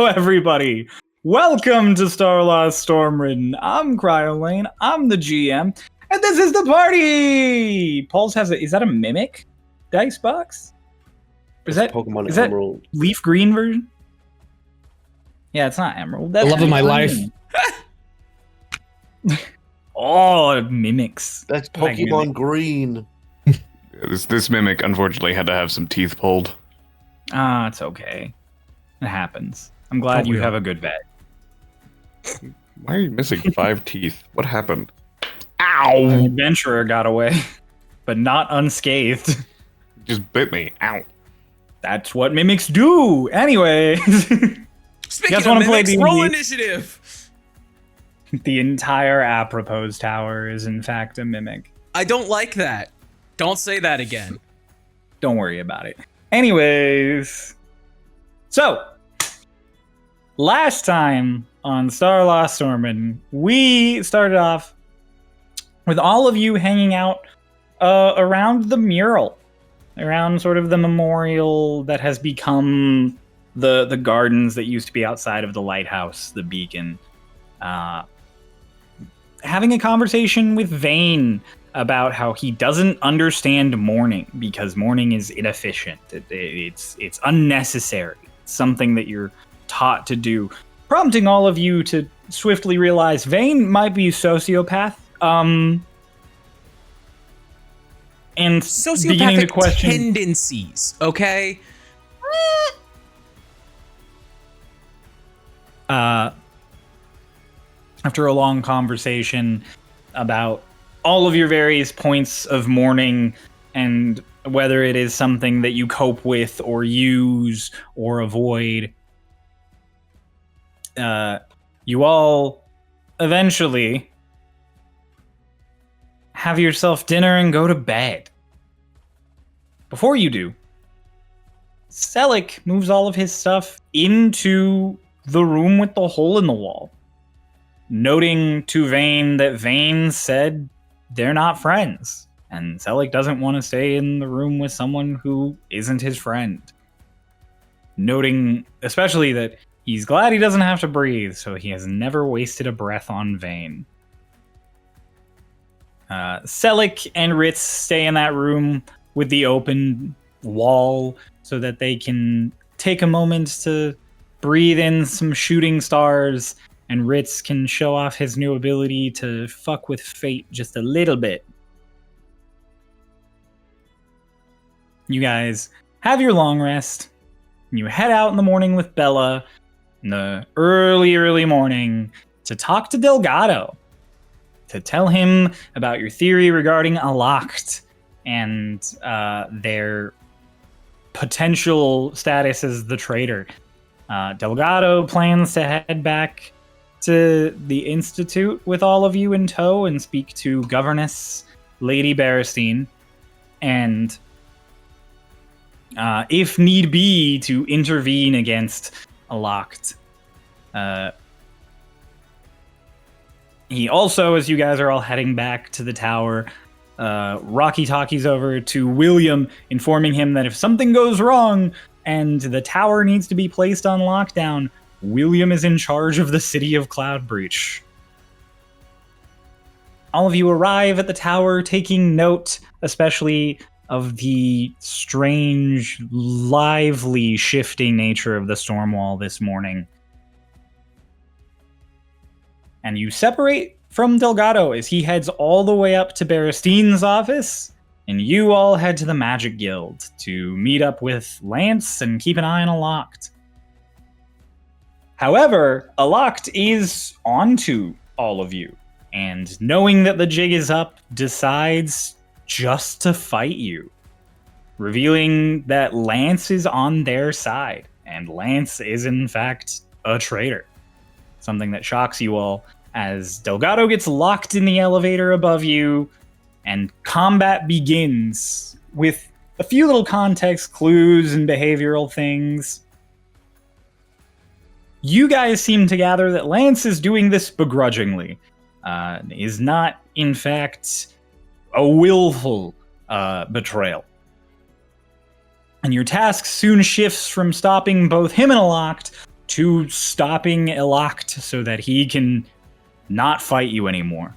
Hello, everybody. Welcome to Starlost Stormridden. I'm Cryolane. I'm the GM, and this is the party. Pulse has is that a mimic dice box? Is that Pokemon Emerald? That leaf green version? Yeah, it's not Emerald. That's the love of my life. Oh, mimics. That's Pokemon Green. This mimic unfortunately had to have some teeth pulled. Ah, it's okay. It happens. I'm glad you have a good vet. Why are you missing 5 teeth? What happened? Ow! The adventurer got away, but not unscathed. He just bit me. Ow. That's what mimics do. Anyway. Speaking of mimics, roll initiative. The entire apropos tower is in fact a mimic. I don't like that. Don't say that again. Don't worry about it. Anyways. So, last time on Starlost Stormridden, we started off with all of you hanging out around the mural. Around sort of the memorial that has become the gardens that used to be outside of the lighthouse, the beacon. Having a conversation with Vane about how he doesn't understand mourning because mourning is inefficient. It's unnecessary. It's something that you're taught to do. Prompting all of you to swiftly realize Vane might be a sociopath. And beginning to question tendencies, okay? After a long conversation about all of your various points of mourning and whether it is something that you cope with or use or avoid, you all eventually have yourself dinner and go to bed. Before you do, Selic moves all of his stuff into the room with the hole in the wall, noting to Vane that Vane said they're not friends, and Selic doesn't want to stay in the room with someone who isn't his friend. Noting especially that he's glad he doesn't have to breathe, so he has never wasted a breath on Vane. Selic and Ritz stay in that room with the open wall so that they can take a moment to breathe in some shooting stars, and Ritz can show off his new ability to fuck with fate just a little bit. You guys have your long rest. You head out in the morning with Bella in the early morning to talk to Delgado, to tell him about your theory regarding Alocht and their potential status as the traitor. Delgado plans to head back to the Institute with all of you in tow and speak to Governess Lady Berestein, and if need be, to intervene against Alocht. He also, as you guys are all heading back to the tower, Rocky talkies over to William, informing him that if something goes wrong and the tower needs to be placed on lockdown, William is in charge of the city of Cloudbreach. All of you arrive at the tower, taking note, especially of the strange, lively, shifting nature of the storm wall this morning. And you separate from Delgado as he heads all the way up to Berestein's office, and you all head to the Magic Guild to meet up with Lance and keep an eye on Alocht. However, Alocht is onto all of you, and knowing that the jig is up, decides just to fight you, revealing that Lance is on their side, and Lance is in fact a traitor. Something that shocks you all as Delgado gets locked in the elevator above you, and combat begins with a few little context clues and behavioral things. You guys seem to gather that Lance is doing this begrudgingly, is not, in fact, a willful betrayal. And your task soon shifts from stopping both him and Alocht to stopping Eloct so that he can not fight you anymore.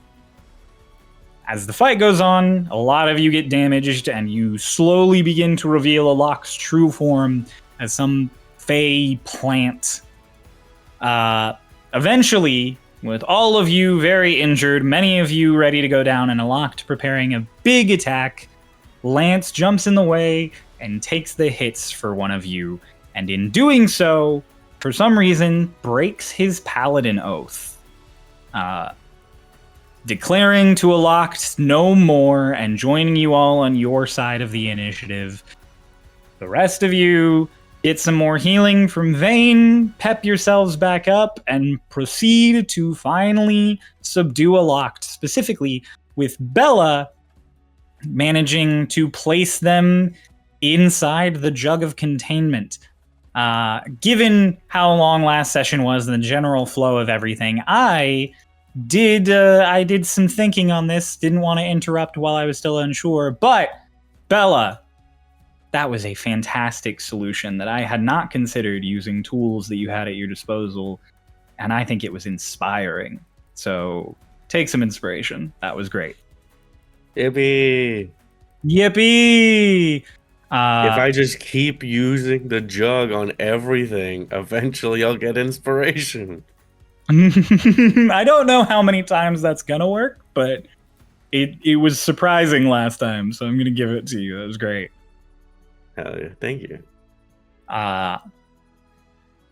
As the fight goes on, a lot of you get damaged, and you slowly begin to reveal Eloct's true form as some fey plant. Eventually, with all of you very injured, many of you ready to go down, and Eloct preparing a big attack, Lance jumps in the way and takes the hits for one of you, and in doing so, for some reason, breaks his paladin oath. Declaring to Eloct no more and joining you all on your side of the initiative. The rest of you get some more healing from Vayne, pep yourselves back up, and proceed to finally subdue Eloct, specifically with Bella managing to place them inside the jug of containment. Given how long last session was and the general flow of everything, I did some thinking on this. Didn't want to interrupt while I was still unsure, but Bella, that was a fantastic solution that I had not considered, using tools that you had at your disposal, and I think it was inspiring. So take some inspiration. That was great. Yippee! Yippee! If I just keep using the jug on everything, eventually I'll get inspiration. I don't know how many times that's gonna work, but it was surprising last time, so I'm gonna give it to you. That was great. Hell yeah, thank you.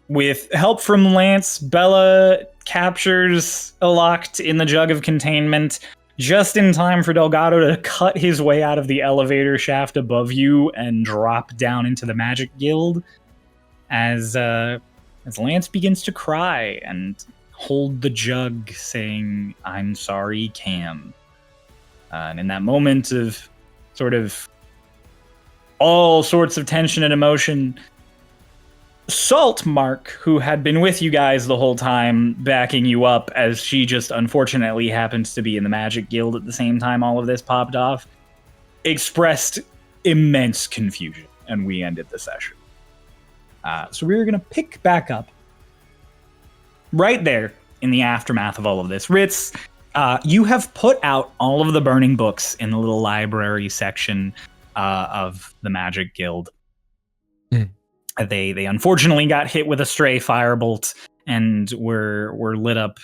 With help from Lance, Bella captures Eloct in the jug of containment just in time for Delgado to cut his way out of the elevator shaft above you and drop down into the Magic Guild as Lance begins to cry and hold the jug, saying, "I'm sorry, Cam." And in that moment of sort of all sorts of tension and emotion, Saltmark, who had been with you guys the whole time, backing you up, as she just unfortunately happens to be in the Magic Guild at the same time all of this popped off, expressed immense confusion, and we ended the session. So we're going to pick back up right there in the aftermath of all of this. Ritz, you have put out all of the burning books in the little library section of the Magic Guild. They unfortunately got hit with a stray firebolt and were lit up.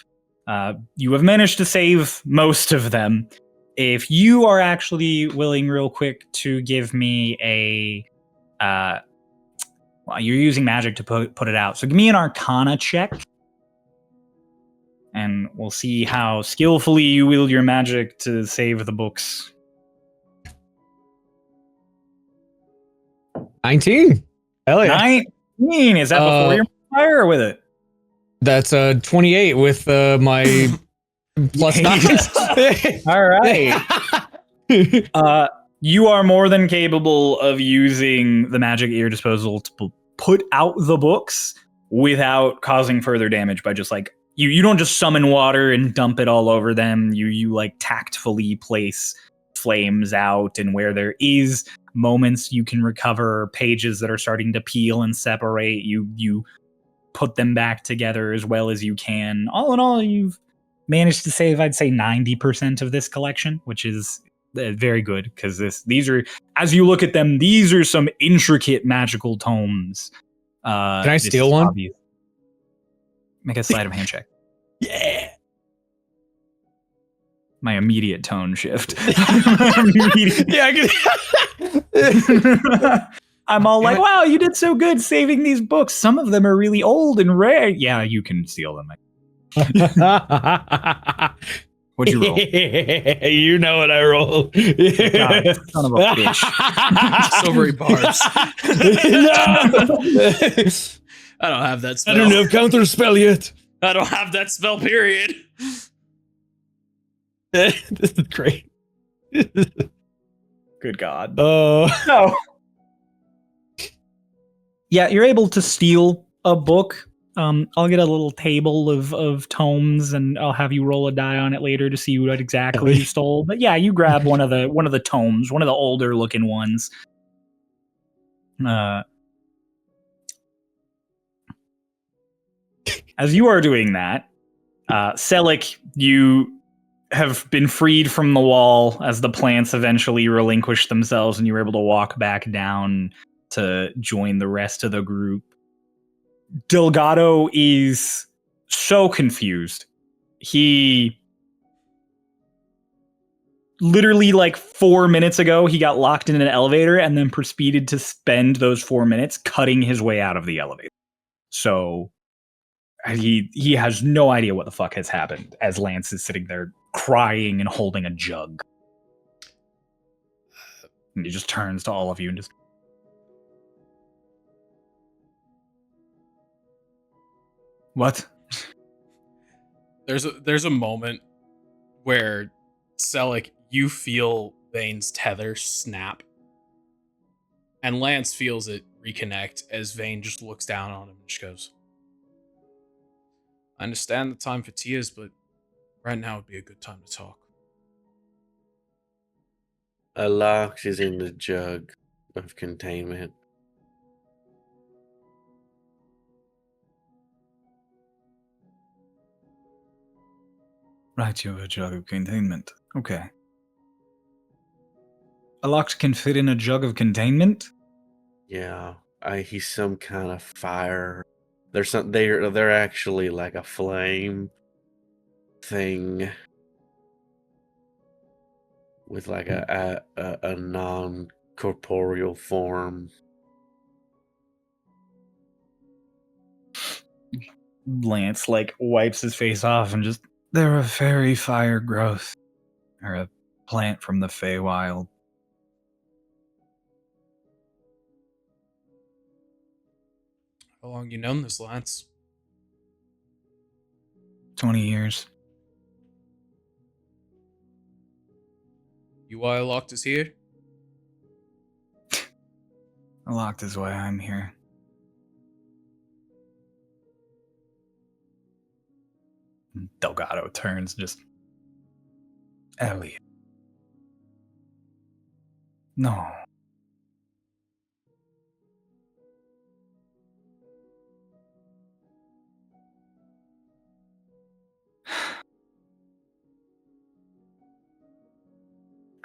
You have managed to save most of them. If you are actually willing real quick to give me a... well, you're using magic to put it out. So give me an Arcana check. And we'll see how skillfully you wield your magic to save the books. 19. Hell yeah. 19. Is that before your fire or with it? That's 28 with my plus 9. All right. You are more than capable of using the magic at your disposal to put out the books without causing further damage by just like you don't just summon water and dump it all over them. You like tactfully place flames out, and where there is moments you can recover pages that are starting to peel and separate, you put them back together as well as you can. All in all, you've managed to save, I'd say, 90% of this collection, which is very good, because these are, as you look at them, these are some intricate magical tomes. Can I steal one? Obvious. Make a sleight of hand check. Yeah. My immediate tone shift. Yeah, I'm all like, wow, you did so good saving these books. Some of them are really old and rare. Yeah, you can steal them. What'd you roll? You know what I roll. God, son of a bitch. Silvery barbs. No! I don't have that spell. I don't have counter spell yet. I don't have that spell, period. This is great. Good God. Oh. No. Yeah, you're able to steal a book. I'll get a little table of tomes, and I'll have you roll a die on it later to see what exactly you stole. But yeah, you grab one of the tomes, one of the older looking ones. as you are doing that, Selik, you have been freed from the wall as the plants eventually relinquish themselves and you're able to walk back down to join the rest of the group. Delgado is so confused. He literally like 4 minutes ago, he got locked in an elevator and then proceeded to spend those 4 minutes cutting his way out of the elevator. So he has no idea what the fuck has happened as Lance is sitting there crying and holding a jug. And he just turns to all of you and just... What? There's a moment where Selik, you feel Vane's tether snap, and Lance feels it reconnect as Vane just looks down on him and just goes, I understand the time for tears, but right now would be a good time to talk. A lock is in the jug of containment. Right, you have a jug of containment. Okay. A lock can fit in a jug of containment? Yeah, he's some kind of fire. They're actually like a flame thing with like a non-corporeal form. Lance like wipes his face off and just... They're a fairy fire growth. Or a plant from the Feywild. How long you known this, Lance? 20 years. You why locked us here? Locked is why I'm here. Delgado turns just... Elliot. No.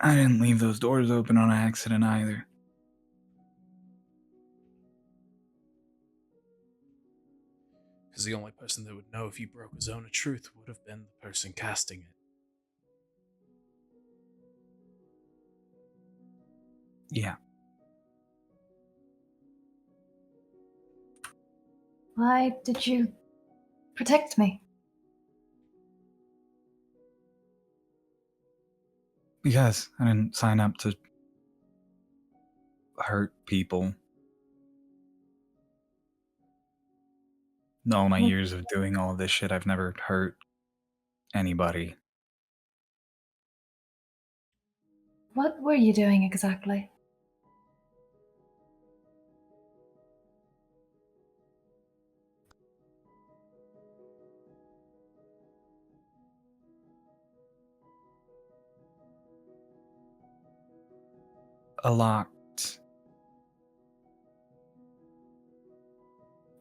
I didn't leave those doors open on accident either. Because the only person that would know if you broke a zone of truth would have been the person casting it. Yeah. Why did you protect me? Because I didn't sign up to hurt people. In all my years of doing all of this shit, I've never hurt anybody. What were you doing exactly?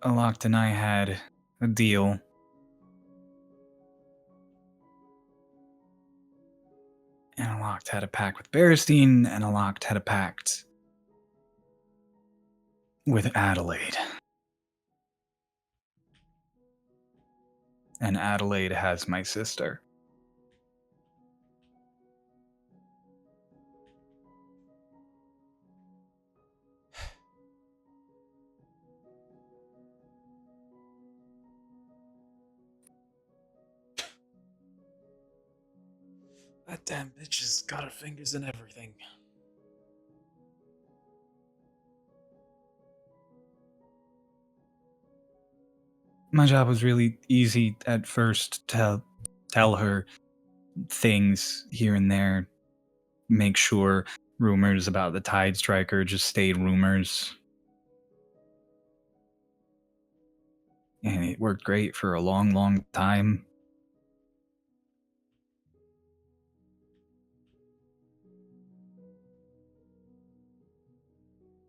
Aloct and I had a deal. And Aloct had a pact with Berestein, and Aloct had a pact with Adelaide. And Adelaide has my sister. That damn bitch has got her fingers in everything. My job was really easy at first to tell her things here and there. Make sure rumors about the Tide Striker just stayed rumors. And it worked great for a long, long time.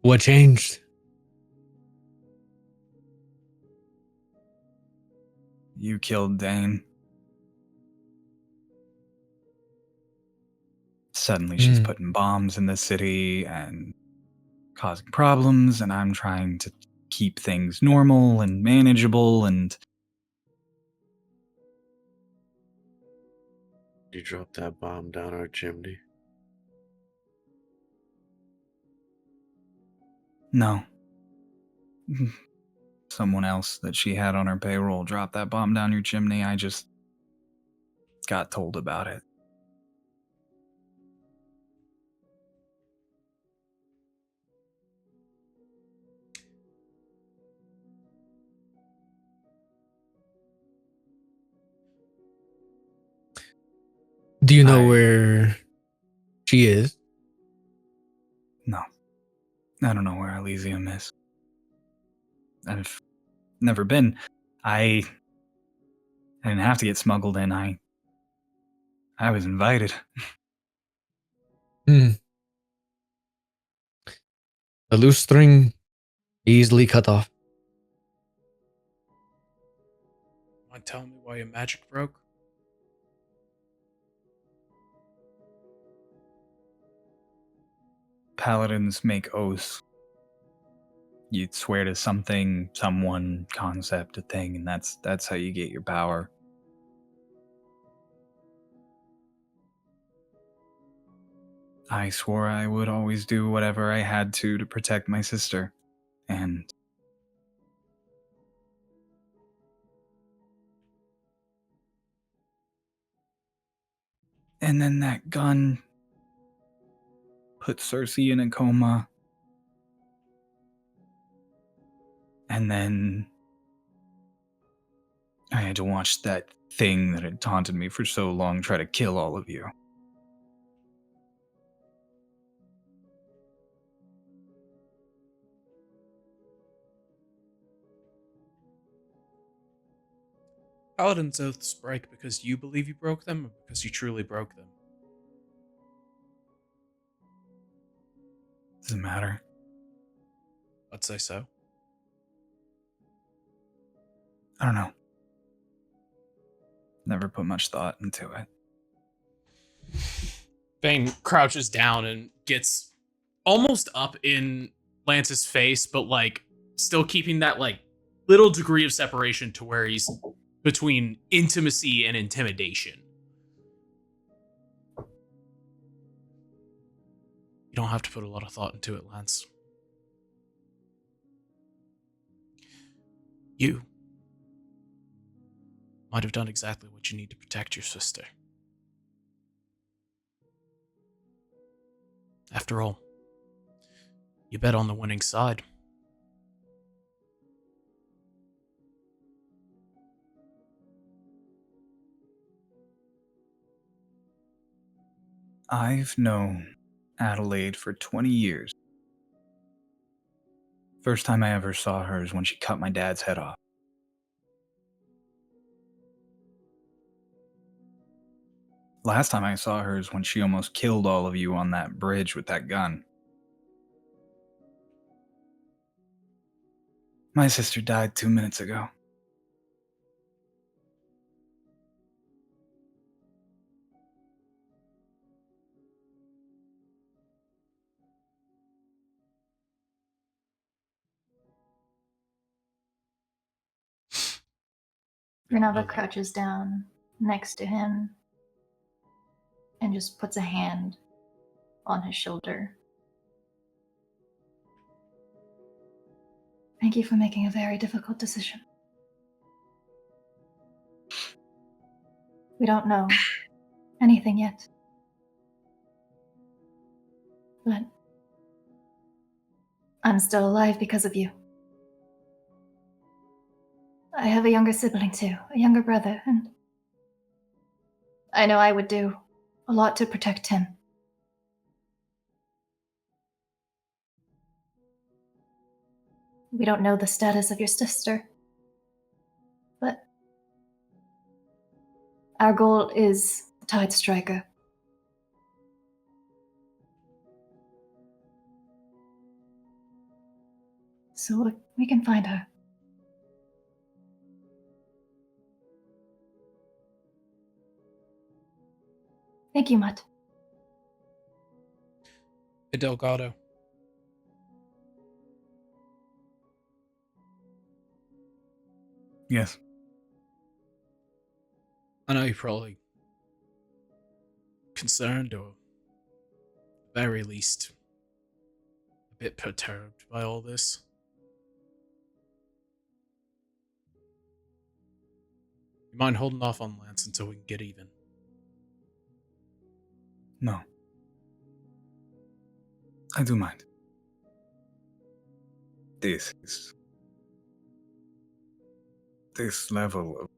What changed? you killed Dane. Suddenly she's putting bombs in the city and causing problems, and I'm trying to keep things normal and manageable, and You dropped that bomb down our chimney. no. Someone else that she had on her payroll dropped that bomb down your chimney. I just got told about it. Do you know I- where she is? No. I don't know where Elysium is. I've never been. I didn't have to get smuggled in. I was invited. Hmm. A loose string, easily cut off. Mind telling me why your magic broke? Paladins make oaths. You'd swear to something, someone, concept, a thing, and that's how you get your power. I swore I would always do whatever I had to protect my sister. And then that gun put Cersei in a coma. And then I had to watch that thing that had taunted me for so long try to kill all of you. Paladin's oaths break because you believe you broke them, or because you truly broke them? Doesn't matter. I'd say so. I don't know. Never put much thought into it. Bane crouches down and gets almost up in Lance's face, but like still keeping that like little degree of separation to where he's between intimacy and intimidation. You don't have to put a lot of thought into it, Lance. You might have done exactly what you need to protect your sister. After all, you bet on the winning side. I've known Adelaide for 20 years. First time I ever saw her is when she cut my dad's head off. Last time I saw her is when she almost killed all of you on that bridge with that gun. My sister died 2 minutes ago. Renava crouches down next to him and just puts a hand on his shoulder. Thank you for making a very difficult decision. We don't know anything yet. But I'm still alive because of you. I have a younger sibling too, a younger brother, and I know I would do a lot to protect him. We don't know the status of your sister, but our goal is the Tide Striker. So we can find her. Thank you, Mutt. Hey, Delgado. Yes. I know you're probably concerned, or at the very least, a bit perturbed by all this. You mind holding off on Lance until we can get even? No. I do mind. This level of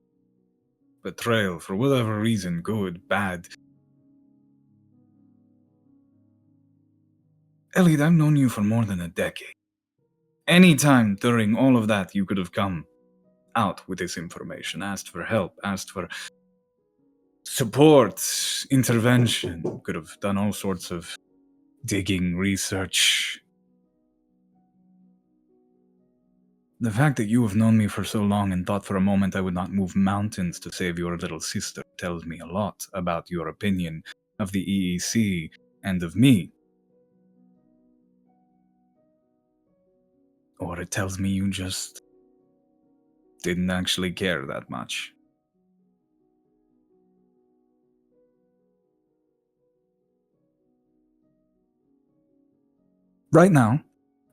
betrayal, for whatever reason, good, bad. Elliot, I've known you for more than a decade. Anytime during all of that, you could have come out with this information, asked for help, asked for support, intervention, could have done all sorts of digging, research. The fact that you have known me for so long and thought for a moment I would not move mountains to save your little sister tells me a lot about your opinion of the EEC and of me. Or it tells me you just didn't actually care that much. Right now,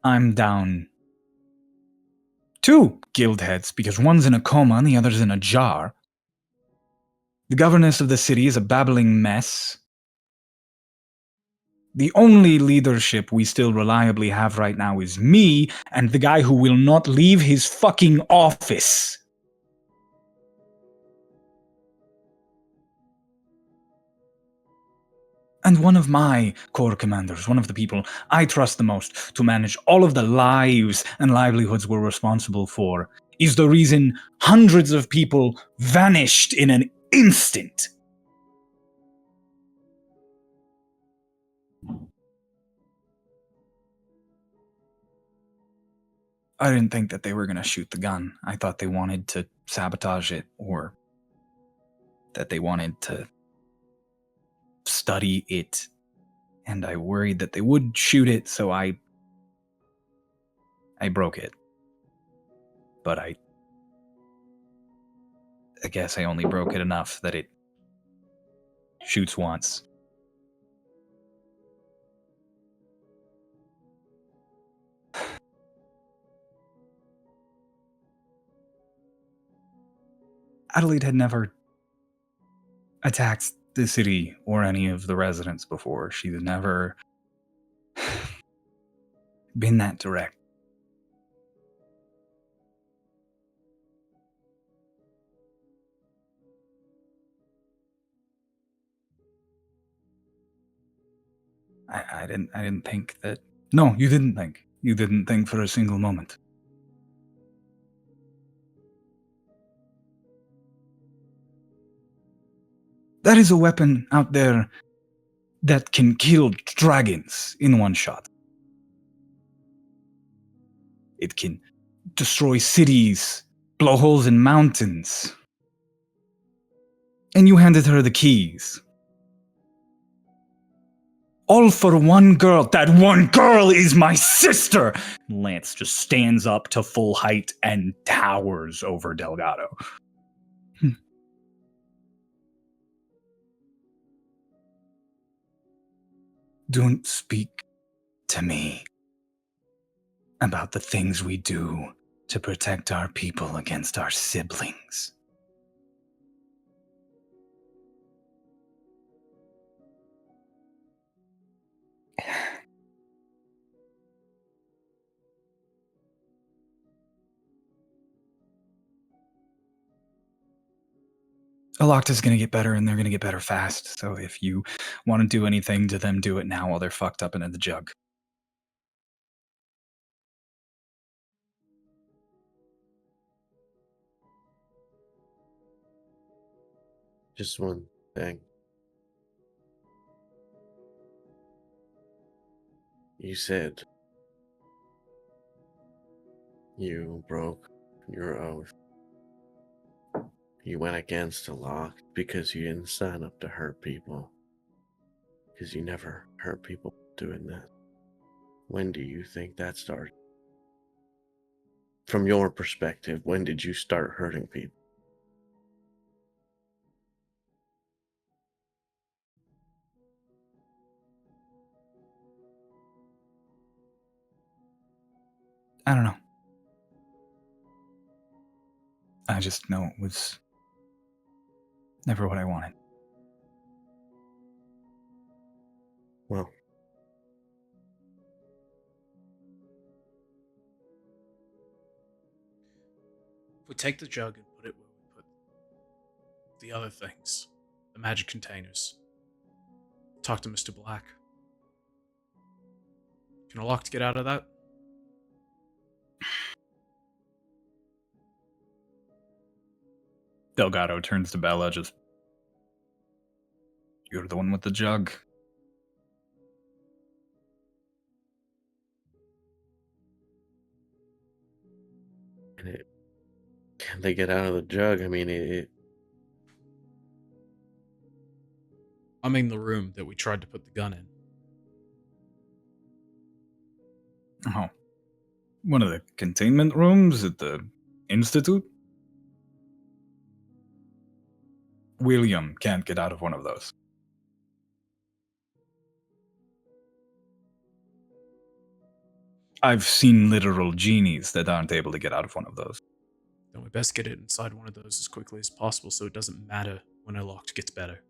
I'm down 2 guild heads because one's in a coma and the other's in a jar. The governance of the city is a babbling mess. The only leadership we still reliably have right now is me and the guy who will not leave his fucking office. And one of my core commanders, one of the people I trust the most to manage all of the lives and livelihoods we're responsible for, is the reason hundreds of people vanished in an instant. I didn't think that they were going to shoot the gun. I thought they wanted to sabotage it, or that they wanted to study it. And I worried that they would shoot it, so I broke it. But I guess I only broke it enough that it shoots once. Adelaide had never attacked the city or any of the residents before. She's never been that direct. I didn't think that. No, you didn't think. You didn't think for a single moment. That is a weapon out there that can kill dragons in one shot. It can destroy cities, blow holes in mountains. And you handed her the keys. All for one girl. That one girl is my sister! Lance just stands up to full height and towers over Delgado. Don't speak to me about the things we do to protect our people against our siblings. Alocta's gonna get better, and they're gonna get better fast. So if you want to do anything to them, do it now while they're fucked up and in the jug. Just one thing. You said you broke your oath. You went against the law because you didn't sign up to hurt people. because you never hurt people doing that. When do you think that started? From your perspective, when did you start hurting people? I don't know. I just know it was never what I wanted. Well, If we take the jug and put it where we put the other things, the magic containers, talk to Mr. Black. Can a lock get out of that? Delgado turns to Bella, just, you're the one with the jug. and can they get out of the jug? I mean, I'm in the room that we tried to put the gun in. Oh. One of the containment rooms at the Institute? William can't get out of one of those. I've seen literal genies that aren't able to get out of one of those. Then we best get it inside one of those as quickly as possible so it doesn't matter when a locked gets better.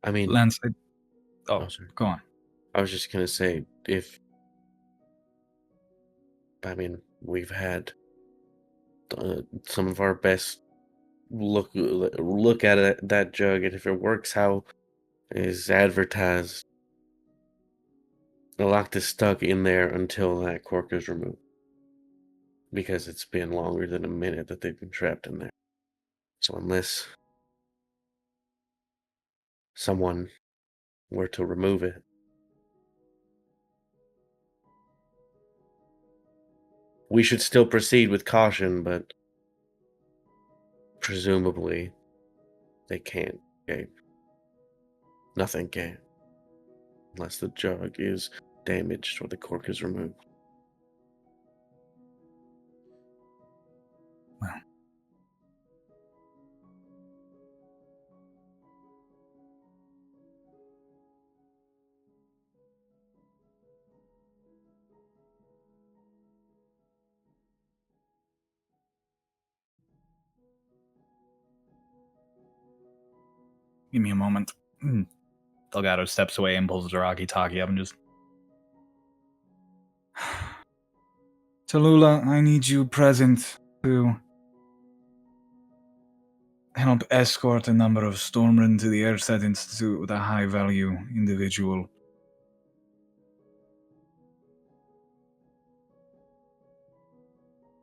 I mean, Lance, Oh, sorry. go on. I was just gonna say, we've had some of our best look at it, that jug, and if it works how is advertised, the lock is stuck in there until that cork is removed, because it's been longer than a minute that they've been trapped in there. So unless someone were to remove it, we should still proceed with caution, but presumably they can't escape. Nothing can. Unless the jug is damaged or the cork is removed. Well. Give me a moment. Delgado steps away and pulls the Raki-Taki up and just... Tallulah, I need you present to help escort a number of Stormridden to the Airset Institute with a high-value individual.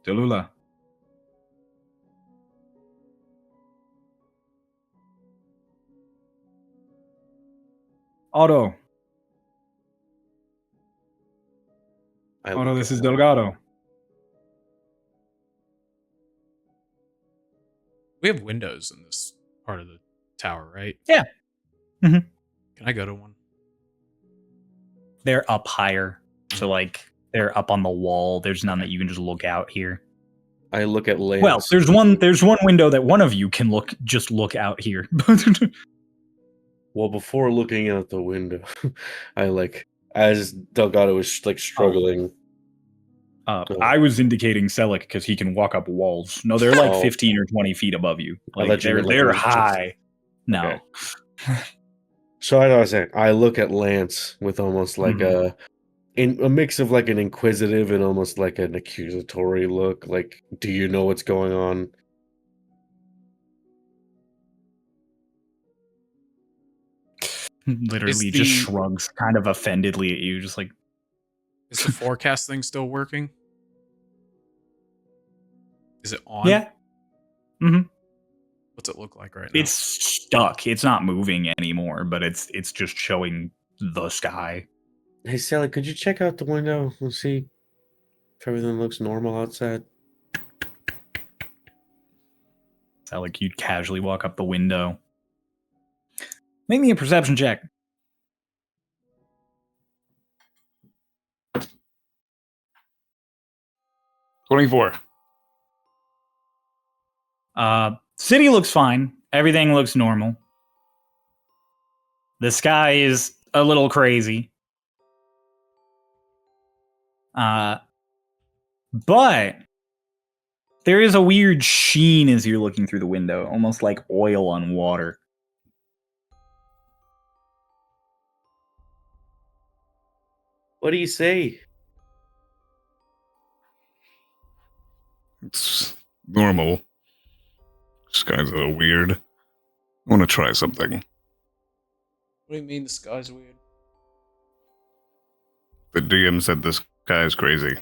Tallulah. Otto. Otto, this is Delgado. We have windows in this part of the tower, right? Yeah. Mhm. Can I go to one? They're up higher. So, they're up on the wall. There's none that you can just look out here. I look at Lance. Well, there's one window that one of you can look out here. Well, before looking out the window, as Delgado is struggling. I was indicating Selleck because he can walk up walls. No, they're 15 or 20 feet above you. They're high. No. Okay. So I was saying, I look at Lance with almost like a mix of an inquisitive and almost like an accusatory look. Like, do you know what's going on? Literally just shrugs kind of offendedly at you, just like... Is the forecast thing still working? Is it on? Yeah. Mm-hmm. What's it look like right now? It's stuck. It's not moving anymore, but it's just showing the sky. Hey, Sally, could you check out the window and see If everything looks normal outside. It's how like you'd casually walk up the window. Make me a perception check. 24. City looks fine. Everything looks normal. The sky is a little crazy. But there is a weird sheen as you're looking through the window, almost like oil on water. What do you say? It's normal. This guy's a little weird. I want to try something. What do you mean the sky's weird? The DM said this guy is crazy.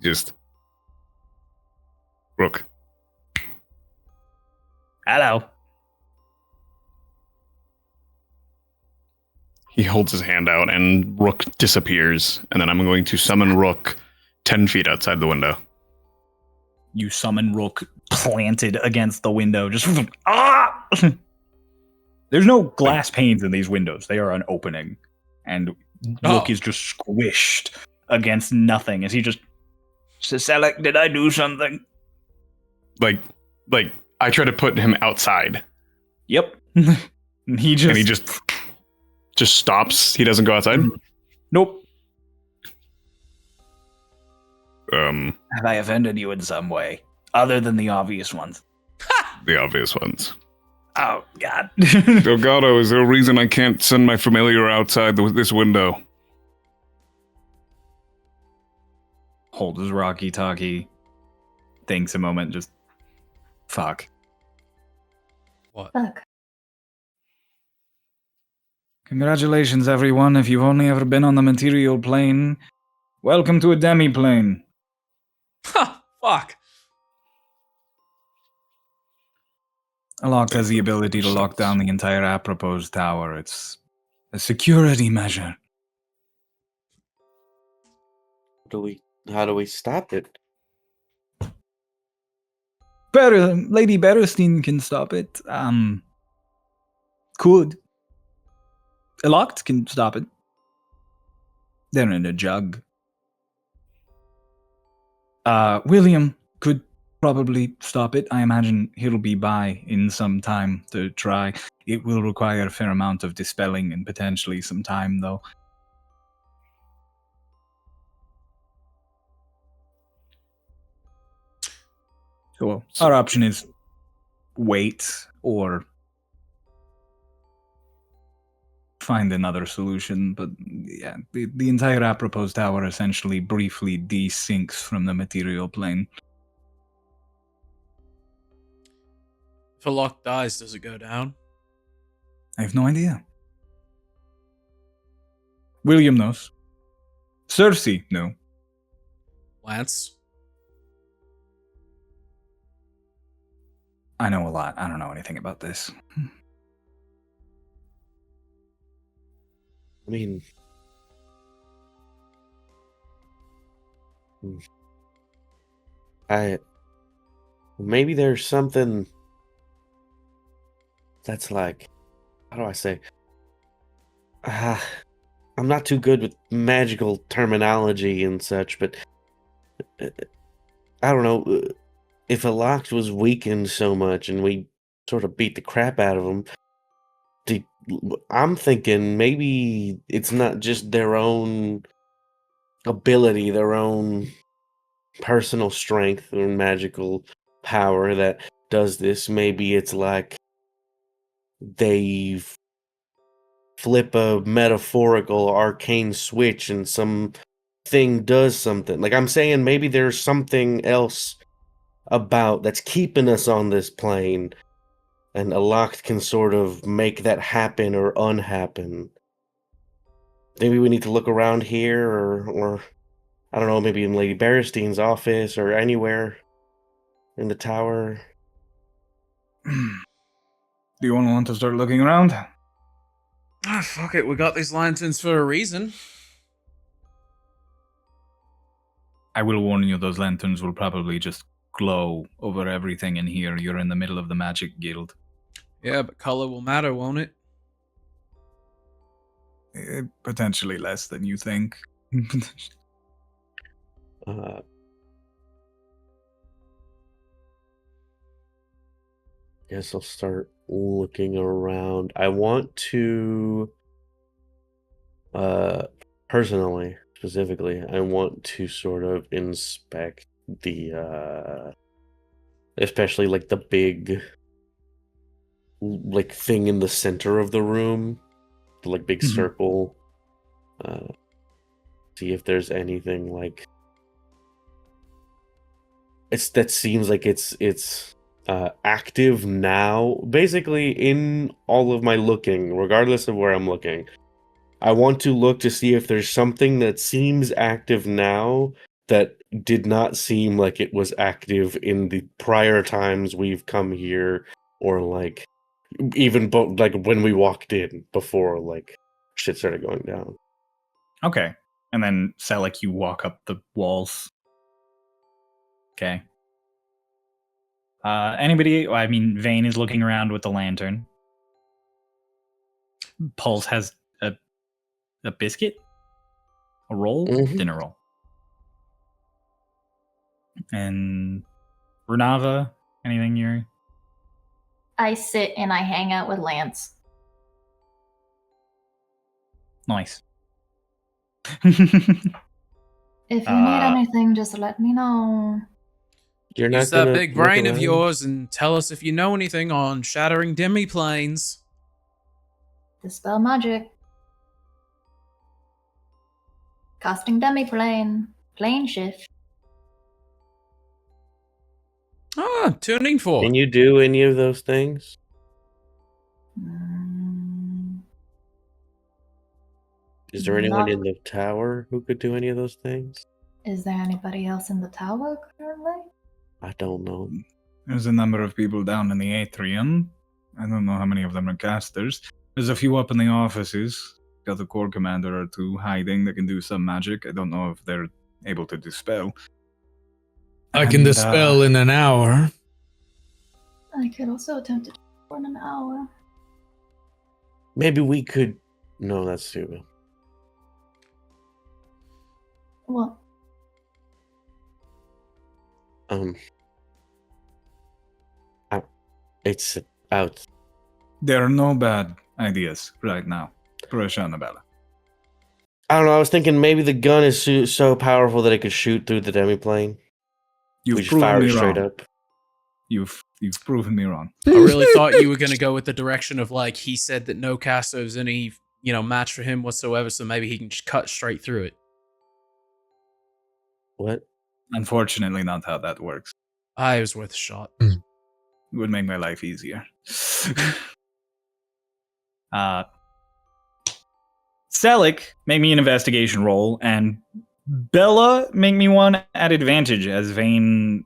Just... Rook. Hello. He holds his hand out and Rook disappears. And then I'm going to summon Rook 10 feet outside the window. You summon Rook planted against the window. Just ah! There's no glass panes in these windows. They are an opening. And Rook is just squished against nothing. Is he just... Select, did I do something? Like, I try to put him outside. Yep. He just stops. He doesn't go outside? Nope. Have I offended you in some way? Other than the obvious ones? The obvious ones. Oh, God. Delgado, is there a reason I can't send my familiar outside this window? Holds his Rocky Talkie. Thinks a moment, just... Fuck. What? Fuck. Congratulations, everyone. If you've only ever been on the material plane, welcome to a demi-plane. Ha! Fuck. Aloct has the ability to lock down the entire Apropos tower. It's a security measure. How do we stop it? Lady Berestein can stop it. Could. Aloct can stop it. They're in a jug. William could probably stop it. I imagine he'll be by in some time to try. It will require a fair amount of dispelling and potentially some time, though. So our option is wait or find another solution. But yeah, the entire Apropos tower essentially briefly desyncs from the material plane. If a lock dies, does it go down? I have no idea. William knows. Cersei, no. Lance? I know a lot. I don't know anything about this. I mean, maybe there's something that's like, how do I say? I'm not too good with magical terminology and such, but I don't know. If a lock was weakened so much and we sort of beat the crap out of them, I'm thinking maybe it's not just their own ability, their own personal strength or magical power that does this. Maybe it's like they flip a metaphorical arcane switch and some thing does something. Like, I'm saying maybe there's something else about that's keeping us on this plane, and a lock can sort of make that happen or unhappen. Maybe we need to look around here, or I don't know, maybe in Lady Berestein's office or anywhere in the tower. Do you want to start looking around? Ah, fuck it. We got these lanterns for a reason. I will warn you, those lanterns will probably just glow over everything in here. You're in the middle of the magic guild. Yeah, but color will matter, won't it? Potentially less than you think. Uh, guess I'll start looking around. I want to, personally, specifically, I want to sort of inspect the, especially like the big, like thing in the center of the room, the like big Mhm. circle. See if there's anything like that seems like it's active now. Basically, in all of my looking, regardless of where I'm looking, I want to look to see if there's something that seems active now that did not seem like it was active in the prior times we've come here, or like even like when we walked in before like shit started going down. Okay. And then, Selleck, you walk up the walls. Okay. Anybody? I mean, Vane is looking around with the lantern. Pulse has a biscuit, a roll, Mhm. dinner roll, and Renava. Anything you're I sit and I hang out with Lance. nice? If you need anything, just let me know. You're Use not that gonna big look brain of around? yours and tell us if you know anything on shattering demi-planes. Dispel magic. Casting demi-plane. Plane shift. Ah, tuning fork. Can you do any of those things? Mm, Is there anyone Not- in the tower who could do any of those things? Is there anybody else in the tower currently? I don't know. There's a number of people down in the atrium. I don't know how many of them are casters. There's a few up in the offices. Got a core commander or two hiding that can do some magic. I don't know if they're able to dispel. I can And, dispel in an hour. I could also attempt it for an hour. Maybe we could. No, that's stupid. What? It's out. There are no bad ideas right now for a Annabella. I don't know. I was thinking maybe the gun is so powerful that it could shoot through the demiplane. We You've just proven fire me it straight wrong. up. You've proven me wrong. I really thought you were going to go with the direction of like he said that no caster is any match for him whatsoever, so maybe he can just cut straight through it. What? Unfortunately, not how that works. It was worth a shot. It would make my life easier. Selleck, make me an investigation roll, and Bella, make me one at advantage as Vane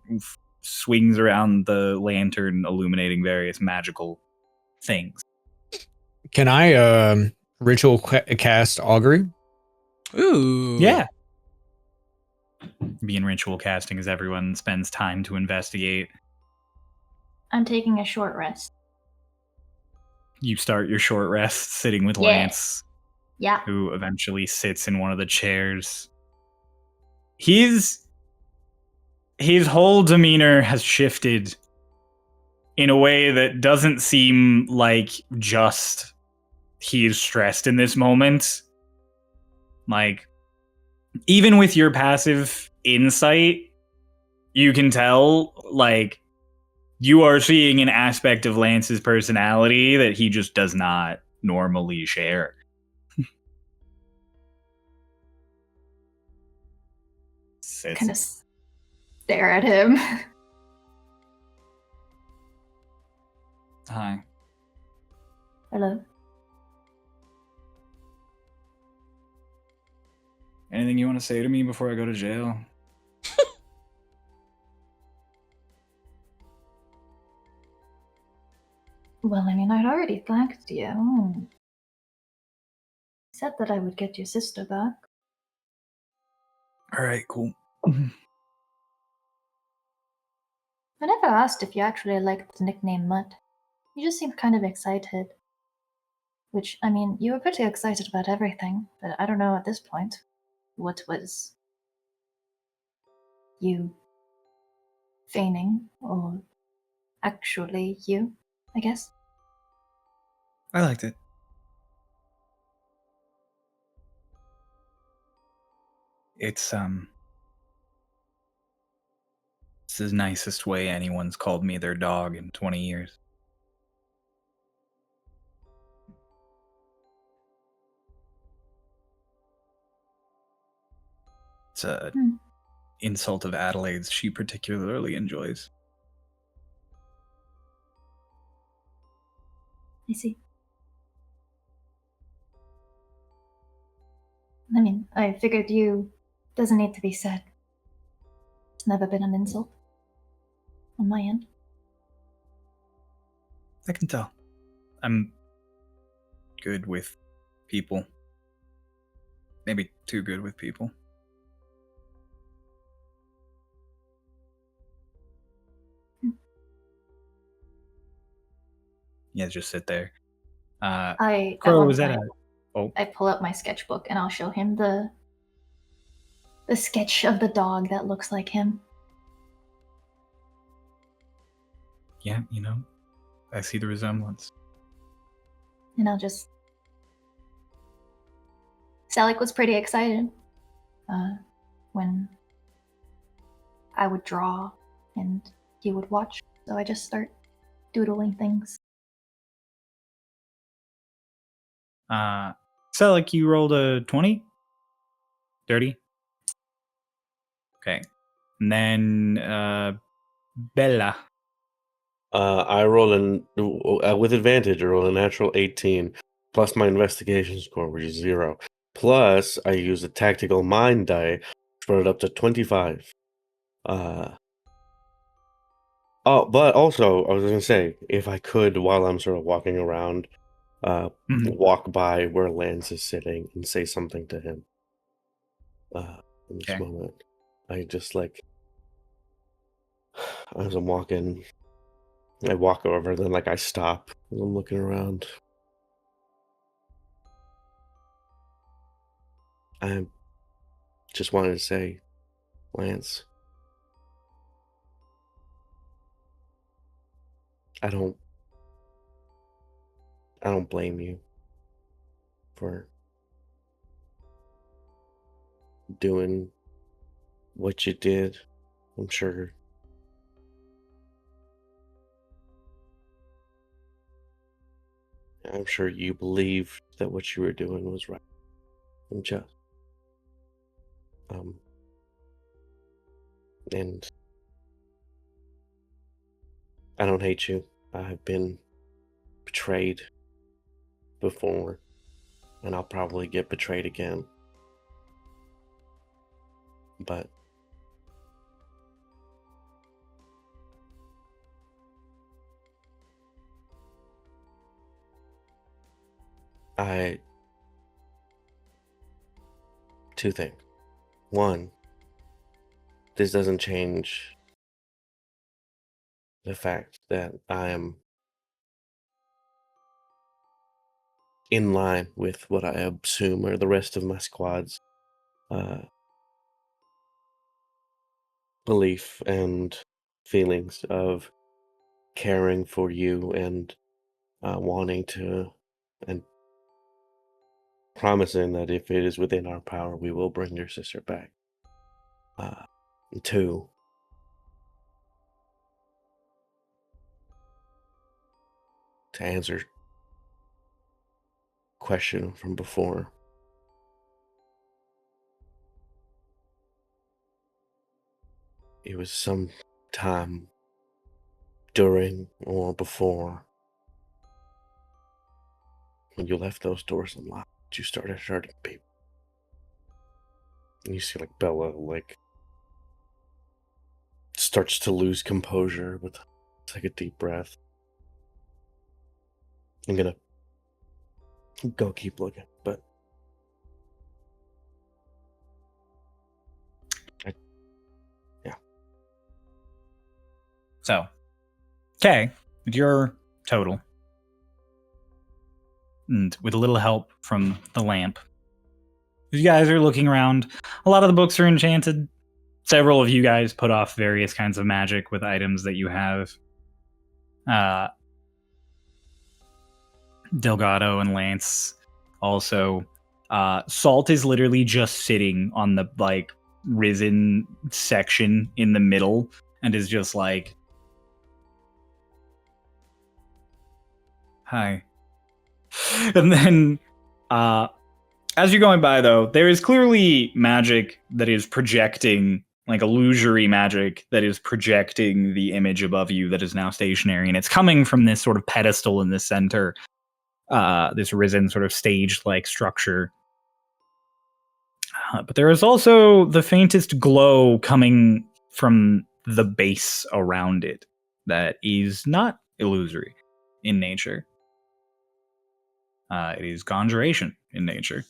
swings around the lantern, illuminating various magical things. Can I ritual cast augury? Ooh. Yeah. Being ritual casting as everyone spends time to investigate. I'm taking a short rest. You start your short rest sitting with Yeah. Lance, Yeah. who eventually sits in one of the chairs. His whole demeanor has shifted in a way that doesn't seem like just he's stressed in this moment. Like, even with your passive insight, you can tell, like, you are seeing an aspect of Lance's personality that he just does not normally share. Kind of stare at him. Hi. Hello. Anything you want to say to me before I go to jail? Well, I mean, I'd already thanked you. I said that I would get your sister back. All right, cool. I never asked if you actually liked the nickname Mutt. You just seemed kind of excited. Which, I mean, you were pretty excited about everything, but I don't know at this point what was you feigning or actually you, I guess. I liked it. It's the nicest way anyone's called me their dog in 20 years. It's a insult of Adelaide's she particularly enjoys. I see. I mean, I figured you doesn't need to be said. It's never been an insult on my end. I can tell. I'm good with people. Maybe too good with people. Yeah, just sit there. Crow, was that a... Oh, I pull up my sketchbook and I'll show him the sketch of the dog that looks like him. yeah, I see the resemblance. And I'll just... Salik was pretty excited when I would draw and he would watch. So I just start doodling things. So, like, you rolled a 20? Dirty? Okay. And then, Bella. I roll with advantage. I roll a natural 18 plus my investigation score, which is 0. Plus, I use a tactical mind die, which brought it up to 25. But also, I was gonna say, if I could, while I'm sort of walking around, walk by where Lance is sitting and say something to him. In this moment, I just as I'm walking, I walk over, then I stop as I'm looking around. I just wanted to say, Lance, I don't blame you for doing what you did. I'm sure you believed that what you were doing was right and just. And I don't hate you. I've been betrayed before, and I'll probably get betrayed again. But two things. One, this doesn't change the fact that I am in line with what I assume are the rest of my squad's belief and feelings of caring for you and wanting to and promising that if it is within our power, we will bring your sister back. Two, to answer question from before, it was some time during or before when you left those doors unlocked, you started hurting people. And you see Bella starts to lose composure with take a deep breath. I'm gonna go keep looking, but So, okay, with your total, and with a little help from the lamp, you guys are looking around. A lot of the books are enchanted. Several of you guys put off various kinds of magic with items that you have. Delgado and Lance also. Salt is literally just sitting on the risen section in the middle and is just like, hi. And then as you're going by, though, there is clearly magic that is projecting, like illusory magic that is projecting the image above you that is now stationary, and it's coming from this sort of pedestal in the center, this risen sort of stage-like structure. But there is also the faintest glow coming from the base around it that is not illusory in nature. It is conjuration in nature.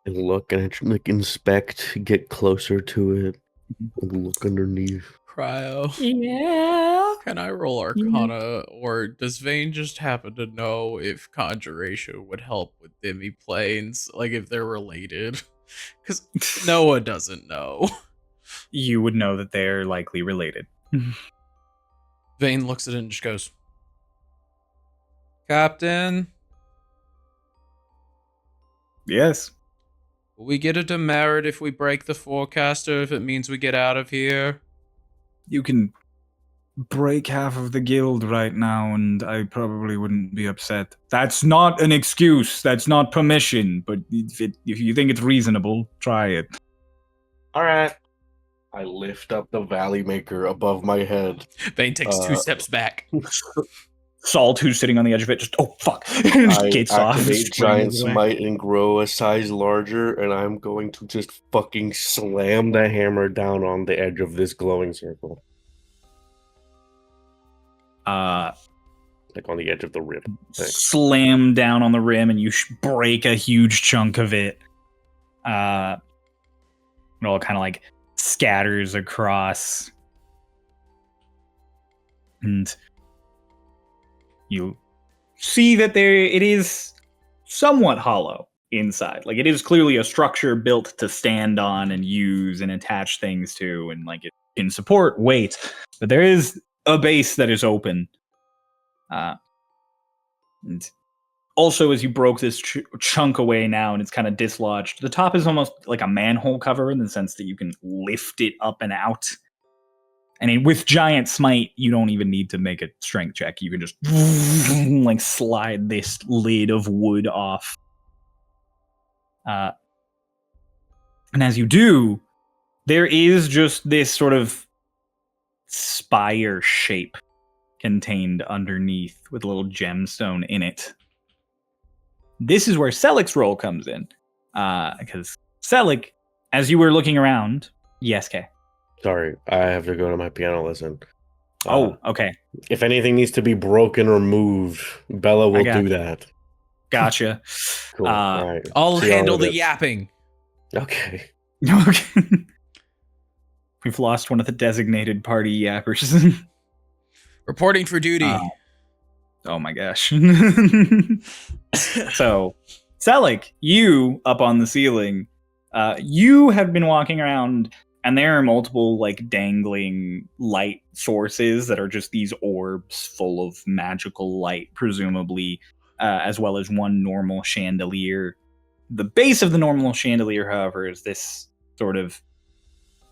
And look and inspect, get closer to it, look underneath. Cryo. Yeah. Can I roll Arcana, or does Vane just happen to know if conjuration would help with Demi planes, like if they're related? Because Noah doesn't know. You would know that they're likely related. Vane looks at it and just goes, Captain, Yes. will we get a demerit if we break the forecaster if it means we get out of here? You can break half of the guild right now, and I probably wouldn't be upset. That's not an excuse. That's not permission. But if you think it's reasonable, try it. All right. I lift up the Valley Maker above my head. Vane takes 2 steps back. Salt, who's sitting on the edge of it, just, oh, fuck. Just I gets off. activate Giant Smite and grow a size larger, and I'm going to just fucking slam the hammer down on the edge of this glowing circle. Like on the edge of the rim. Slam down on the rim, and you break a huge chunk of it. It all kind of like scatters across. And you see that it is somewhat hollow inside. Like, it is clearly a structure built to stand on and use and attach things to, and like it can support weight. But there is a base that is open. And also, as you broke this chunk away now and it's kind of dislodged, the top is almost like a manhole cover in the sense that you can lift it up and out. And with Giant Smite, you don't even need to make a strength check. You can just like slide this lid of wood off. And as you do, there is just this sort of spire shape contained underneath with a little gemstone in it. This is where Selik's role comes in. Because Selik, as you were looking around, yes, Kay. Sorry, I have to go to my piano lesson. Okay. If anything needs to be broken or moved, Bella will do that. Gotcha. Cool. All right. I'll See y'all handle later. the yapping. Okay. Okay. We've lost one of the designated party yappers. Reporting for duty. Oh my gosh. So, Selik, you up on the ceiling, you have been walking around, and there are multiple like dangling light sources that are just these orbs full of magical light, presumably, as well as one normal chandelier. The base of the normal chandelier, however, is this sort of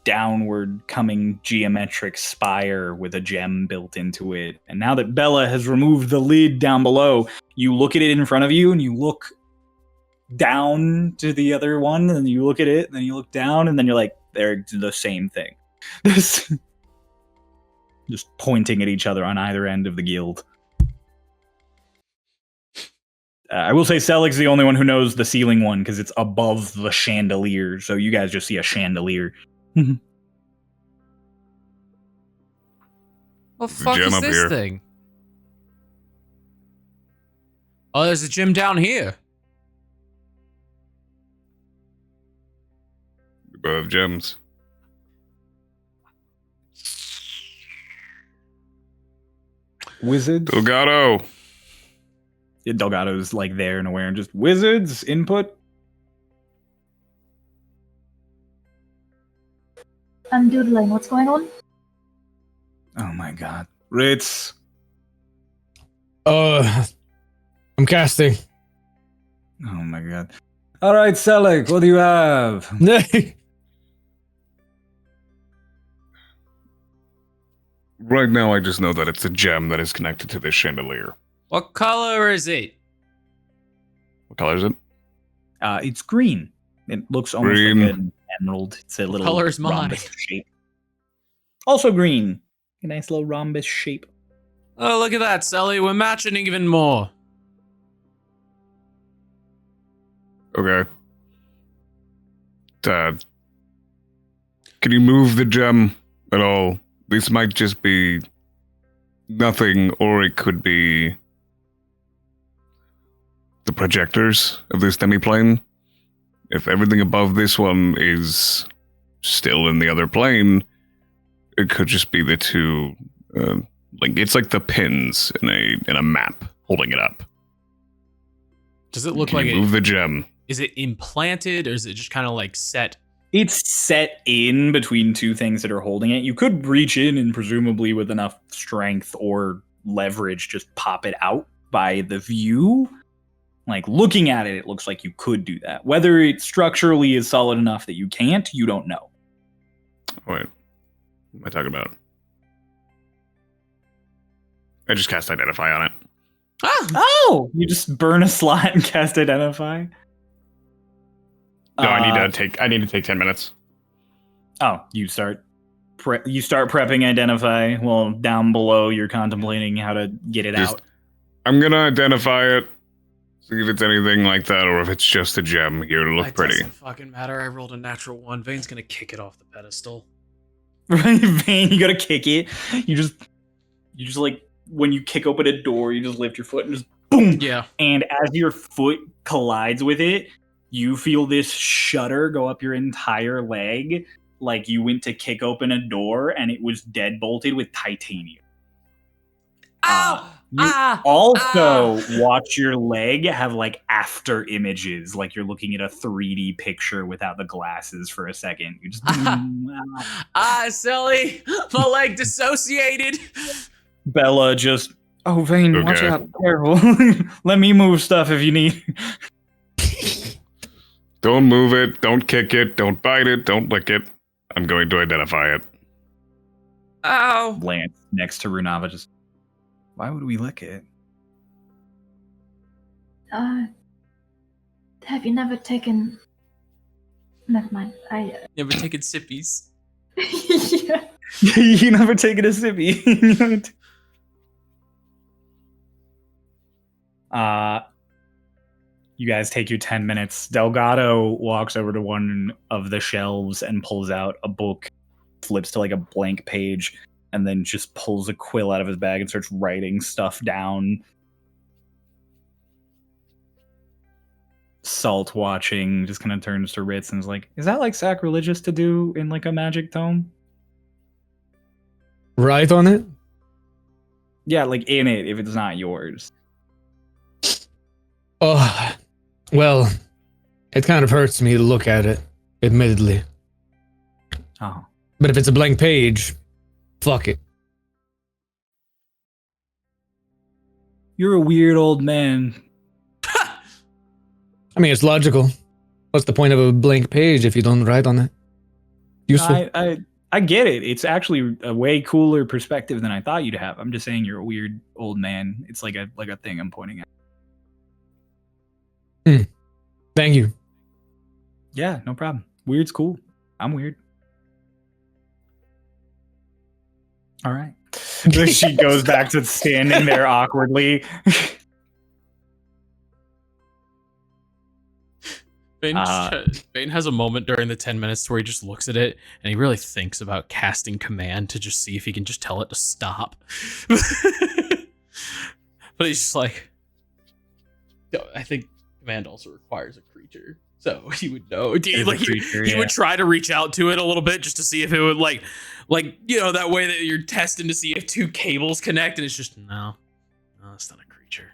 downward coming geometric spire with a gem built into it. And now that Bella has removed the lid down below, you look at it in front of you, and you look down to the other one, and you look at it, and then you look down, and then you're like, they're the same thing. Just pointing at each other on either end of the guild. I will say Selik's the only one who knows the ceiling one, because it's above the chandelier, so you guys just see a chandelier. What the fuck Gym is up this here. thing? Oh, there's a gym down here. Above gems. Wizards. Delgado. Delgado's like there and aware and just wizards input. I'm doodling. What's going on? Oh my god. Ritz. I'm casting. Oh my god. All right, Selleck, what do you have? Right now, I just know that it's a gem that is connected to this chandelier. What color is it? What color is it? It's green. It looks almost Green. like an emerald. It's a little color is mine? rhombus shape. Also green. A nice little rhombus shape. Oh, look at that, Sully. We're matching even more. Okay. Dad, can you move the gem at all? This might just be nothing, or it could be the projectors of this demi-plane. If everything above this one is still in the other plane, it could just be the two. It's like the pins in a map holding it up. Does it look Can like you move the gem? Is it implanted, or is it just kind of like set? It's set in between two things that are holding it. You could reach in and presumably with enough strength or leverage just pop it out by the view. Like looking at it, it looks like you could do that. Whether it structurally is solid enough that you can't, you don't know. Wait, what am I talking about? I just cast Identify on it. Oh! You just burn a slot and cast Identify? No, I need to take 10 minutes. Oh, you start prepping Identify while down below you're contemplating how to get it out. I'm gonna identify it, see if it's anything like that, or if it's just a gem here to look It pretty. doesn't fucking matter. I rolled a natural 1. Vane's gonna kick it off the pedestal. Right, Vane, you gotta kick it. You just like when you kick open a door, you just lift your foot and just boom. Yeah. And as your foot collides with it, you feel this shudder go up your entire leg, like you went to kick open a door and it was dead bolted with titanium. You also watch your leg have like after images, like you're looking at a 3D picture without the glasses for a second. You just Sully, my leg dissociated. Bella just, oh Vane, watch Okay. out, careful. Let me move stuff if you need. Don't move it, don't kick it, don't bite it, don't lick it. I'm going to identify it. Ow. Lance next to Runava just, why would we lick it? Have you never taken... Never mind. Never taken sippies. Yeah. You never taken a sippy. You guys take your 10 minutes. Delgado walks over to one of the shelves and pulls out a book, flips to like a blank page, and then just pulls a quill out of his bag and starts writing stuff down. Salt watching, just kind of turns to Ritz and is like, is that like sacrilegious to do in like a magic tome? Right on it? Yeah, like in it if it's not yours. Oh, well, it kind of hurts me to look at it, admittedly. Oh. But if it's a blank page, fuck it. You're a weird old man. I mean, it's logical. What's the point of a blank page if you don't write on it? Useful. I get it. It's actually a way cooler perspective than I thought you'd have. I'm just saying you're a weird old man. It's like a thing I'm pointing at. Thank you. Yeah, no problem. Weird's cool. I'm weird. All right. She goes back to standing there awkwardly. Bane has a moment during the 10 minutes where he just looks at it and he really thinks about casting command to just see if he can just tell it to stop. But he's just like, I think Command also requires a creature, so he would know. It is a creature, He yeah. would try to reach out to it a little bit just to see if it would like that way that you're testing to see if two cables connect, and it's just no, it's not a creature,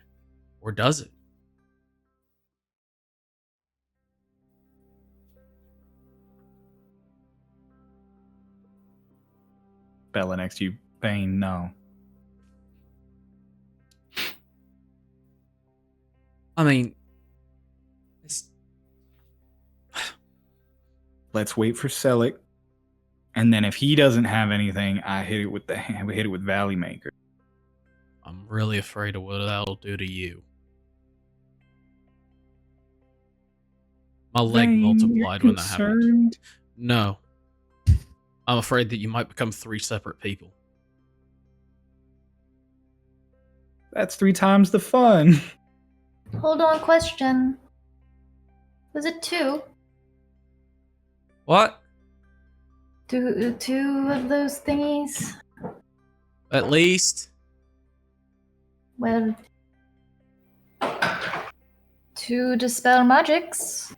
or does it? Bella next to you. Bane, no. I mean, Let's wait for Selic. And then if he doesn't have anything, I hit it with Valley Maker. I'm really afraid of what that'll do to you. My leg Bane, multiplied you're when that happened. concerned? No. I'm afraid that you might become 3 separate people. That's 3 times the fun. Hold on, question. Was it 2? What? Two of those thingies? At least? Well, 2 dispel magics.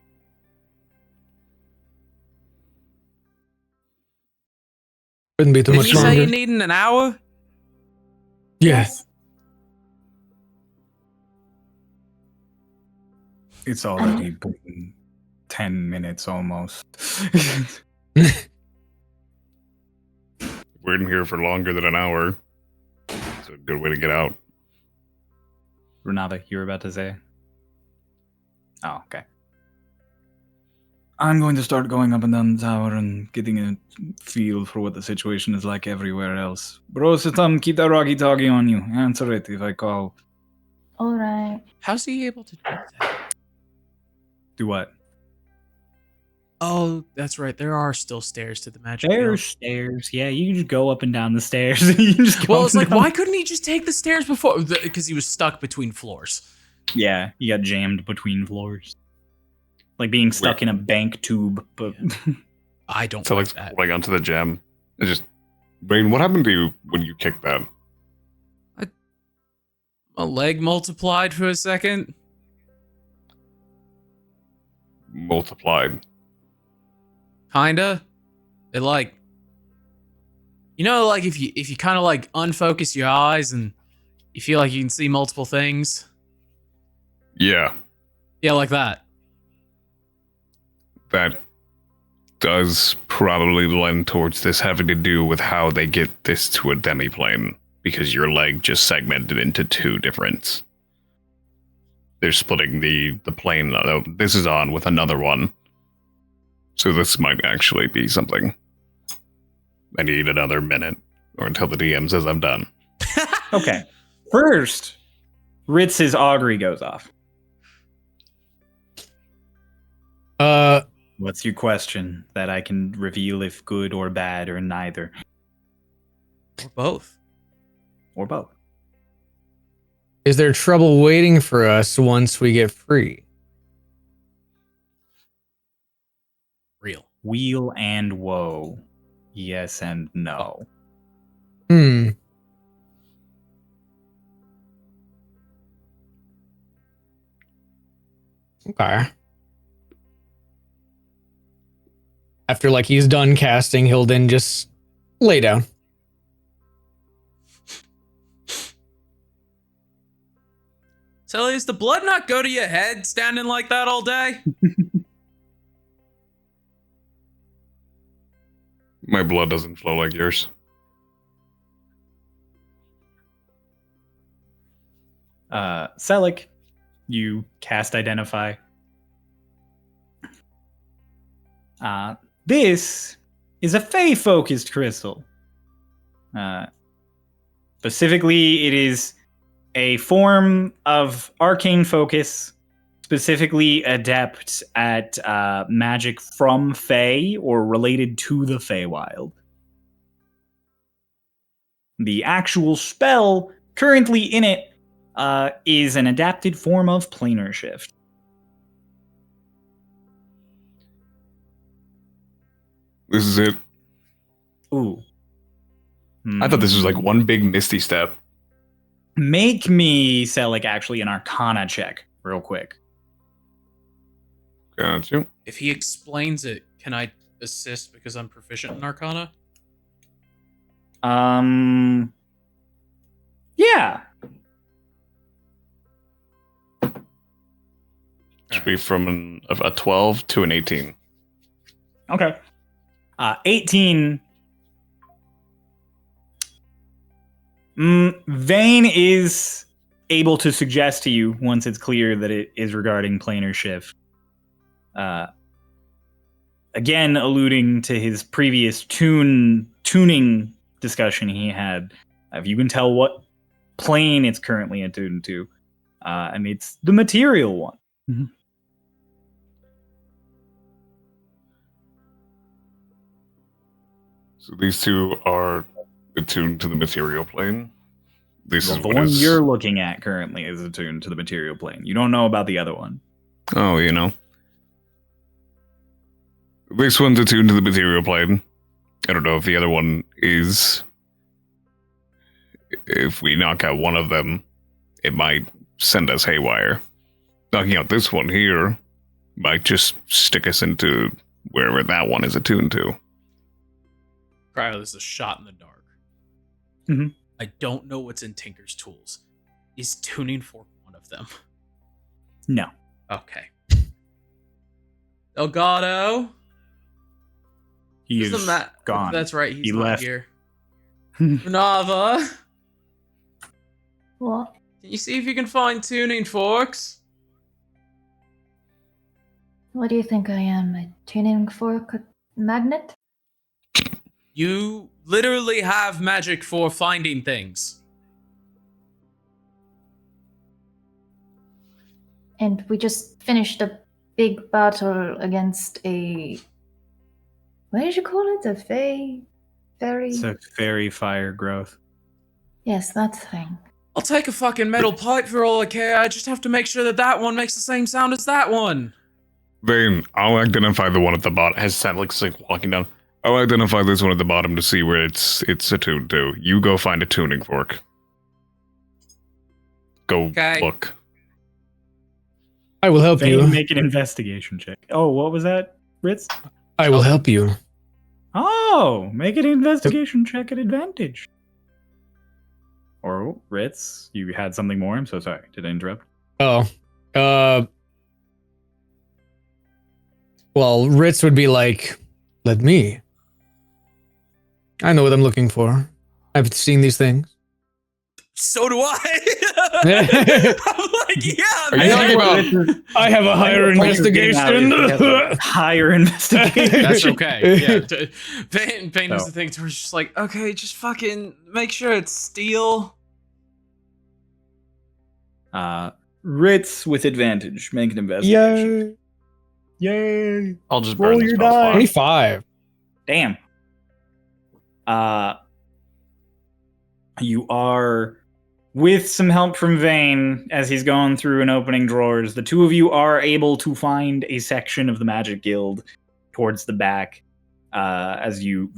Wouldn't be too Did much you say longer. you need an hour? Yes. It's already been 10 minutes almost. We're in here for longer than an hour. It's a good way to get out. Renata, you were about to say? Oh, okay. I'm going to start going up and down the tower and getting a feel for what the situation is like everywhere else. Brosatum, keep that rocky talkie on you. Answer it if I call. Alright. How's he able to do that? Do what? Oh, that's right. There are still stairs to the magic There's field. stairs. Yeah, you can just go up and down the stairs. You can just go Well, up it's and like, down. why couldn't he just take the stairs before? Because he was stuck between floors. Yeah, you got jammed between floors. Like being stuck in a bank tube. But I don't So like like that. like onto the gem. It just Bane, what happened to you when you kicked that? My leg multiplied for a second. Multiplied. Kinda. It like, like if you kind of like unfocus your eyes and you feel like you can see multiple things. Yeah, Yeah, like that. that does probably lend towards this having to do with how they get this to a demiplane, because your leg just segmented into 2 different. They're splitting the plane. This is on with another one. So this might actually be something. I need another minute, or until the DM says I'm done. okay. First, Ritz's augury goes off. What's your question that I can reveal if good or bad or neither? Or both. Or both. Is there trouble waiting for us once we get free? Real. Wheel and woe. Yes and no. Okay. After like he's done casting, he'll then just lay down. So does the blood not go to your head standing like that all day? My blood doesn't flow like yours. Selic, you cast Identify. This is a Fey-focused crystal. Specifically, it is a form of arcane focus, specifically adept at magic from Fey or related to the Feywild. The actual spell currently in it is an adapted form of planar shift. This is it. Ooh. I thought this was like one big misty step. Make me, Selic, actually an Arcana check real quick. Got you. If he explains it, can I assist because I'm proficient in Arcana? Yeah. Should be from a 12 to an 18. Okay. 18. Vane is able to suggest to you, once it's clear that it is regarding planar shift. Again, alluding to his previous tuning discussion he had. If you can tell what plane it's currently attuned to, and it's the material one. Mm-hmm. So these two are attuned to the material plane. This Well, is the what one is- you're looking at currently is attuned to the material plane. You don't know about the other one. Oh, you know. This one's attuned to the material plane. I don't know if the other one is. If we knock out one of them, it might send us haywire. Knocking out this one here might just stick us into wherever that one is attuned to. Cryo, this is a shot in the dark. Mm-hmm. I don't know what's in Tinker's tools. Is tuning fork one of them? No. Okay. Delgado? He Isn't is that gone. That's right, he's He not left. here. Nava, What? can you see if you can find tuning forks? What do you think I am? A tuning fork magnet? You literally have magic for finding things. And we just finished a big battle against a... What did you call it? A fairy? It's a fairy fire growth. Yes, that thing. I'll take a fucking metal pipe for all I care. I just have to make sure that that one makes the same sound as that one. Then I'll identify the one at the bottom. Has Sam like walking down? I'll identify this one at the bottom to see where it's attuned to. You go find a tuning fork. Go Okay. look. I will help Vane, you. make an investigation check. Oh, what was that, Ritz? I will help you. Oh, make an investigation check at advantage. Or Ritz, you had something more? I'm so sorry. Did I interrupt? Oh. Well, Ritz would be like, let me. I know what I'm looking for. I've seen these things. So do I. I'm like, yeah. Are you talking about- I have a higher investigation. Higher investigation. That's okay. Yeah. Vane was So. the thing to where it's just like, okay, just fucking make sure it's steel. Ritz with advantage. Make an investigation. Yay. Yay. I'll just Roll burn your the spell die. slot. 25. Damn. You are with some help from Vane as he's going through and opening drawers. The two of you are able to find a section of the Magic Guild towards the back. As you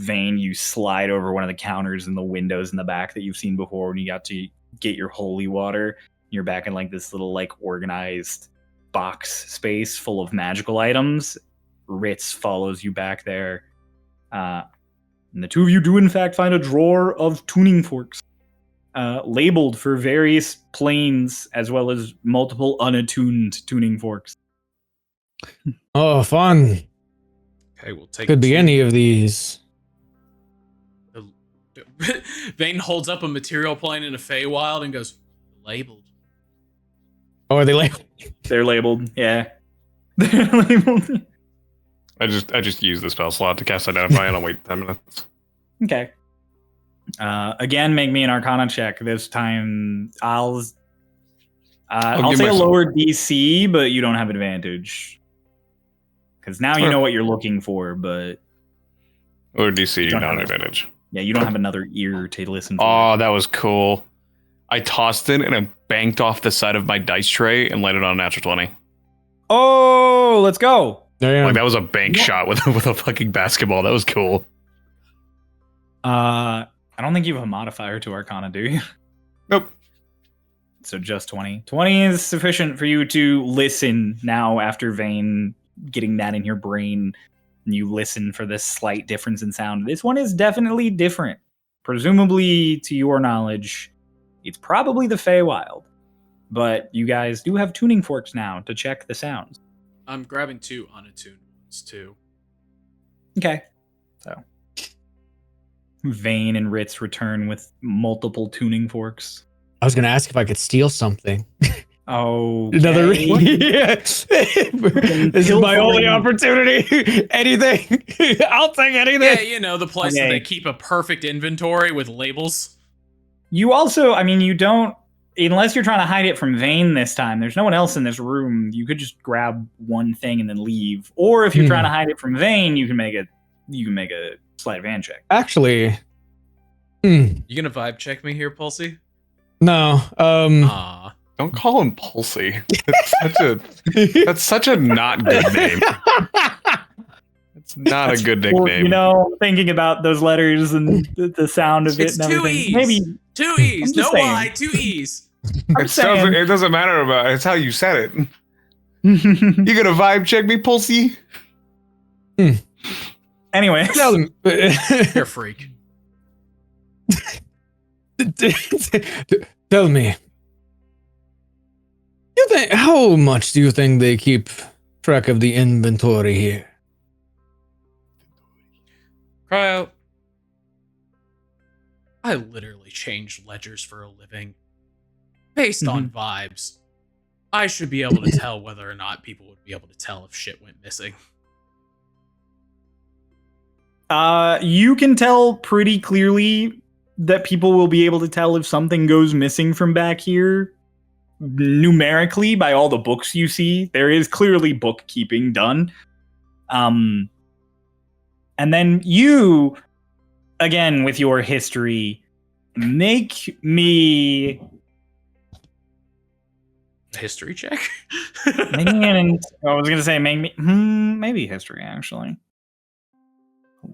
slide over one of the counters and the windows in the back that you've seen before when you got to get your holy water. You're back in like this little like organized box space full of magical items. Ritz follows you back there. And the two of you do in fact find a drawer of tuning forks. Labeled for various planes as well as multiple unattuned tuning forks. Oh, fun. Okay, we'll take. Could be two. any of these. Vane holds up a material plane in a Feywild and goes, labeled. Oh, are they like? They're labeled, yeah. They're labeled. I just use the spell slot to cast Identify and I'll wait 10 minutes. Okay. Again, make me an Arcana check. This time, I'll give say a myself- lower DC, but you don't have advantage. Because now you Sure. know what you're looking for, but Or DC, Don't not have an it. advantage. yeah, you don't have another ear to listen for. Oh, that was cool. I tossed it and it banked off the side of my dice tray and landed on a natural 20. Oh, let's go. Damn. Like that was a bank Yeah. shot with a fucking basketball. That was cool. I don't think you have a modifier to Arcana, do you? Nope. So just 20. 20 is sufficient for you to listen now after Vane getting that in your brain, and you listen for this slight difference in sound. This one is definitely different. Presumably, to your knowledge, it's probably the Feywild. But you guys do have tuning forks now to check the sounds. I'm grabbing 2 unattuned ones too. Okay. So Vane and Ritz return with multiple tuning forks. I was gonna ask if I could steal something. Oh, Another yeah. This is my only opportunity. Anything. I'll take anything. Yeah, you know, the place that Okay. they keep a perfect inventory with labels. You also, I mean, you don't, unless you're trying to hide it from Vane this time, there's no one else in this room. You could just grab one thing and then leave. Or if you're trying to hide it from Vane, you can make a sleight of hand check. Actually, You gonna vibe check me here, Pulsey? no. Aw. Don't call him Pulsey. That's such a not good name. It's not a good Well, nickname. you know, thinking about those letters and the sound of it It's and 2 everything. E's. Maybe 2 E's. I'm No just saying. Y. 2 E's. I'm saying. It doesn't matter about it's how you said it. You gonna vibe check me, Pulsey? Anyway, You're a freak. Tell me. How much do you think they keep track of the inventory here? Cryo. I literally change ledgers for a living. Based on vibes, I should be able to tell whether or not people would be able to tell if shit went missing. you can tell pretty clearly that people will be able to tell if something goes missing from back here. Numerically, by all the books you see, there is clearly bookkeeping done. And then you, again with your history, make me A history check? I was gonna say maybe history actually.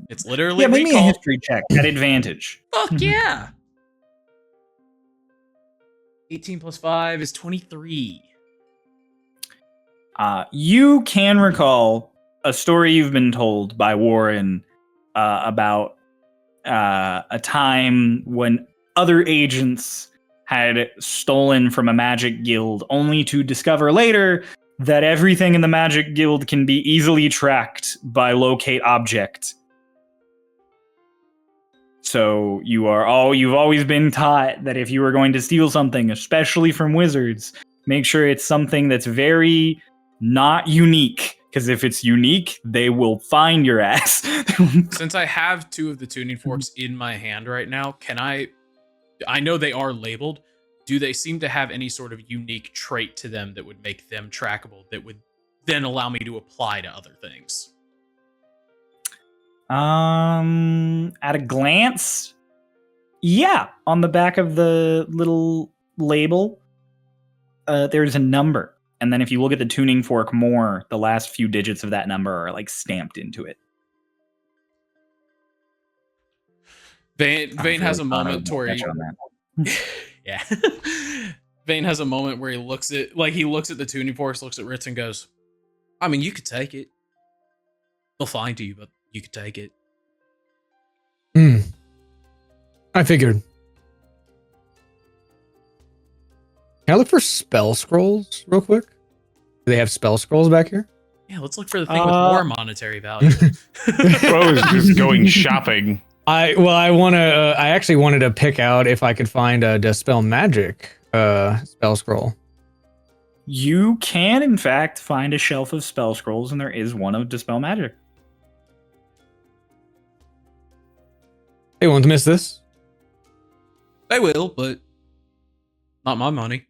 It's literally Yeah, make me a recall. history check at advantage. Fuck yeah! 18 plus 5 is 23. You can recall a story you've been told by Warren about a time when other agents had stolen from a magic guild, only to discover later that everything in the magic guild can be easily tracked by locate object. So you've always been taught that if you are going to steal something, especially from wizards, make sure it's something that's very not unique. Because if it's unique, they will find your ass. Since I have 2 of the tuning forks in my hand right now, can I know they are labeled. Do they seem to have any sort of unique trait to them that would make them trackable, that would then allow me to apply to other things? At a glance, yeah. On the back of the little label, there's a number. And then if you look at the tuning fork more, the last few digits of that number are like stamped into it. Vane has a moment where he... on that. Yeah. Vane has a moment where he looks at the tuning forks, looks at Ritz and goes, I mean, you could take it. They'll find you, but you could take it. I figured. Can I look for spell scrolls real quick? Do they have spell scrolls back here? Yeah, let's look for the thing with more monetary value. Bro is just going shopping. I actually wanted to pick out if I could find a Dispel Magic spell scroll. You can, in fact, find a shelf of spell scrolls, and there is one of Dispel Magic. They won't miss this. They will, but not my money.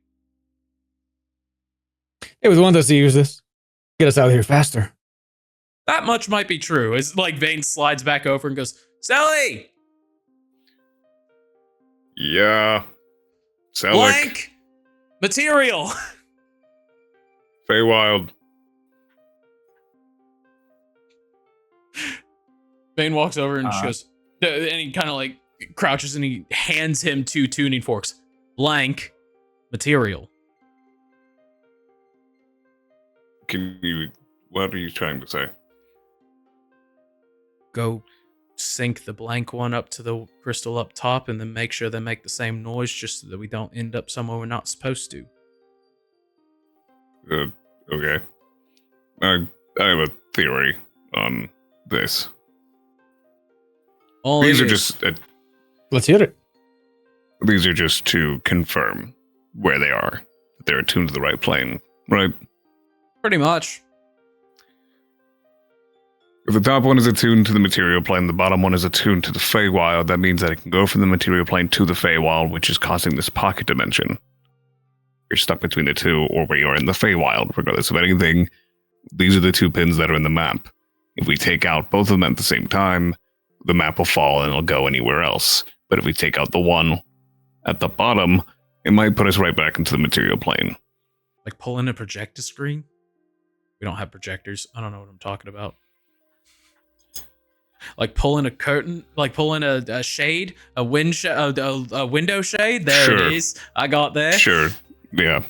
It was one of us to use this. Get us out of here faster. That much might be true. It's like Vane slides back over and goes, Sally! Yeah. Selic. Blank! Material! Feywild. Vane walks over and she goes, and he kind of like crouches and he hands him 2 tuning forks. Blank. Material. Can you What are you trying to say? Go sync the blank one up to the crystal up top and then make sure they make the same noise just so that we don't end up somewhere we're not supposed to. Okay. I have a theory on this. These are just Let's hear it. these are just to confirm where they are. They're attuned to the right plane, right? Pretty much. If the top one is attuned to the material plane, the bottom one is attuned to the Feywild, that means that it can go from the material plane to the Feywild, which is causing this pocket dimension. You're stuck between the two, or we are in the Feywild, regardless of anything. These are the two pins that are in the map. If we take out both of them at the same time, the map will fall and it'll go anywhere else. But if we take out the one at the bottom, it might put us right back into the material plane. Like pulling a projector screen? We don't have projectors. I don't know what I'm talking about. Like pulling a curtain, like pulling a shade, a window shade. There Sure. it is. I got there. Sure, yeah.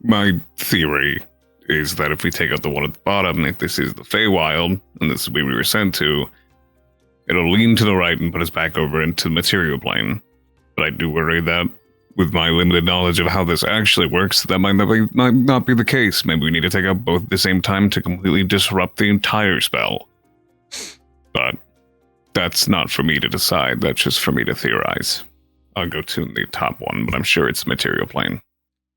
My theory is that if we take out the one at the bottom, if this is the Feywild, and this is where we were sent to, it'll lean to the right and put us back over into the material plane. But I do worry that, with my limited knowledge of how this actually works, that might not be the case. Maybe we need to take out both at the same time to completely disrupt the entire spell. But that's not for me to decide. That's just for me to theorize. I'll go tune the top one, but I'm sure it's the material plane.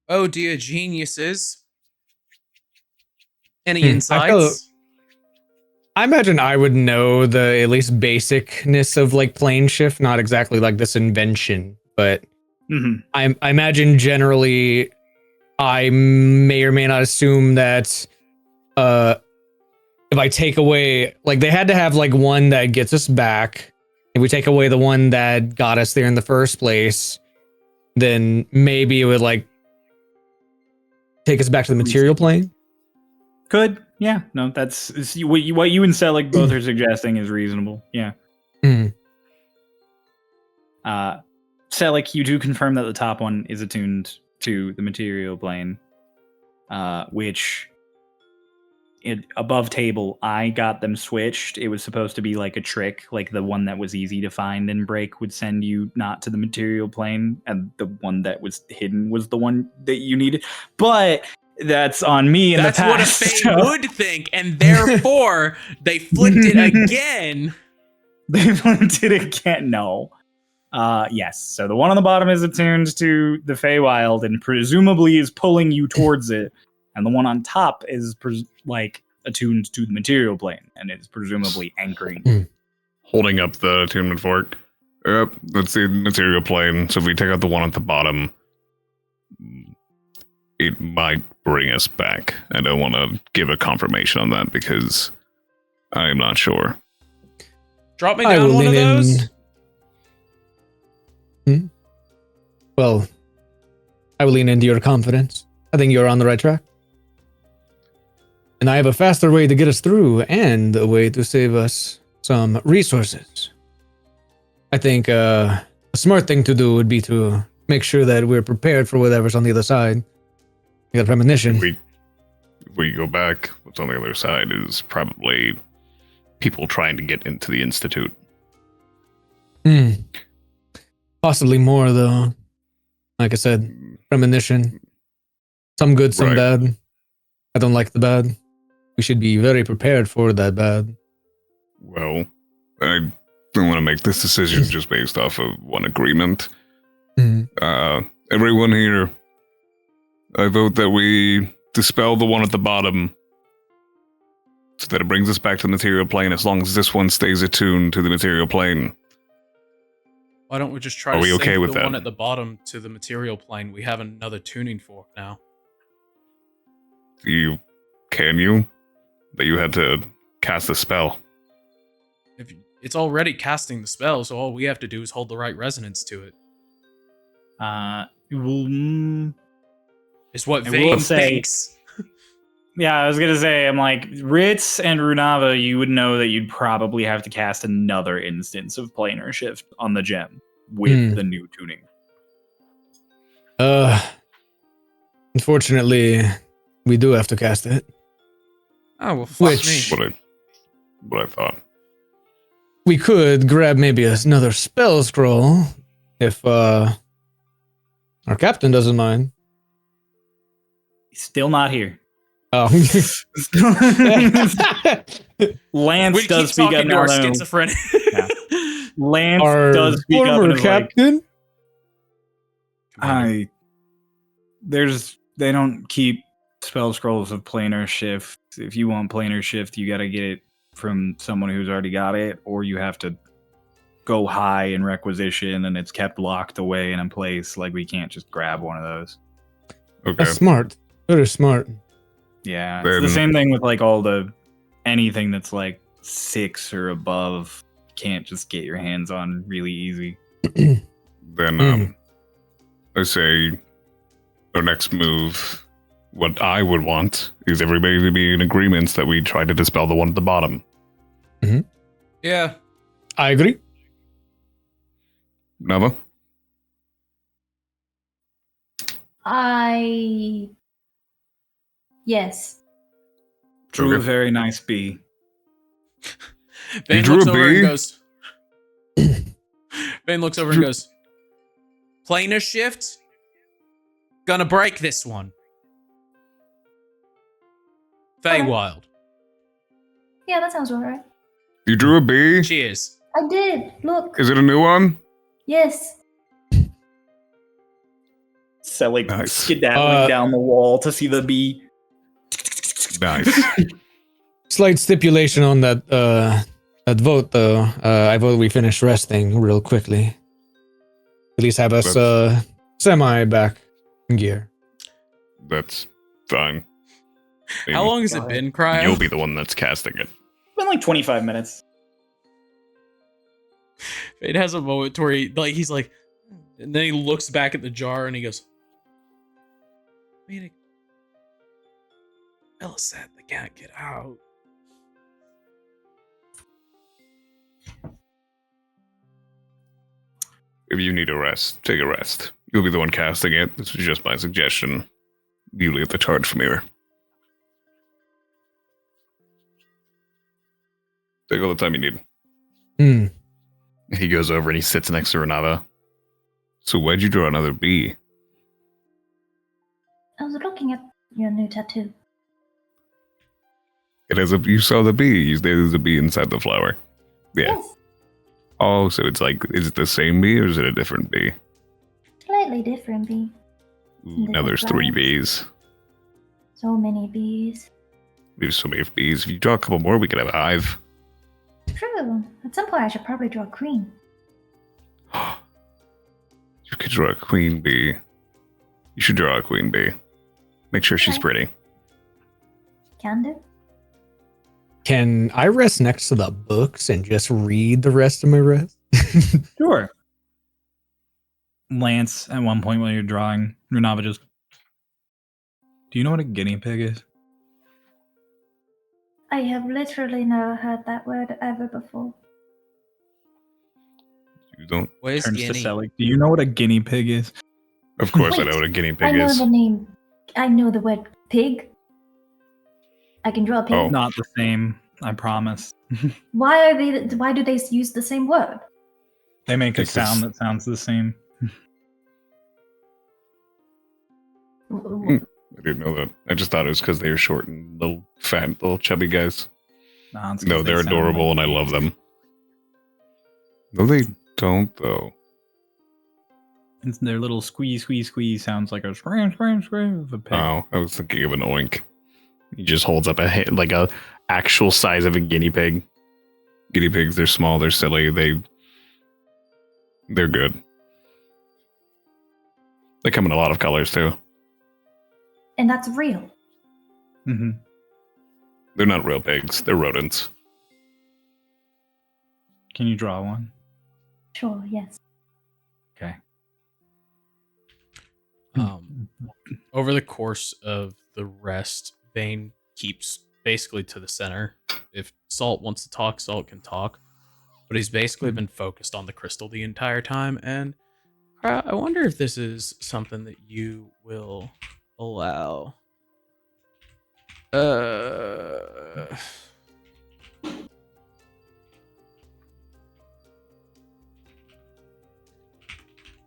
Oh dear geniuses. Any I insights? I imagine I would know the at least basicness of like plane shift, not exactly like this invention, but I imagine generally I may or may not assume that if I take away, like they had to have like one that gets us back. If we take away the one that got us there in the first place, then maybe it would like take us back to the material plane. Could, yeah. No, that's what you and Selig both are suggesting is reasonable. Yeah. Mm. Selig, you do confirm that the top one is attuned to the material plane, which above table, I got them switched. It was supposed to be like a trick, like the one that was easy to find and break would send you not to the material plane, and the one that was hidden was the one that you needed. But that's on me in That's the what a past. Fae would think, and therefore they flipped it again. They flipped it again. No. Yes. So the one on the bottom is attuned to the Feywild and presumably is pulling you towards it. And the one on top is attuned to the material plane and is presumably anchoring. Holding up the attunement fork. Yep, that's the material plane. So if we take out the one at the bottom, it might bring us back. I don't want to give a confirmation on that because I am not sure. Drop me down one of those. Well, I will lean into your confidence. I think you're on the right track. And I have a faster way to get us through and a way to save us some resources. I think a smart thing to do would be to make sure that we're prepared for whatever's on the other side. You got premonition. If we go back, what's on the other side is probably people trying to get into the Institute. Possibly more, though. Like I said, premonition. Some good, some bad. I don't like the bad. We should be very prepared for that bad. Well, I don't want to make this decision just based off of one agreement. Everyone here, I vote that we dispel the one at the bottom so that it brings us back to the material plane as long as this one stays attuned to the material plane. Why don't we just try Are to we sync okay with the that? one at the bottom to the material plane? We have another tuning fork now. Can you? That you had to cast the spell. It's already casting the spell, so all we have to do is hold the right resonance to it. It's what Vane thinks. Yeah, I was gonna say, I'm like, Ritz and Runava, you would know that you'd probably have to cast another instance of planar shift on the gem with the new tuning. Unfortunately, we do have to cast it. Oh well, fuck Which- me. What I thought. We could grab maybe another spell scroll if our captain doesn't mind. He's still not here. Oh. Lance We does keep speak up talking to now, our though. schizophrenic. Yeah. Lance Our does speak up former and is like, captain? they don't keep spell scrolls of planar shift. If you want planar shift, you got to get it from someone who's already got it, or you have to go high in requisition and it's kept locked away and in place. Like, we can't just grab one of those. Okay. That's smart. Very smart. Yeah, it's the Then- same thing with like anything that's like 6 or above. Can't just get your hands on really easy. Then I say our next move, what I would want is everybody to be in agreement that we try to dispel the one at the bottom. Yeah. I agree. Nava? Yes. Drew a Okay. very nice bee. Bane drew looks a over and bee? goes. Bane looks over and goes. Planar shift. Gonna break this one. Feywild. Yeah, that sounds alright. You drew a bee? Cheers. I did. Look. Is it a new one? Yes. Selling Nice. skedaddling down the wall to see the bee. Nice. Slight stipulation on that vote, though. I vote we finish resting real quickly. At least have us semi back in gear. That's fine. How long has it been, Cryo? You'll be the one that's casting it. It's been like 25 minutes. It has a moment where he's like, and then he looks back at the jar and he goes, I mean, Ella said they can't get out. If you need a rest, take a rest. You'll be the one casting it. This is just my suggestion. You leave the charge from here. Take all the time you need. Hmm. He goes over and he sits next to Renata. So why'd you draw another bee? I was looking at your new tattoo. It has you saw the bee. There's a bee inside the flower. Yeah. Yes. Oh, so it's like, is it the same bee or is it a different bee? Slightly different bee. Ooh, now there's 3 bees. So many bees. There's so many bees. If you draw a couple more, we could have a hive. True. At some point, I should probably draw a queen. You could draw a queen bee. You should draw a queen bee. Make sure she's Okay. pretty. Can do. Can I rest next to the books and just read the rest of my rest? Sure. Lance, at one point while you're drawing, Renava just, do you know what a guinea pig is? I have literally never heard that word ever before. You don't. Where's Turns to Guinea? Selig. Do you know what a guinea pig is? Of course, I Wait, know what a guinea I pig know is. the name. I know the word pig. I can draw a pig. Oh. Not the same, I promise. Why are they? Why do they use the same word? They make a It's sound just- that sounds the same. I didn't know that. I just thought it was because they were short and little, fat, little chubby guys. Nah, it's 'cause No, they they're sound adorable like and I love them. No, they don't, though. It's their little squeeze sounds like a scream of a pig. Oh, I was thinking of an oink. He just holds up a hand, like a actual size of a guinea pig. Guinea pigs, they're small, they're silly, they're good. They come in a lot of colors too. And that's real. Mm-hmm. They're not real pigs, they're rodents. Can you draw one? Sure. Yes. Okay. Over the course of the rest, Bane keeps basically to the center. If Salt wants to talk, Salt can talk. But he's basically been focused on the crystal the entire time. And I wonder if this is something that you will allow.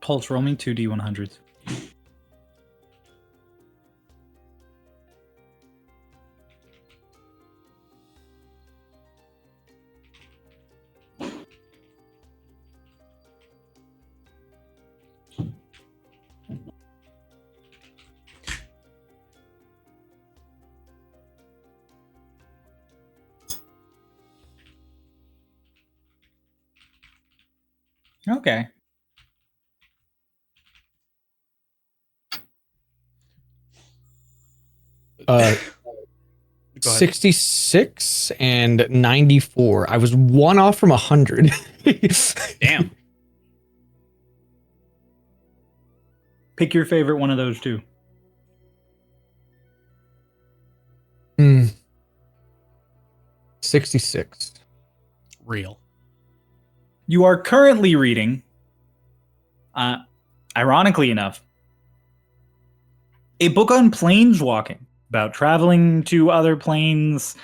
Pulse, roll me 2d100s. Okay. Uh, Go ahead. 66 and 94. I was one off from 100. Damn. Pick your favorite one of those two. Hmm. 66. Real. You are currently reading, ironically enough, a book on planeswalking, about traveling to other planes,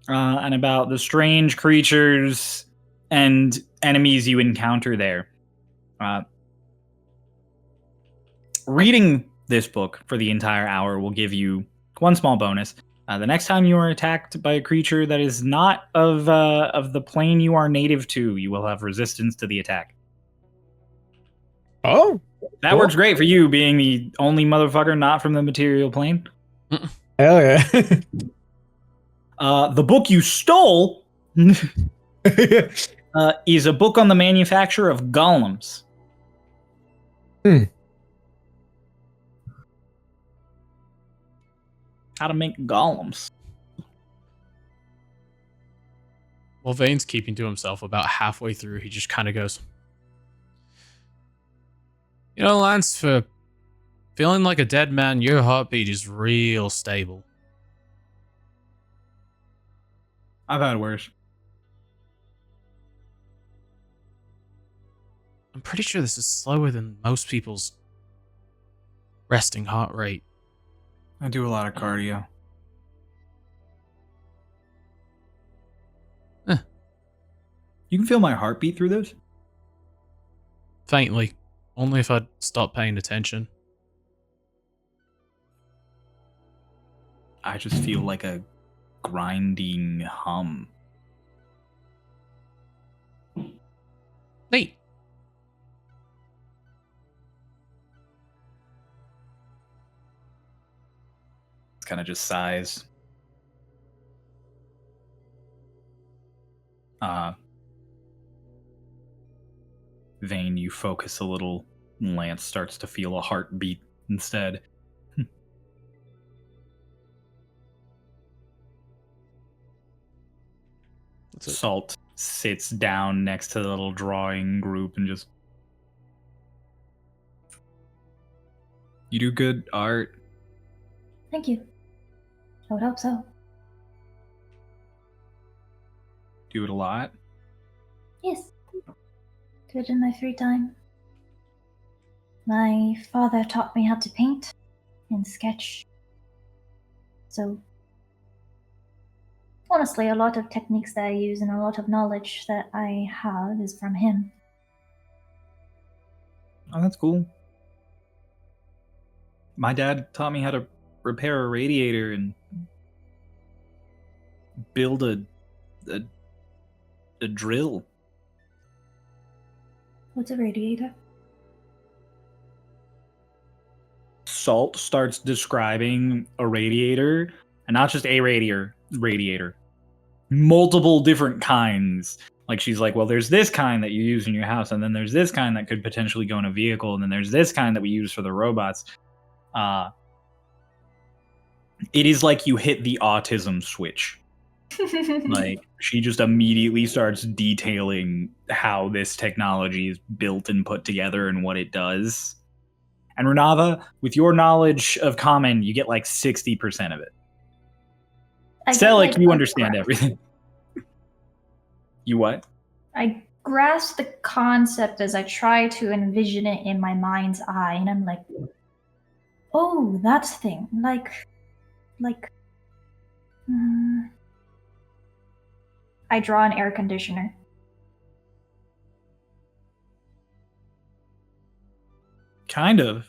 and about the strange creatures and enemies you encounter there. Reading this book for the entire hour will give you one small bonus. The next time you are attacked by a creature that is not of the plane you are native to, you will have resistance to the attack. Oh, That cool. works great for you, being the only motherfucker not from the material plane. Hell yeah. The book you stole is a book on the manufacture of golems. How to make golems. Well, Vane's keeping to himself. About halfway through, he just kind of goes, "You know, Lance, for feeling like a dead man, your heartbeat is real stable." I've had worse. I'm pretty sure this is slower than most people's resting heart rate. I do a lot of cardio. You can feel my heartbeat through this? Faintly. Only if I'd stop paying attention. I just feel like a grinding hum. Neat. It's kind of just sighs. Vane, you focus a little. Lance starts to feel a heartbeat instead. Salt sits down next to the little drawing group and just... You do good art. Thank you. I would hope so. Do it a lot. Yes. Do it in my free time. My father taught me how to paint and sketch. So, honestly, a lot of techniques that I use and a lot of knowledge that I have is from him. Oh, that's cool. My dad taught me how to repair a radiator and build a drill. What's a radiator? Salt starts describing a radiator, and not just a radiator. Multiple different kinds. Like, she's like, well, there's this kind that you use in your house, and then there's this kind that could potentially go in a vehicle, and then there's this kind that we use for the robots. It is like you hit the autism switch. Like, she just immediately starts detailing how this technology is built and put together and what it does. And Renava, with your knowledge of common, you get like 60% of it. Selleck, you understand everything. You what? I grasp the concept as I try to envision it in my mind's eye, and I'm like, oh, that thing. Like, I draw an air conditioner. Kind of.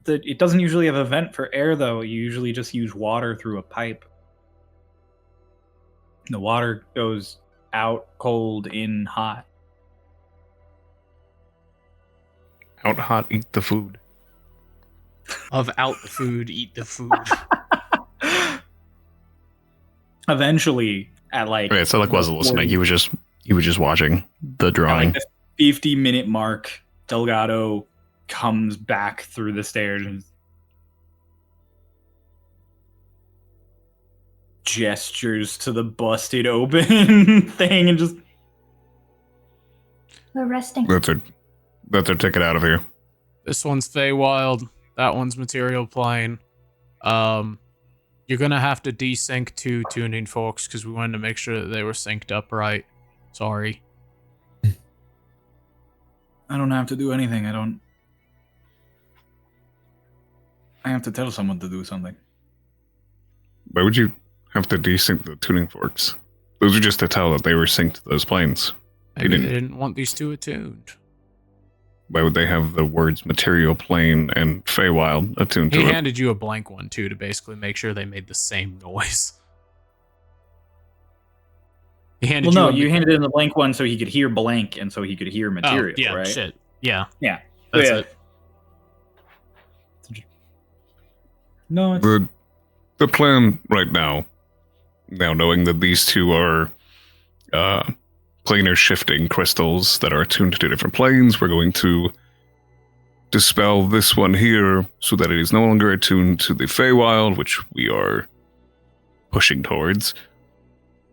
It doesn't usually have a vent for air, though. You usually just use water through a pipe. The water goes out cold, in hot. Out hot, eat the food. Of out the food, eat the food. Eventually, at like... Okay, so wasn't listening. He was just watching the at drawing. like the 50-minute mark, Delgado comes back through the stairs and gestures to the busted open thing and just... We're resting. That's our ticket out of here. This one's Feywild. That one's Material Plane. You're gonna have to desync 2 tuning forks because we wanted to make sure that they were synced up right. Sorry. I don't have to do anything. I have to tell someone to do something. Why would you have to desync the tuning forks? Those are just to tell that they were synced to those planes. Maybe they didn't want these two attuned. Why would they have the words Material Plane and Feywild attuned to He it? handed you a blank one, too, to basically make sure they made the same noise. He handed you handed in the blank one so he could hear blank and so he could hear material, yeah, right? shit. Yeah. Yeah. That's Yeah. it. No, it's... The plan right now knowing that these two are planar shifting crystals that are attuned to different planes, we're going to dispel this one here so that it is no longer attuned to the Feywild, which we are pushing towards,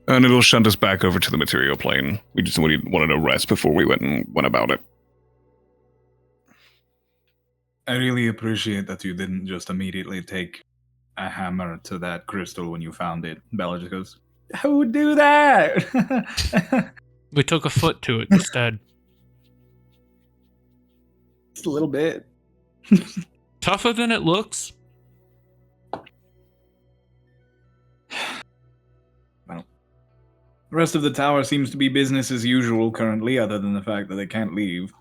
and it'll shunt us back over to the material plane. We just wanted to rest before we went about it. I really appreciate that you didn't just immediately take a hammer to that crystal when you found it. Bella just goes, "Who would do that?" We took a foot to it instead. Just a little bit. Tougher than it looks. Well, the rest of the tower seems to be business as usual currently, other than the fact that they can't leave.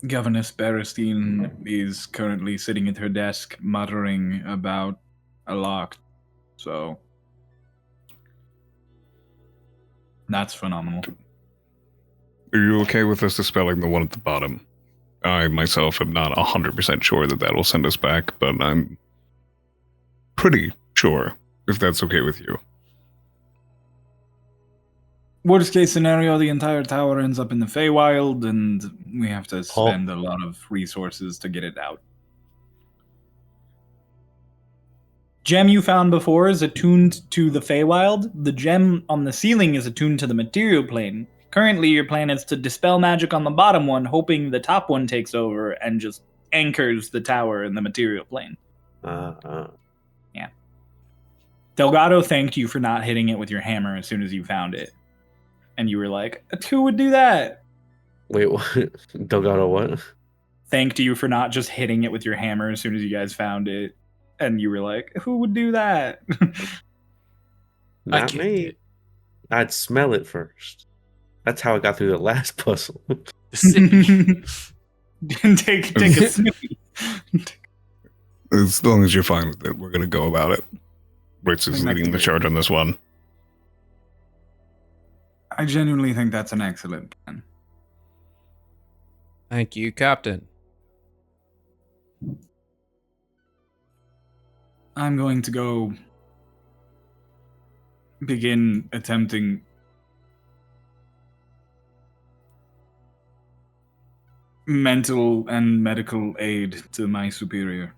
Governess Berestein is currently sitting at her desk muttering about a lock, so that's phenomenal. Are you okay with us dispelling the one at the bottom? I myself am not 100% sure that will send us back, but I'm pretty sure if that's okay with you. Worst case scenario, the entire tower ends up in the Feywild, and we have to spend a lot of resources to get it out. Gem you found before is attuned to the Feywild. The gem on the ceiling is attuned to the material plane. Currently, your plan is to dispel magic on the bottom one, hoping the top one takes over and just anchors the tower in the material plane. Yeah. Delgado thanked you for not hitting it with your hammer as soon as you found it. And you were like, who would do that? Wait, what? Delgado what? Thanked you for not just hitting it with your hammer as soon as you guys found it. And you were like, who would do that? Not me. I'd smell it first. That's how I got through the last puzzle. take a snippy. As long as you're fine with it, we're going to go about it. Ritz is leading the charge on this one. I genuinely think that's an excellent plan. Thank you, Captain. I'm going to go begin attempting mental and medical aid to my superior.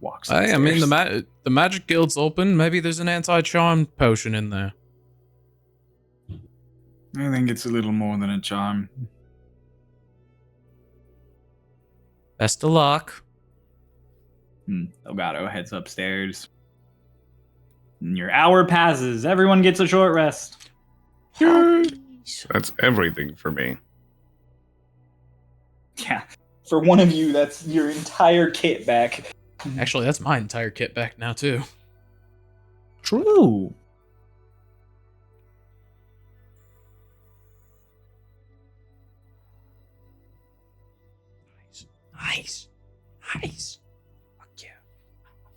Walks Hey, I mean, upstairs. the Magic Guild's open. Maybe there's an anti-charm potion in there. I think it's a little more than a charm. Best of luck. Delgado heads upstairs. And your hour passes. Everyone gets a short rest. That's everything for me. Yeah. For one of you, that's your entire kit back. Actually, that's my entire kit back now, too. True. Nice. Fuck yeah.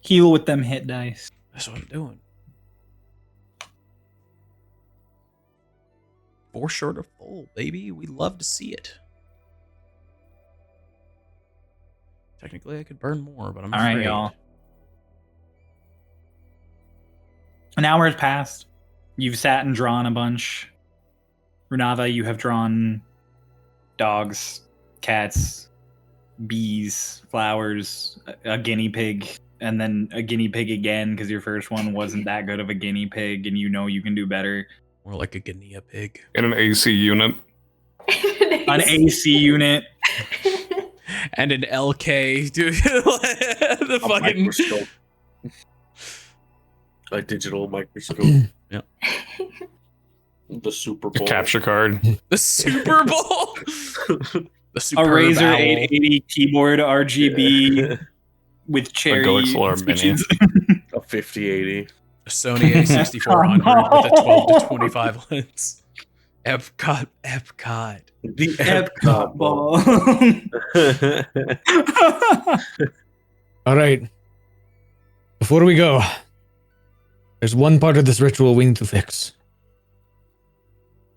Heal with them hit dice. That's what I'm doing. 4 short of full, baby. We love to see it. Technically, I could burn more, but I'm All afraid. right, y'all. An hour has passed. You've sat and drawn a bunch. Runava, you have drawn dogs, cats, bees, flowers, a guinea pig, and then a guinea pig again because your first one wasn't that good of a guinea pig, and you know you can do better. More like a guinea pig. In an AC unit. An AC unit. And an LK, dude. The A fucking microscope. A digital microscope. Yep. The Super A Bowl. capture card. The Super Bowl. The A Superb Razer Owl. 880 keyboard RGB with cherry Go Explorer switches. A 5080. A Sony A6400 with a 12 to 25 lens. Epcot. The Epcot ball. All right. Before we go, there's one part of this ritual we need to fix.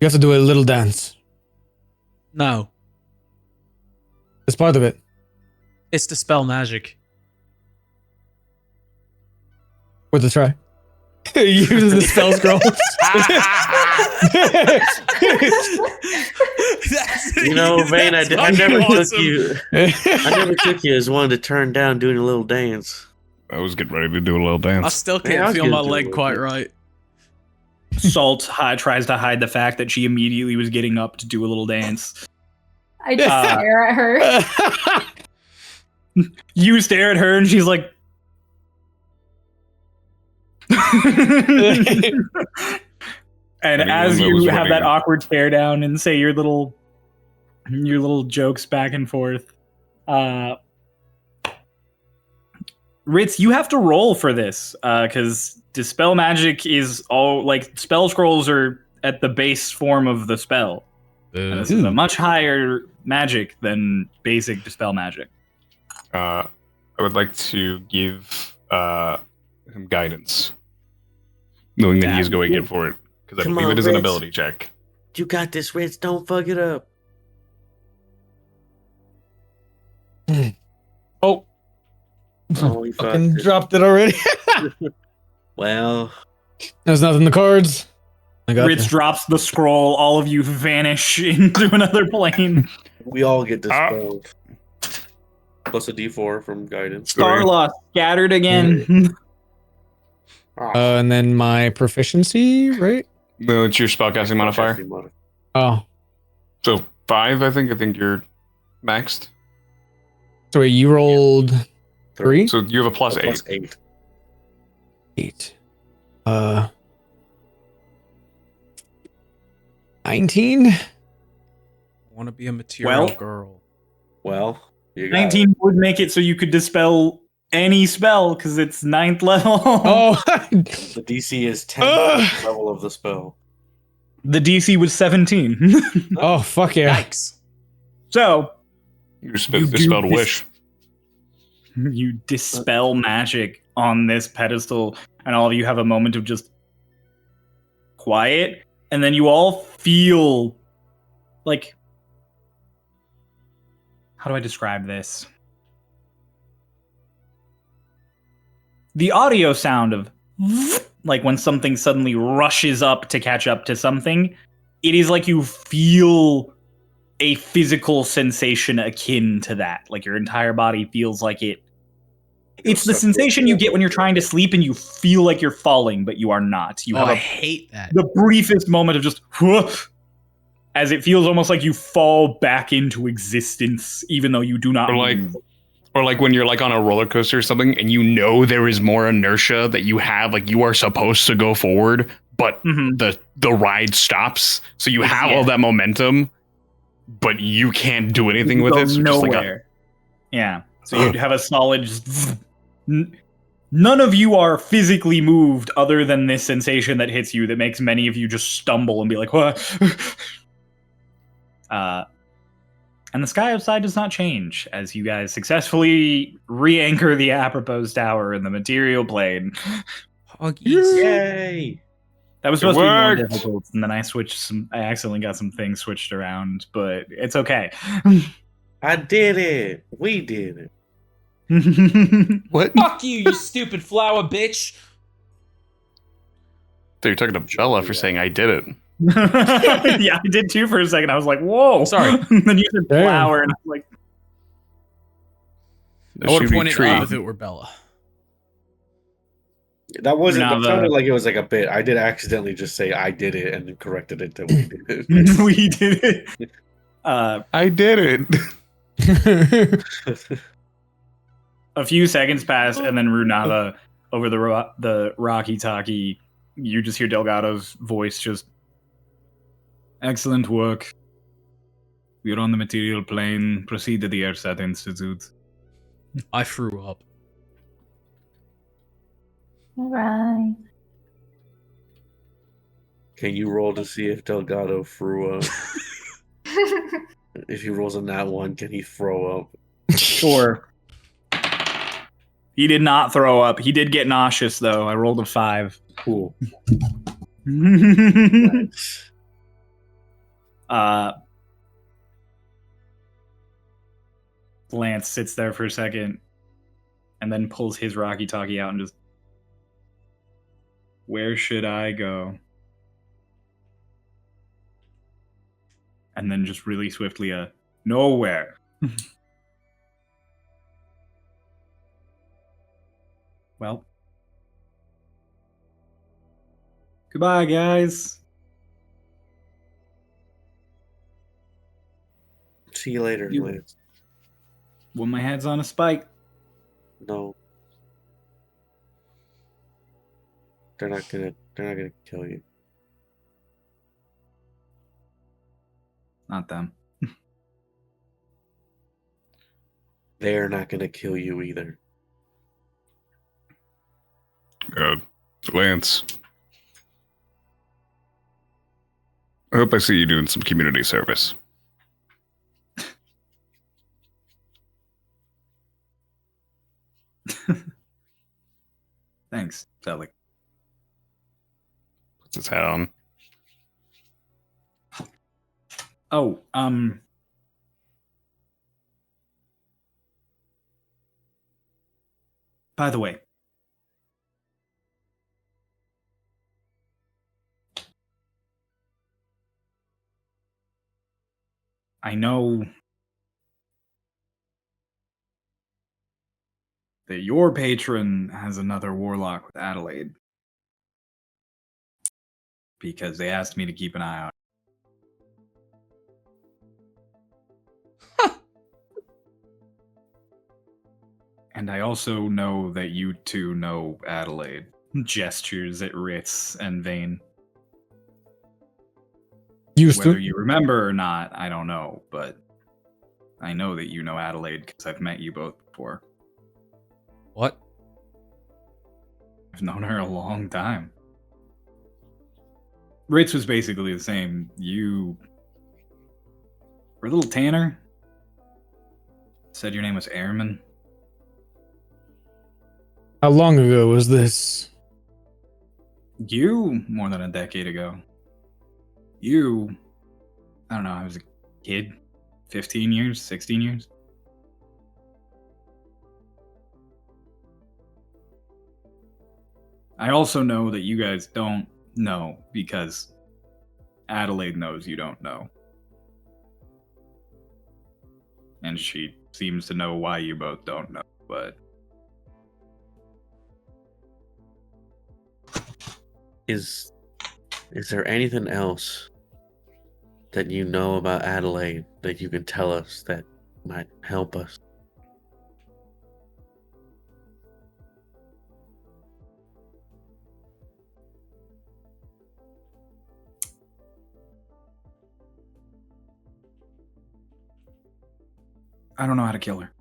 You have to do a little dance. No. It's part of it. It's dispel magic. Worth a try. Use the spell scroll. You know, Vane, I That's never fucking took awesome. you. I never took you as one to turn down doing a little dance. I was getting ready to do a little I dance. still Yeah, I can't was feel gonna my do leg it. quite right. Salt tries to hide the fact that she immediately was getting up to do a little dance. I just stare at her. You stare at her and she's like... And Anyone as that you was have that ready. awkward stare down and say your little jokes back and forth, Ritz, you have to roll for this because dispel magic is all like spell scrolls are at the base form of the spell. And this is a much higher magic than basic dispel magic. I would like to give him guidance, knowing that he's going in for it, because I Come believe on, it is an Ritz. ability check. You got this, Ritz. Don't fuck it up. Oh, Oh, he fucking fucked it. dropped it already. Well, There's nothing in the cards. I got Ritz drops the scroll. All of you vanish into another plane. we all get dispelled. Plus a D4 from guidance. Starlost scattered again. and then my proficiency, right? No, it's your spellcasting modifier. Oh, So 5, I think you're maxed. so wait, you rolled 3? So you have a plus 8. Plus 8. 8. 19? Want to be a material Well- girl. Well, you got 19 would make it so you could dispel any spell because it's 9th level. Oh, it. The DC is 10 level of the spell. The DC was 17. oh, fuck yeah. Yikes. So You You do dispelled a this- wish. you dispel magic on this pedestal, and all of you have a moment of just quiet, and then you all feel like, how do I describe this? The audio sound of like when something suddenly rushes up to catch up to something, it is like you feel a physical sensation akin to that. Like your entire body feels like it. It's the sensation you get when you're trying to sleep and you feel like you're falling, but you are not. You Oh, have I hate that. the briefest moment of just whoosh, as it feels almost like you fall back into existence, even though you do not Or like- move. Or like when you're like on a roller coaster or something and you know there is more inertia that you have, like you are supposed to go forward, but Mhm. the ride stops. So you have Yeah. all that momentum, but you can't do anything with Go it. So just like nowhere. Yeah. So you have a solid just None of you are physically moved other than this sensation that hits you that makes many of you just stumble and be like, what? And the sky outside does not change as you guys successfully re-anchor the apropos tower in the material plane. Huggies. Yay! That was supposed to be more worked. difficult, and then I accidentally got some things switched around, but it's okay. I did it. We did it. What? Fuck you, you stupid flower bitch. So you're talking to Bella for saying I did it. Yeah, I did too for a second. I was like, whoa. Sorry. And then you said Damn. flower, and I was like, The I would have shooting pointed tree. up if it were Bella. That wasn't. That Renava. sounded like it was like a bit. I did accidentally just say I did it and then corrected it to we did it. we did it. I did it. A few seconds pass, and then Runava, over the Rocky Talkie, you just hear Delgado's voice just, excellent work. We're on the material plane. Proceed to the Ersat Institute. I threw up. Right. Can you roll to see if Delgado threw up? If he rolls on that one, can he throw up? Sure. He did not throw up. He did get nauseous, though. I rolled a 5. Cool. Lance sits there for a second and then pulls his Rocky Talkie out and just, where should I go? And then just really swiftly, nowhere. Well, goodbye, guys. See you later, You- Lance. When my head's on a spike. No. They're not gonna kill you. Not them. They're not gonna kill you either. Lance. I hope I see you doing some community service. Thanks, Selig. Puts his hat on. Oh, by the way, I know that your patron has another warlock with Adelaide. Because they asked me to keep an eye out. And I also know that you two know Adelaide. Gestures at Ritz and Vane. Used Whether to. you remember or not, I don't know, but I know that you know Adelaide because I've met you both before. What? I've known her a long time. Ritz was basically the same. You were a little tanner. Said your name was Airman. How long ago was this? You, more than a decade ago. You, I don't know, I was a kid. 15 years, 16 years. I also know that you guys don't know because Adelaide knows you don't know. And she seems to know why you both don't know, but Is there anything else that you know about Adelaide that you can tell us that might help us? I don't know how to kill her.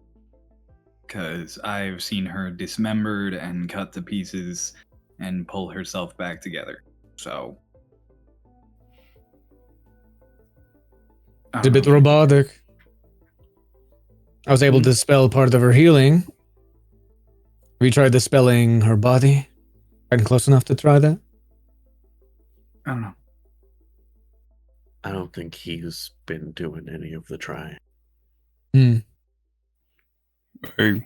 because I've seen her dismembered and cut to pieces and pull herself back together. So It's a bit robotic. I was able to dispel part of her healing. Have you tried dispelling her body? Getting close enough to try that? I don't know. I don't think he's been doing any of the trying. I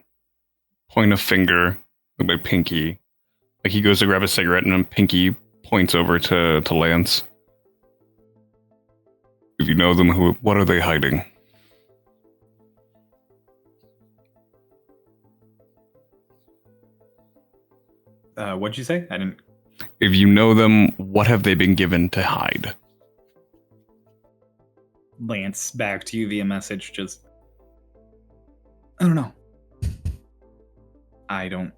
point a finger with my pinky. Like he goes to grab a cigarette and then pinky points over to Lance. If you know them, what are they hiding? What'd you say? I didn't. If you know them, what have they been given to hide? Lance back to you via message. Just, I don't know. I don't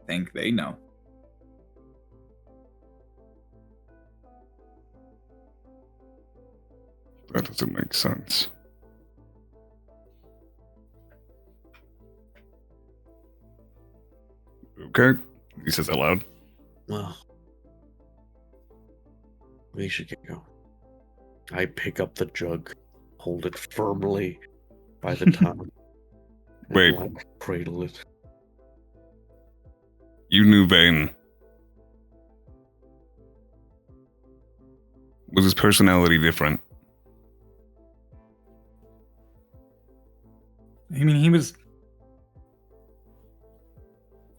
think they know. That doesn't make sense. Okay, he says out loud. Well, we should get going. I pick up the jug, hold it firmly by the top. Wait. And like cradle it. You knew Vane. Was his personality different? I mean,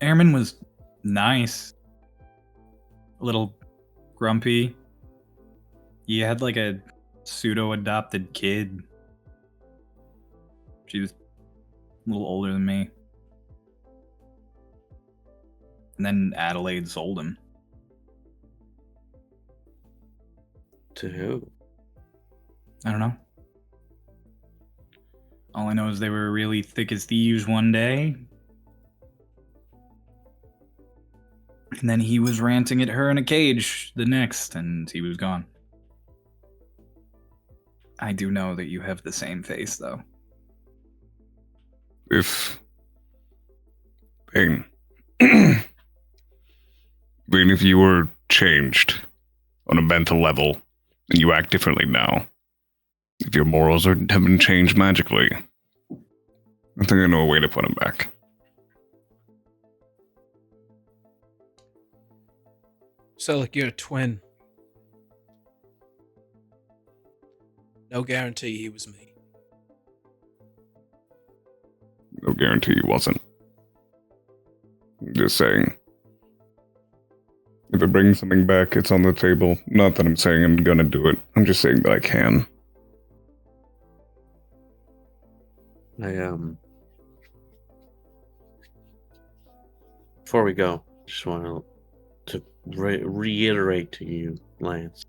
Airman was nice. A little grumpy. He had like a pseudo-adopted kid. She was a little older than me. And then Adelaide sold him. To who? I don't know. All I know is they were really thick as thieves one day. And then he was ranting at her in a cage the next, and he was gone. I do know that you have the same face, though. If Vane, Vane, if you were changed on a mental level and you act differently now, if your morals have been changed magically, I think I know a way to put them back. So, like, you're a twin. No guarantee he was me. No guarantee he wasn't. I'm just saying. If it brings something back, it's on the table. Not that I'm saying I'm gonna do it. I'm just saying that I can. Before we go, just want to reiterate to you, Lance.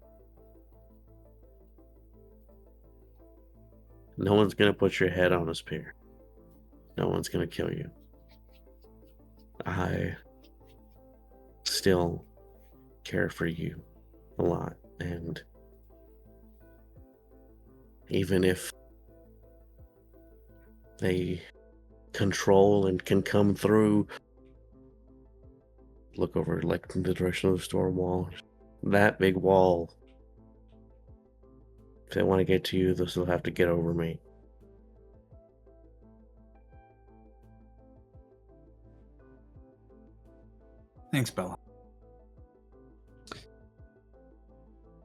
No one's gonna put your head on a spear. No one's gonna kill you. I still care for you a lot, and even if they control and can come through, look over like the direction of the storm wall. That big wall. If they want to get to you, they'll still have to get over me. Thanks, Bella.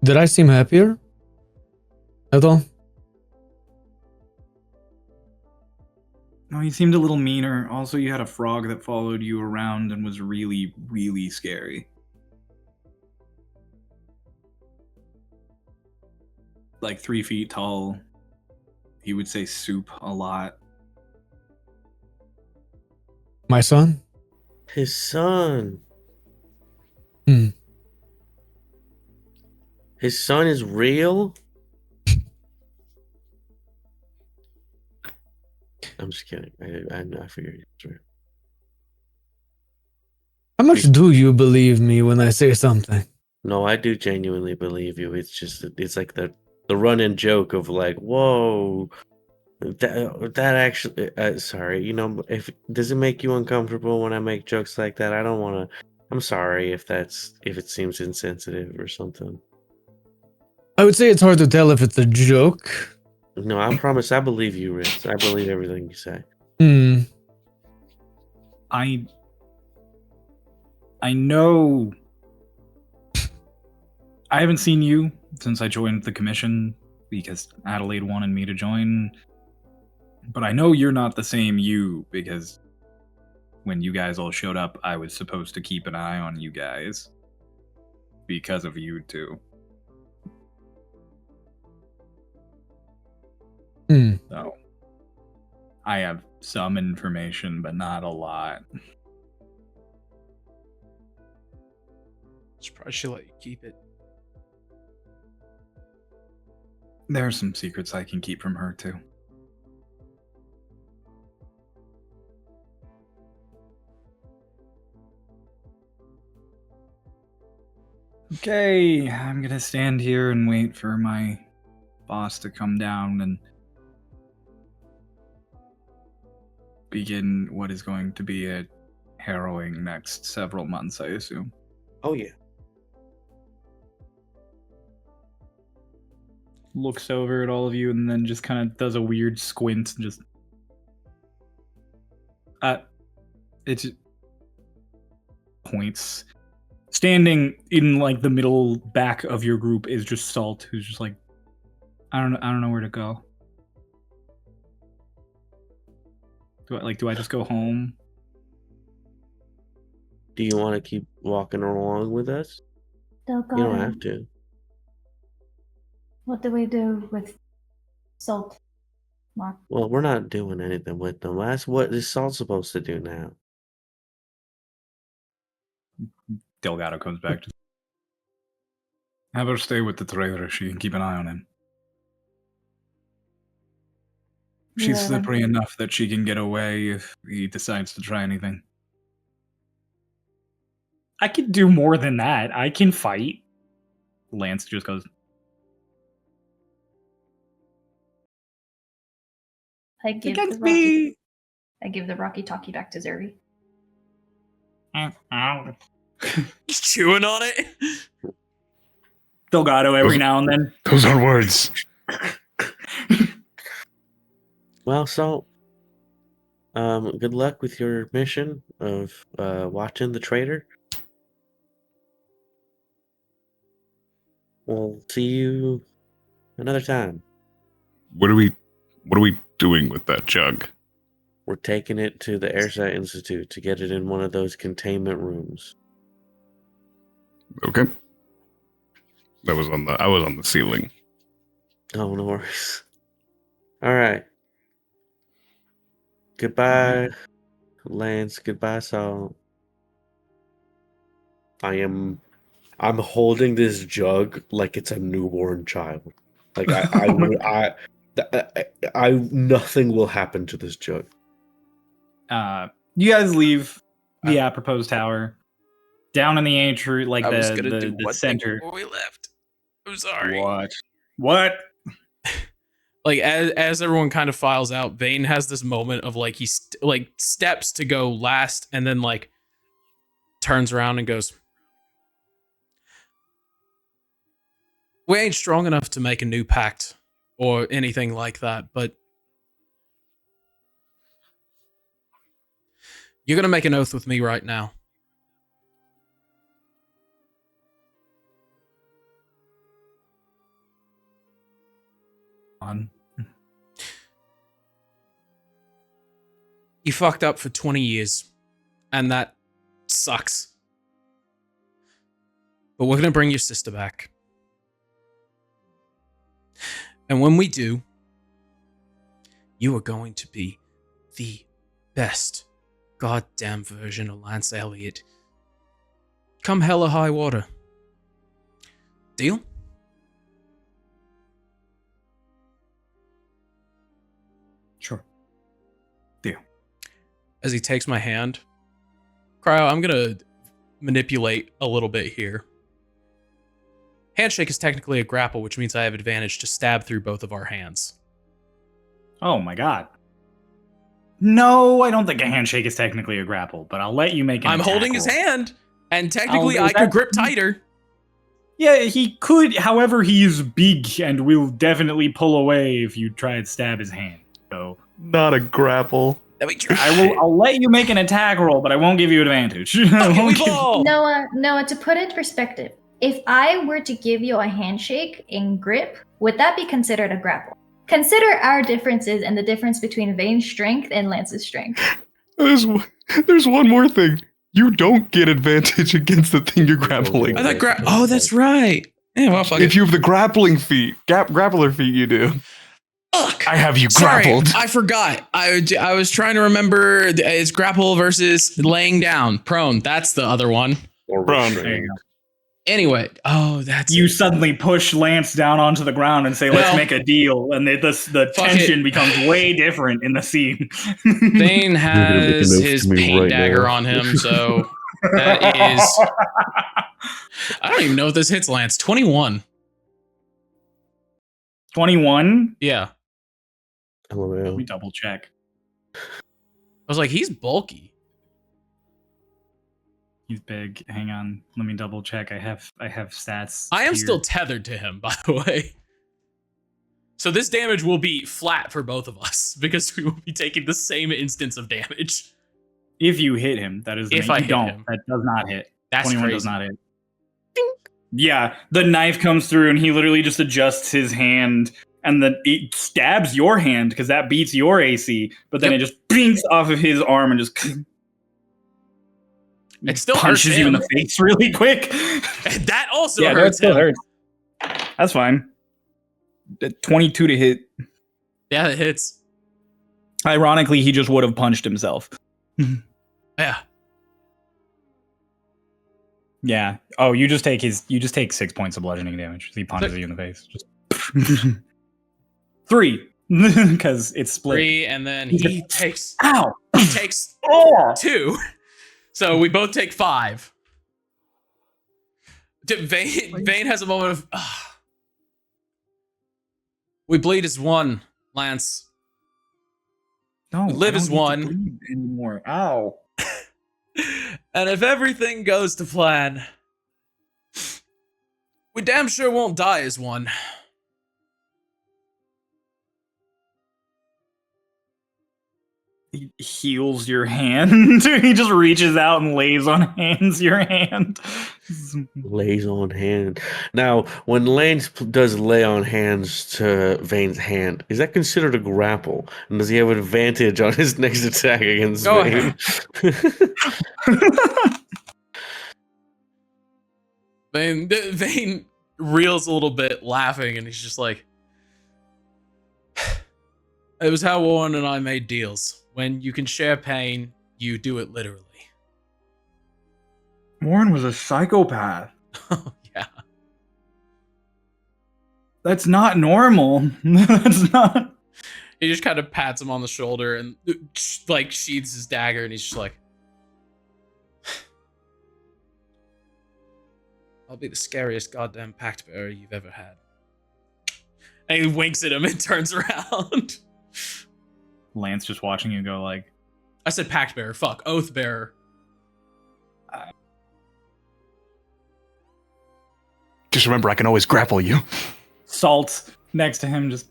Did I seem happier at all? No, you seemed a little meaner. Also, you had a frog that followed you around and was really, really scary. Like 3 feet tall. He would say soup a lot. My son? His son. His son is real? I'm just kidding. I figured it's real. How much do you believe me when I say something? No, I do genuinely believe you. It's just, it's like the running joke of like, whoa, That actually, sorry, if does it make you uncomfortable when I make jokes like that? I don't want to. I'm sorry if it seems insensitive or something. I would say it's hard to tell if it's a joke. No, I promise. I believe you, Ritz. I believe everything you say. I know I haven't seen you since I joined the commission because Adelaide wanted me to join. But I know you're not the same you because when you guys all showed up, I was supposed to keep an eye on you guys because of you two. So I have some information, but not a lot. Should probably should let you keep it. There are some secrets I can keep from her too. Okay, I'm gonna stand here and wait for my boss to come down and begin what is going to be a harrowing next several months, I assume. Oh yeah. Looks over at all of you and then just kind of does a weird squint and just it points. Standing in like the middle back of your group is just Salt, who's just like, I don't know where to go. Do I just go home? Do you want to keep walking along with us? Delgado, You don't have to. what do we do with Salt, Mark? Well, we're not doing anything with them. That's what is Salt supposed to do now. Delgado comes back. Have her stay with the traitor. She can keep an eye on him. She's Yeah. slippery enough that she can get away if he decides to try anything. I could do more than that. I can fight. Lance just goes, I give against the Rocky. me! I give the Rocky Talkie back to Zeri. Chewing on it. Delgado every now and then. Those are words. Well, Salt, good luck with your mission of watching the traitor. We'll see you another time. What are we doing with that jug? We're taking it to the Airsight Institute to get it in one of those containment rooms. Okay. I was on the ceiling. Oh, no worries. All right. Goodbye, Lance. Goodbye, Salt. I'm holding this jug like it's a newborn child. Like I nothing will happen to this jug. You guys leave the apropos tower. Down in the atrium, like I was gonna do the one thing center. before we left. I'm sorry. What? Like as everyone kind of files out, Vane has this moment of like he steps to go last, and then like turns around and goes, "We ain't strong enough to make a new pact or anything like that, but you're gonna make an oath with me right now." On. You fucked up for 20 years, and that sucks. But we're gonna bring your sister back. And when we do, you are going to be the best goddamn version of Lance Elliott. Come hell or high water. Deal? Sure. Deal. As he takes my hand, Cryo, I'm gonna manipulate a little bit here. Handshake is technically a grapple, which means I have advantage to stab through both of our hands. Oh my god. No, I don't think a handshake is technically a grapple, but I'll let you make an I'm attack holding his roll. hand, and technically Is I could that- grip tighter. Yeah, he could. However, he's big and will definitely pull away if you try and stab his hand. So Not a grapple. Let me try. I'll let you make an attack roll, but I won't give you advantage. I Fuck it, won't we give- ball. Noah, to put it in perspective, if I were to give you a handshake in grip, would that be considered a grapple? Consider our differences and the difference between Vane's strength and Lance's strength. There's one more thing. You don't get advantage against the thing you're grappling. I thought oh, that's right. Yeah, well, fuck If it. you have the grappling feat, grappler feat, you do. Fuck. I have you Sorry, grappled. I forgot. I was trying to remember. It's grapple versus laying down, prone. That's the other one. Or Prone. restraint. There you go. Anyway, oh, that's You it. suddenly push Lance down onto the ground and say, "Let's Well, make a deal," and the fuck tension it. becomes way different in the scene. Vane gonna make a has note his to me paint right dagger now. on him, so that is. I don't even know if this hits Lance. 21. 21. Yeah, Let LOL. me double check. I was like, he's bulky. He's big. Hang on. Let me double check. I have stats. I am here. still tethered to him, by the way. So this damage will be flat for both of us because we will be taking the same instance of damage. If you hit him, that is. If you I hit don't. him. That does not hit. That's 21 crazy. does not hit. Yeah, the knife comes through and he literally just adjusts his hand, and then it stabs your hand because that beats your AC. But then Yep. it just binks off of his arm and just It still punches hurts you in him. the face really quick. And that also Yeah, that hurts still him. hurts. That's fine. 22 to hit. Yeah, it hits. Ironically, he just would have punched himself. Yeah. Yeah. Oh, you just take 6 points of bludgeoning damage. He punches you in the face. Just 3. Because it's split. 3, and then he takes Ow! 2. So we both take 5. Vane has a moment of we bleed as one, Lance. No, We live I don't as need to one. bleed anymore. Ow. And if everything goes to plan, we damn sure won't die as one. He heals your hand. He just reaches out and lays on your hand. Lays on hand. Now, when Lance does lay on hands to Vane's hand, is that considered a grapple? And does he have an advantage on his next attack against Go Vane? Vane reels a little bit, laughing, and he's just like, "It was how Warren and I made deals. When you can share pain, you do it literally." Warren was a psychopath. Oh yeah. That's not normal. That's not. He just kind of pats him on the shoulder and like sheathes his dagger, and he's just like, "I'll be the scariest goddamn pact bearer you've ever had." And he winks at him and turns around. Lance just watching you go like, I said pact bearer. Fuck, oath bearer. Just remember, I can always grapple you. Salt next to him just.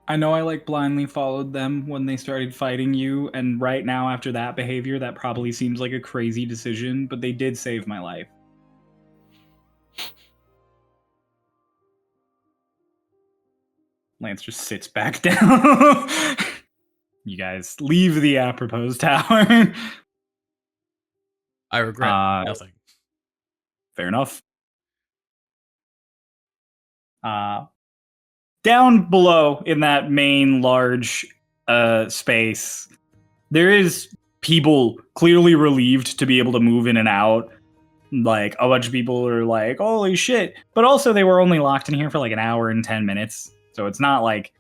I know I like blindly followed them when they started fighting you, and right now after that behavior, that probably seems like a crazy decision, but they did save my life. Lance just sits back down. You guys leave the apropos tower. I regret nothing. Fair enough. Down below in that main large space, there is people clearly relieved to be able to move in and out. Like, a bunch of people are like, holy shit. But also they were only locked in here for like an hour and 10 minutes. So it's not like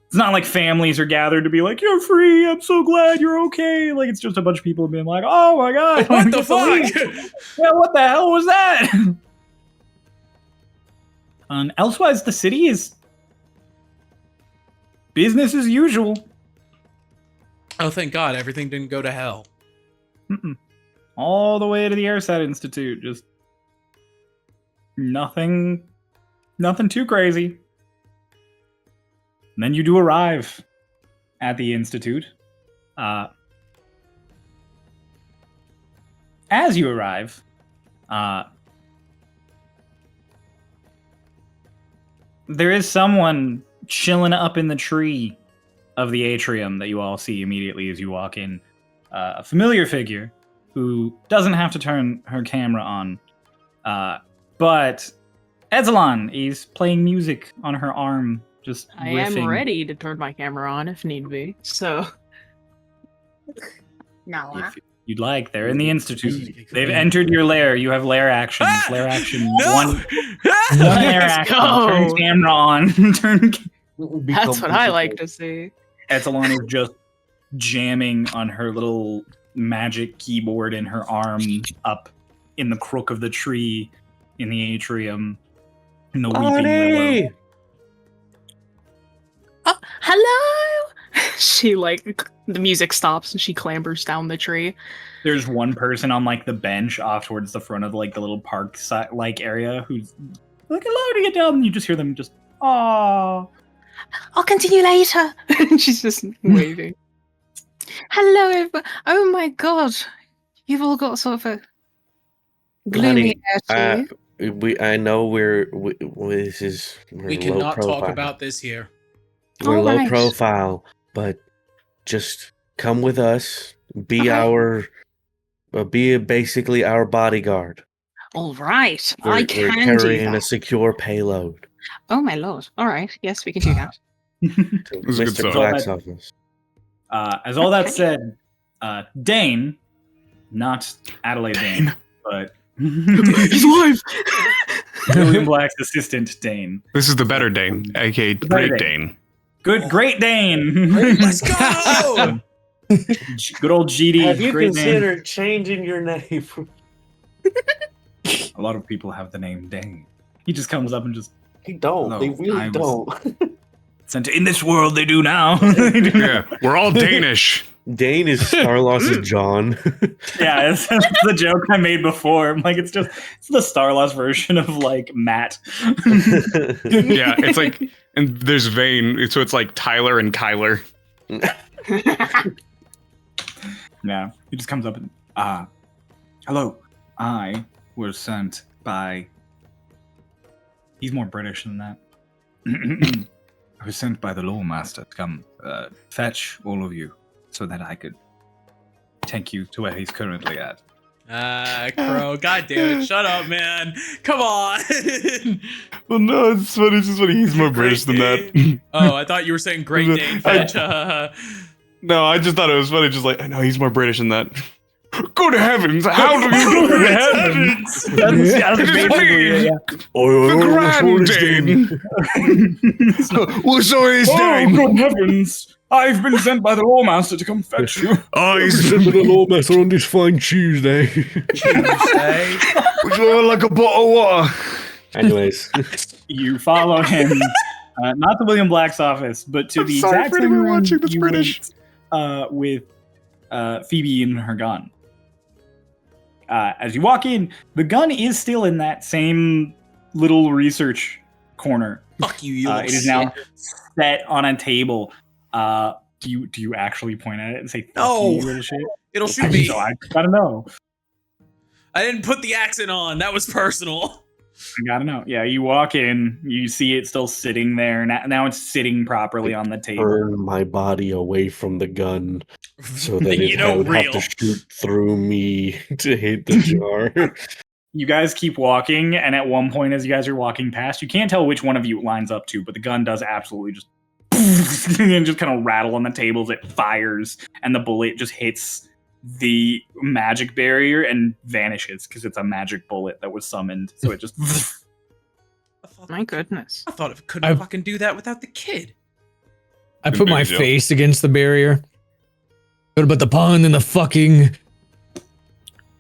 families are gathered to be like, you're free, I'm so glad you're okay. Like, it's just a bunch of people being like, oh my god. What the I get to leave. fuck? Yeah, what the hell was that? Elsewise, the city is business as usual. Oh, thank God, everything didn't go to hell. All the way to the Airsat Institute. Just nothing too crazy. And then you do arrive at the Institute. As you arrive, there is someone chilling up in the tree of the atrium that you all see immediately as you walk in. A familiar figure who doesn't have to turn her camera on. But Ezelon is playing music on her arm, just I riffing. am ready to turn my camera on if need be. So, no, If you'd like, they're in the Institute. They've entered your lair. You have lair actions. Lair action. No! One lair action. Turn camera on. that's what I like to see. Ezelon is just jamming on her little magic keyboard in her arm up in the crook of the tree in the atrium. In the weeping willow. Oh, hello! She, the music stops and she clambers down the tree. There's one person on, the bench off towards the front of, the little park area who's like, hello to get down. And you just hear them just, aww. I'll continue later. She's just waving. Hello, everyone. Oh my God. You've all got sort of a gloomy air to you. I know we're We cannot talk about this here. We're All low right. profile, but just come with us. Be be basically our bodyguard. All right. We're I can do carrying a that. secure payload Oh my Lord. All right. Yes, we can do that. to was a good Mr. song. Black's office. As all that said, Dane, not Adelaide Dane, but He's alive! William Black's assistant Dane. This is the better Dane, aka better Great Dane. Dane. Great Dane. Let's go! Good old GD. Have you Great Dane. considered changing your name? A lot of people have the name Dane. He just comes up and just They don't. No, they really I don't. sent in this world. They do now. They do now. Yeah, we're all Danish. Dane is Starloss's John. Yeah, it's the joke I made before. I'm like, it's the Starlost version of Matt. Yeah, it's and there's Vane, so it's like Tyler and Kyler. Yeah, he just comes up and hello. I was sent by. He's more British than that. I was sent by the Lawmaster to come fetch all of you so that I could take you to where he's currently at. Crow, god damn it, shut up, man. Come on. Well, no, it's funny. It's just funny. He's more British than that. Oh, I thought you were saying Great Dane fetch. No, I just thought it was funny. Just I know he's more British than that. Good heavens! How do you Good know heavens! It is the Grand Dane. Well, so is Dane. good heavens! I've been sent by the Lawmaster to come fetch you. Oh, he's the Lawmaster on this fine Tuesday. would you like a bottle of water? Anyways, You follow him, not to William Black's office, but to I'm the sorry exact for same anyone room watching that's you British. went, with Phoebe and her gun. As you walk in, the gun is still in that same little research corner. Fuck you, It is now set on a table. Do you actually point at it and say, "Fuck No. you, little shit"? It'll shoot me. So I gotta know. I didn't put the accent on. That was personal. I gotta know. Yeah, you walk in, you see it still sitting there. Now it's sitting properly on the table. turn my body away from the gun so that You it know, would real. have to shoot through me to hit the jar. You guys keep walking, and at one point, as you guys are walking past, you can't tell which one of you it lines up to, but the gun does absolutely just and just kind of rattle on the tables. It fires, and the bullet just hits the magic barrier and vanishes because it's a magic bullet that was summoned. So it just My goodness. I thought it couldn't fucking do that without the kid. I put my Big deal. face against the barrier. What about the pun and the fucking?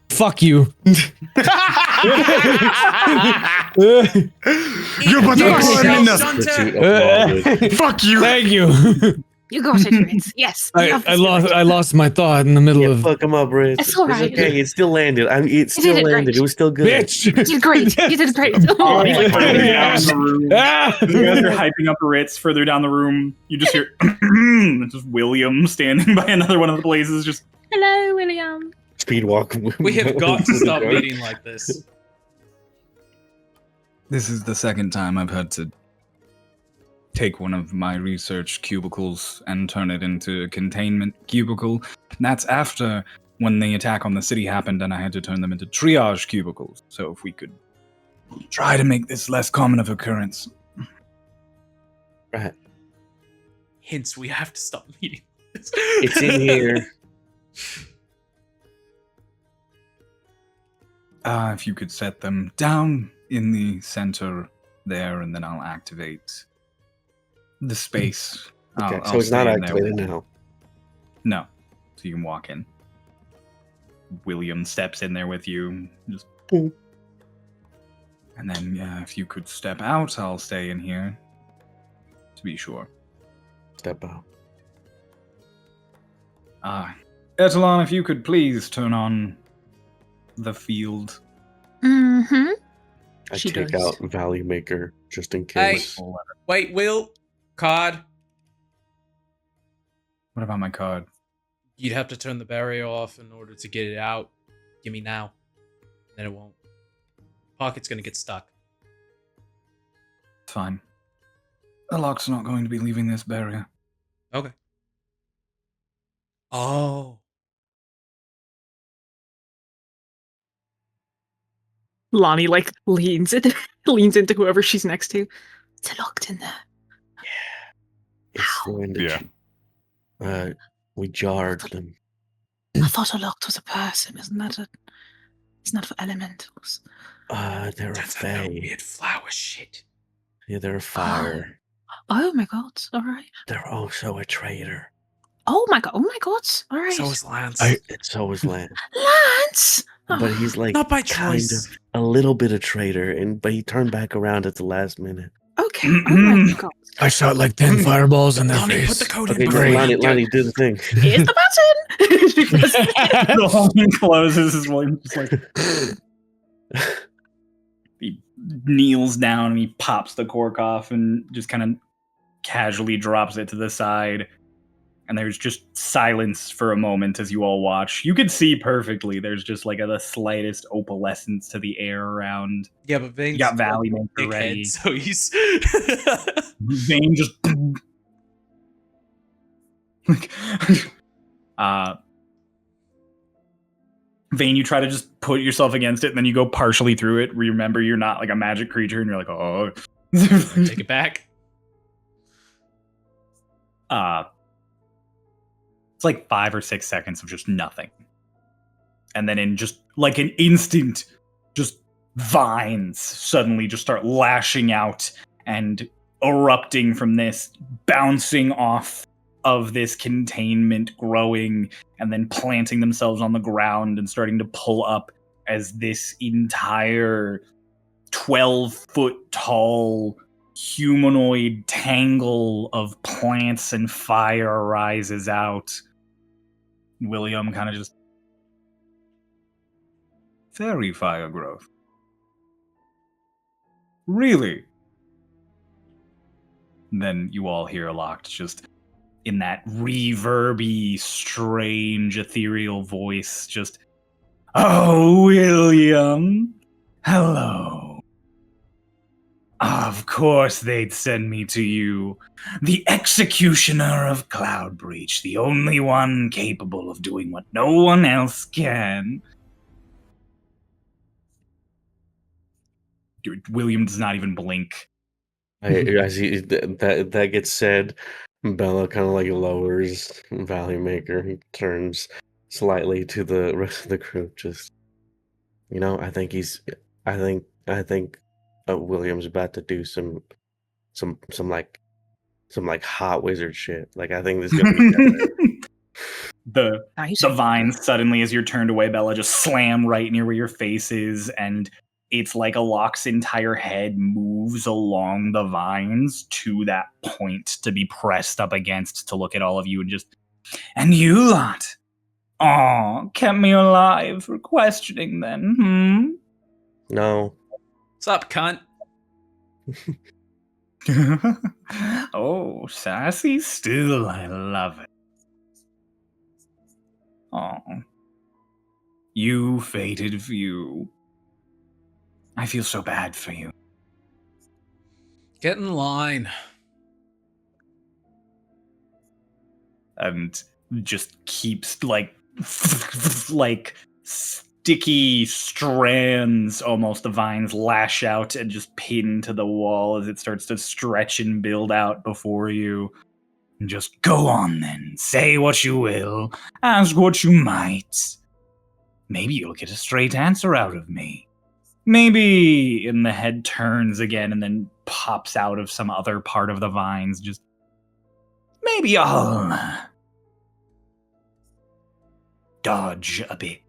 Fuck you. You're but You a got pawn it. in Pretty the... applauded. Fuck you! Thank you. You got it, Ritz. Yes. I lost my thought in the middle Yeah, of fuck him up, Riz. It's all right. okay. It still landed. I mean, it still did it landed. great. It was still good. bitch. You did great. You did great. Oh, he's like further down in the room. Ah! You guys are hyping up Ritz further down the room. You just hear just William standing by another one of the places. Just Hello, William. Speed walk. We have got to the stop door. meeting like this. This is the second time I've had to take one of my research cubicles and turn it into a containment cubicle. And that's after when the attack on the city happened and I had to turn them into triage cubicles. So if we could try to make this less common of occurrence. Right. Hints, we have to stop meeting. It's in here. If you could set them down in the center there, and then I'll activate the space. Okay, I'll so it's not stay in there activated with- now. No. So you can walk in. William steps in there with you. Just Boom. And then, if you could step out, I'll stay in here. To be sure. Step out. Etalon, if you could please turn on the field. Mm-hmm. I She take does. out Value Maker just in Hey. case. Wait, Will, card. What about my card? You'd have to turn the barrier off in order to get it out. Give me now. Then it won't. Pocket's gonna get stuck. Fine. The lock's not going to be leaving this barrier. Okay. Oh. Lonnie like leans into whoever she's next to. It's locked in there. It's going to. Yeah. We jarred them. I thought a locked was a person. Isn't that a? It's not for elementals. They're a That's that fae. weird flower shit. Yeah, they're a fire. Oh my god! All right. They're also a traitor. Oh my god! Oh my god! All right. So is Lance. And so is Lance. Lance. But he's like Not by kind choice. of a little bit of traitor, but he turned back around at the last minute. Okay. Oh my god. I shot like 10 fireballs in their Lonnie, face. put the code Okay, in. great. Lonnie, do the thing. Here's the button. She presses it. the whole thing closes as William just like he kneels down and he pops the cork off and just kind of casually drops it to the side. And there's just silence for a moment as you all watch. You could see perfectly. There's just like the slightest opalescence to the air around. Yeah, but Vane's You got Valley Maker dickhead, ready. so he's Vane just like Vane, you try to just put yourself against it, and then you go partially through it. Remember, you're not like a magic creature, and you're like, oh. take it back. It's like 5 or 6 seconds of just nothing. And then in just like an instant, just vines suddenly just start lashing out and erupting from this, bouncing off of this containment, growing, and then planting themselves on the ground and starting to pull up as this entire 12-foot tall humanoid tangle of plants and fire rises out. William kind of just Fairy fire growth. Really? then you all hear locked just in that reverby, strange, ethereal voice, just, "Oh, William, hello. Of course they'd send me to you, the executioner of Cloudbreach, the only one capable of doing what no one else can." William does not even blink. I see that gets said. Bella kind of like lowers Value Maker. He turns slightly to the rest of the group. Just, I think William's about to do some hot wizard shit. Like, I think this is gonna be Nice. the vines suddenly, as you're turned away, Bella, just slam right near where your face is, and it's like Alok's entire head moves along the vines to that point to be pressed up against to look at all of you and just, and you lot, kept me alive for questioning then, No. What's up, cunt? Oh, sassy still, I love it. Oh, you fated few. I feel so bad for you. Get in line. And just keeps like sticky strands, almost the vines lash out and just pin to the wall as it starts to stretch and build out before you. And just go on then, say what you will, ask what you might. Maybe you'll get a straight answer out of me. Maybe, and the head turns again and then pops out of some other part of the vines, just maybe I'll dodge a bit.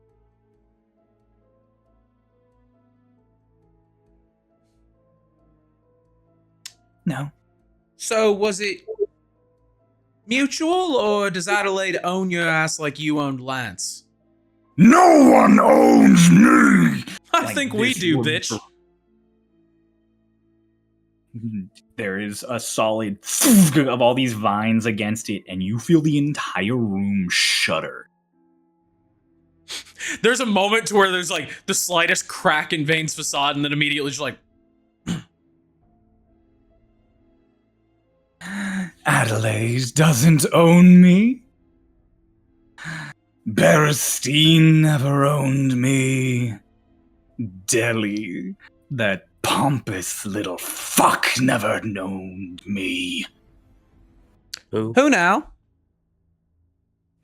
No. So was it mutual, or does Adelaide own your ass like you owned Lance? No one owns me! I think we do, bitch. There is a solid of all these vines against it, and you feel the entire room shudder. There's a moment to where there's like the slightest crack in Vane's facade, and then immediately just like, Adelaide doesn't own me. Berestine never owned me. Delhi, that pompous little fuck, never owned me. Who? who now?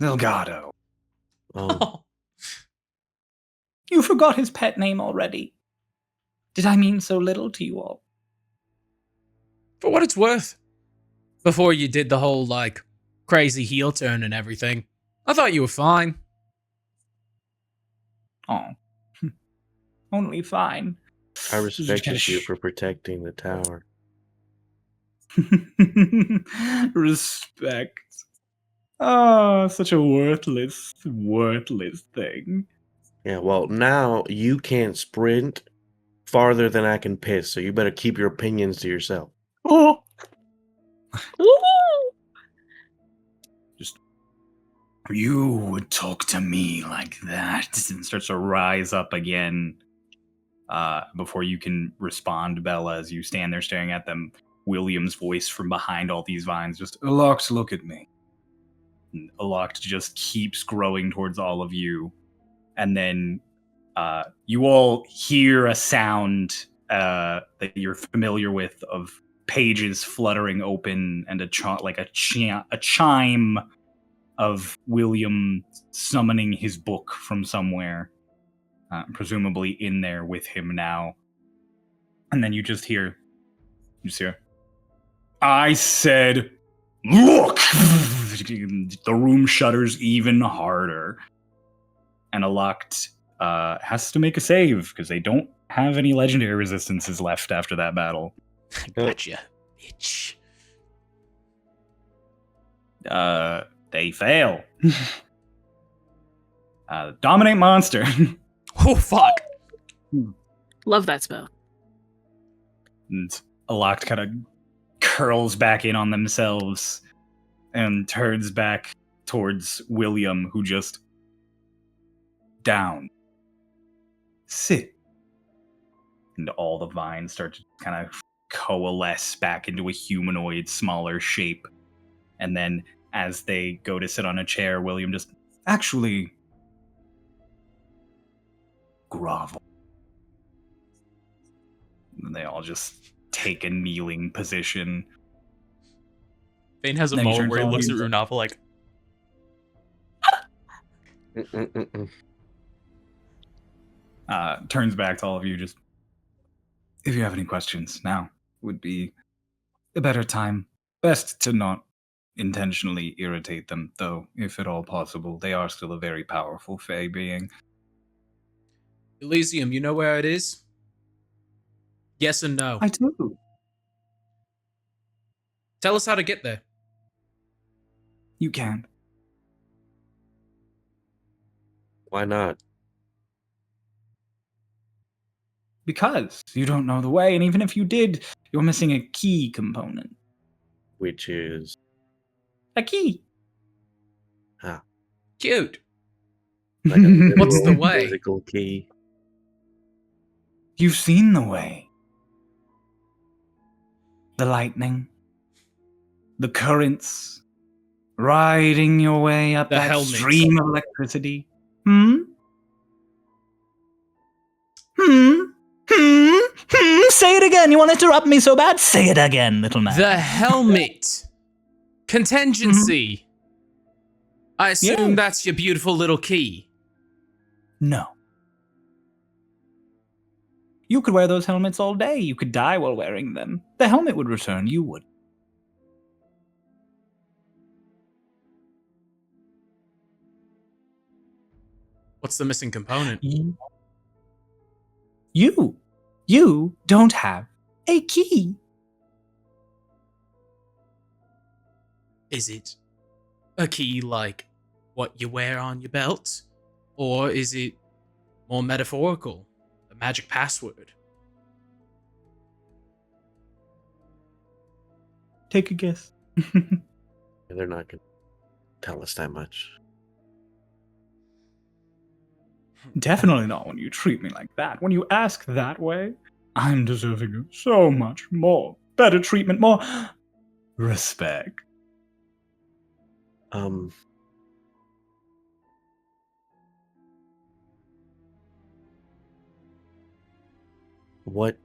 Delgado. Oh. You forgot his pet name already. Did I mean so little to you all? For what it's worth. Before you did the whole, like, crazy heel turn and everything, I thought you were fine. Oh. Only fine. I respected you for protecting the tower. Respect. Oh, such a worthless thing. Yeah, well, now you can't sprint farther than I can piss, so you better keep your opinions to yourself. Oh. Just, you would talk to me like that, and starts to rise up again. Before you can respond, Bella, as you stand there staring at them, William's voice from behind all these vines just, Aloct, look at me. And Aloct just keeps growing towards all of you. And then you all hear a sound that you're familiar with of pages fluttering open and a chime of William summoning his book from somewhere. Presumably in there with him now. And then you just hear, I said, look! The room shudders even harder. And Aloct has to make a save, because they don't have any legendary resistances left after that battle. Gotcha, bitch. They fail. Dominate monster. Oh, fuck. Love that spell. And Aloct kind of curls back in on themselves and turns back towards William, who just down. Sit. And all the vines start to kind of coalesce back into a humanoid, smaller shape. And then as they go to sit on a chair, William just, actually, grovel. And they all just take a kneeling position. Vane has a Then he moment turns where he on looks you. at Runapa like, Turns back to all of you, just, if you have any questions, now would be a better time. Best to not intentionally irritate them, though, if at all possible. They are still a very powerful Fae being. Elysium, you know where it is? Yes and no. I do. Tell us how to get there. You can't. Why not? Because you don't know the way, and even if you did, you're missing a key component. Which is A key. Cute. like a What's the literal way? physical key. You've seen the way. The lightning. The currents. Riding your way up The that helmets. stream of electricity. Hmm? Hmm? Hmm? Hmm? Say it again. You want to interrupt me so bad? Say it again, little man. The helmet. Contingency. I assume Yes. that's your beautiful little key. No. You could wear those helmets all day. You could die while wearing them. The helmet would return. You would. What's the missing component? You don't have a key. Is it a key like what you wear on your belt? Or is it more metaphorical? A magic password? Take a guess. They're not going to tell us that much. Definitely not when you treat me like that. When you ask that way, I'm deserving of so much more. Better treatment, more respect. What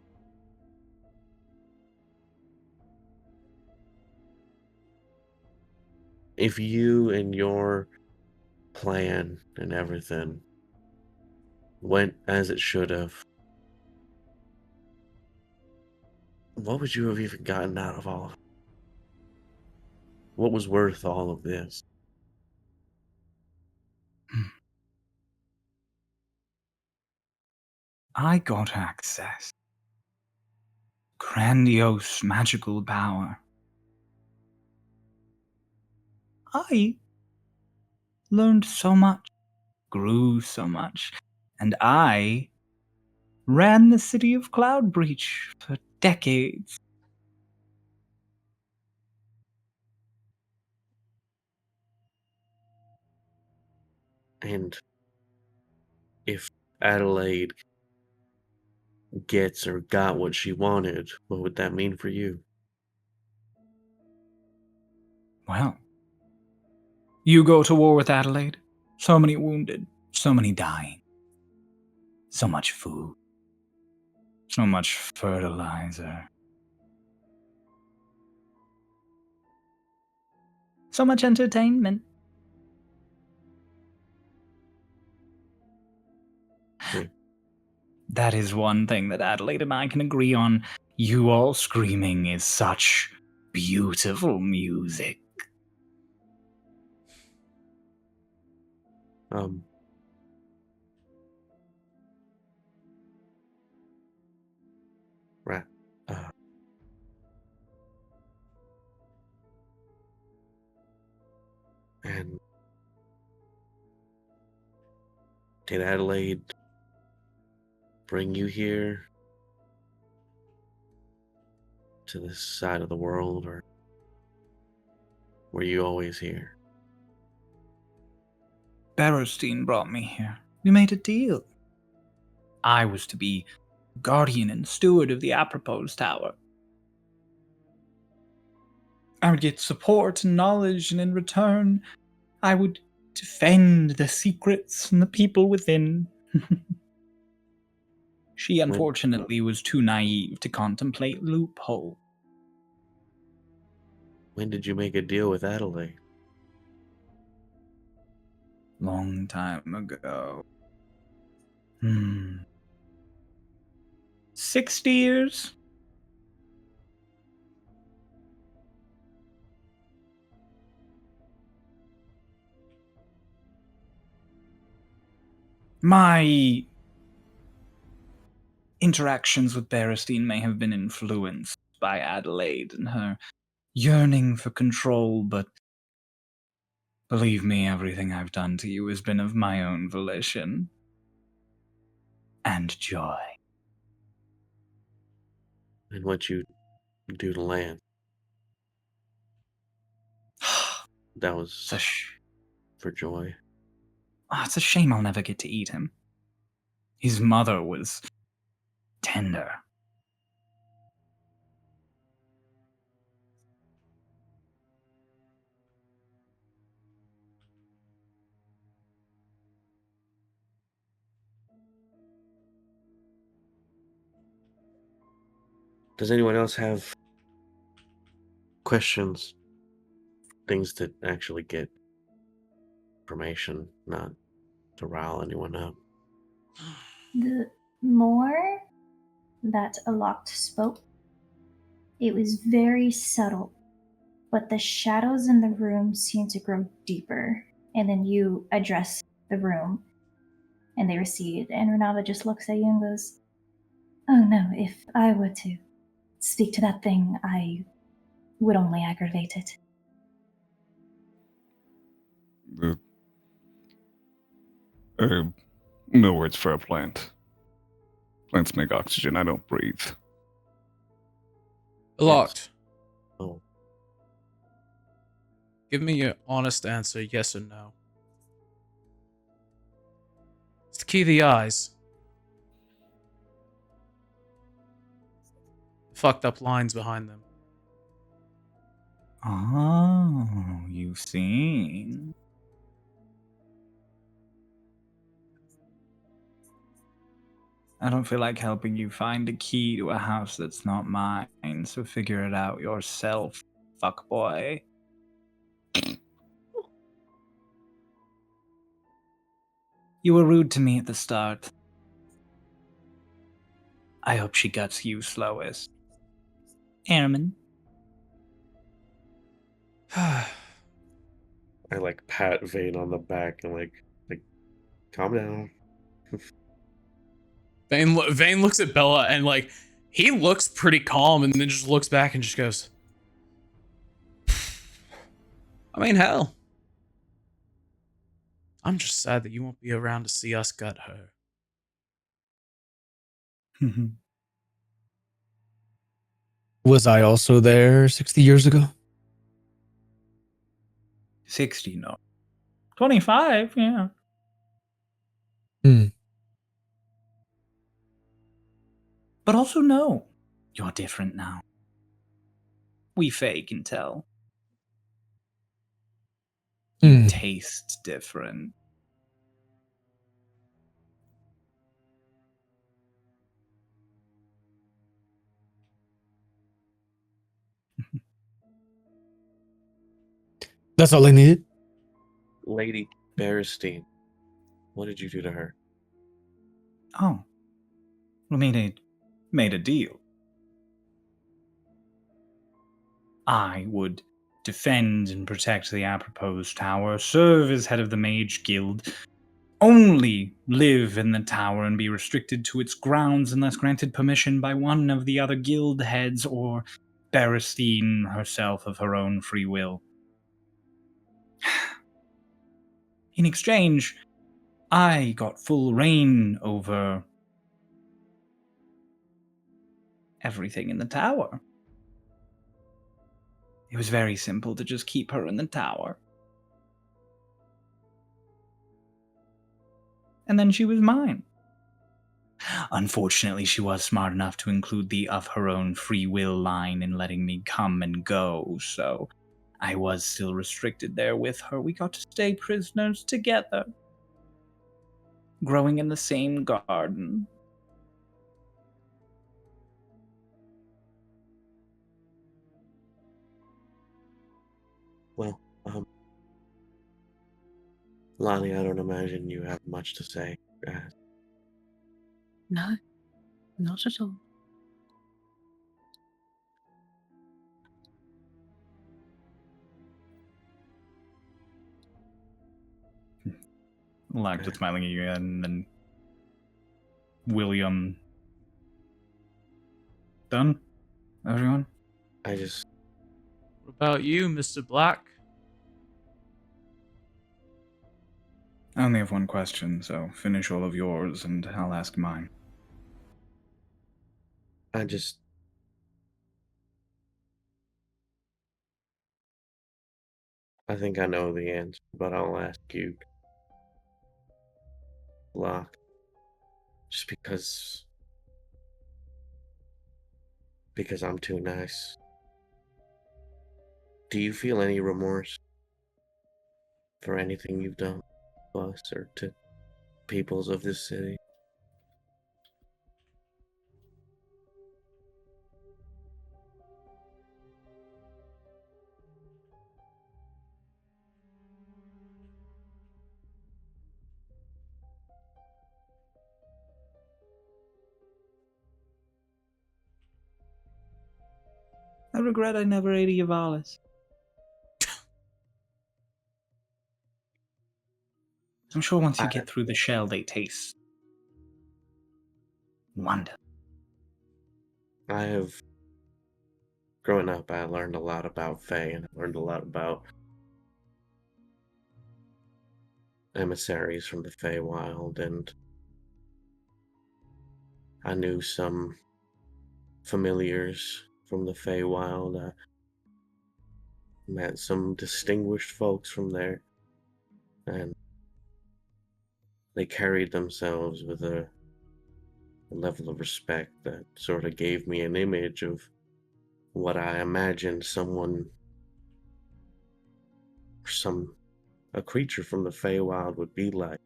if you and your plan and everything went as it should have? What would you have even gotten out of all of it? What was worth all of this? I got access. Grandiose magical power. I learned so much, grew so much, and I ran the city of Cloudbreach for decades. And if Adelaide gets or got what she wanted, what would that mean for you? Well, you go to war with Adelaide. So many wounded, so many dying. So much food. So much fertilizer. So much entertainment. That is one thing that Adelaide and I can agree on. You all screaming is such beautiful music. Right. And did Adelaide bring you here to this side of the world, or were you always here? Barrowstein brought me here. We made a deal. I was to be guardian and steward of the Apropos Tower. I would get support and knowledge, and in return, I would defend the secrets and the people within. She unfortunately was too naive to contemplate loophole. When did you make a deal with Adelaide? Long time ago. 60 years? My interactions with Berestein may have been influenced by Adelaide and her yearning for control, but believe me, everything I've done to you has been of my own volition and joy. And what you do to Lance, that was for joy. It's a shame I'll never get to eat him. His mother was tender. Does anyone else have questions? Things that actually get information, not to rile anyone up. The more that Aloct spoke, it was very subtle, but the shadows in the room seemed to grow deeper. And then you address the room, and they recede. And Renava just looks at you and goes, "Oh no, if I were to speak to that thing, I would only aggravate it." No words for a plant. Plants make oxygen. I don't breathe. Locked. Oh. Give me your honest answer, yes or no. It's the key to the eyes. Fucked up lines behind them. Oh, you've seen. I don't feel like helping you find a key to a house that's not mine, so figure it out yourself, fuckboy. You were rude to me at the start. I hope she guts you slowest. Airman. I like pat Vane on the back and like calm down. Vane looks at Bella and like he looks pretty calm and then just looks back and just goes, I mean, hell. I'm just sad that you won't be around to see us gut her. Was I also there 60 years ago? 60, no. 25, yeah. But also no. You're different now. We Fae can tell. You taste different. That's all I needed. Lady Berestein, what did you do to her? Oh. We made a deal. I would defend and protect the Apropos Tower, serve as head of the Mage Guild, only live in the tower and be restricted to its grounds unless granted permission by one of the other guild heads or Berestein herself of her own free will. In exchange, I got full reign over everything in the tower. It was very simple to just keep her in the tower. And then she was mine. Unfortunately, she was smart enough to include the of her own free will line in letting me come and go, so I was still restricted there with her. We got to stay prisoners together, growing in the same garden. Well, Lonnie, I don't imagine you have much to say. No, not at all. Like just smiling at you, and then William Done? Everyone? I just What about you, Mr. Black? I only have one question, so finish all of yours and I'll ask mine. I just I think I know the answer, but I'll ask you, Locke, just because I'm too nice. Do you feel any remorse for anything you've done to us or to peoples of this city? I regret I never ate a Yavalis. I'm sure once you get through the shell, they taste wonderful. I have, growing up, I learned a lot about Fae, and I learned a lot about emissaries from the Feywild, and I knew some familiars from the Feywild. I met some distinguished folks from there, and they carried themselves with a level of respect that sort of gave me an image of what I imagined a creature from the Feywild would be like.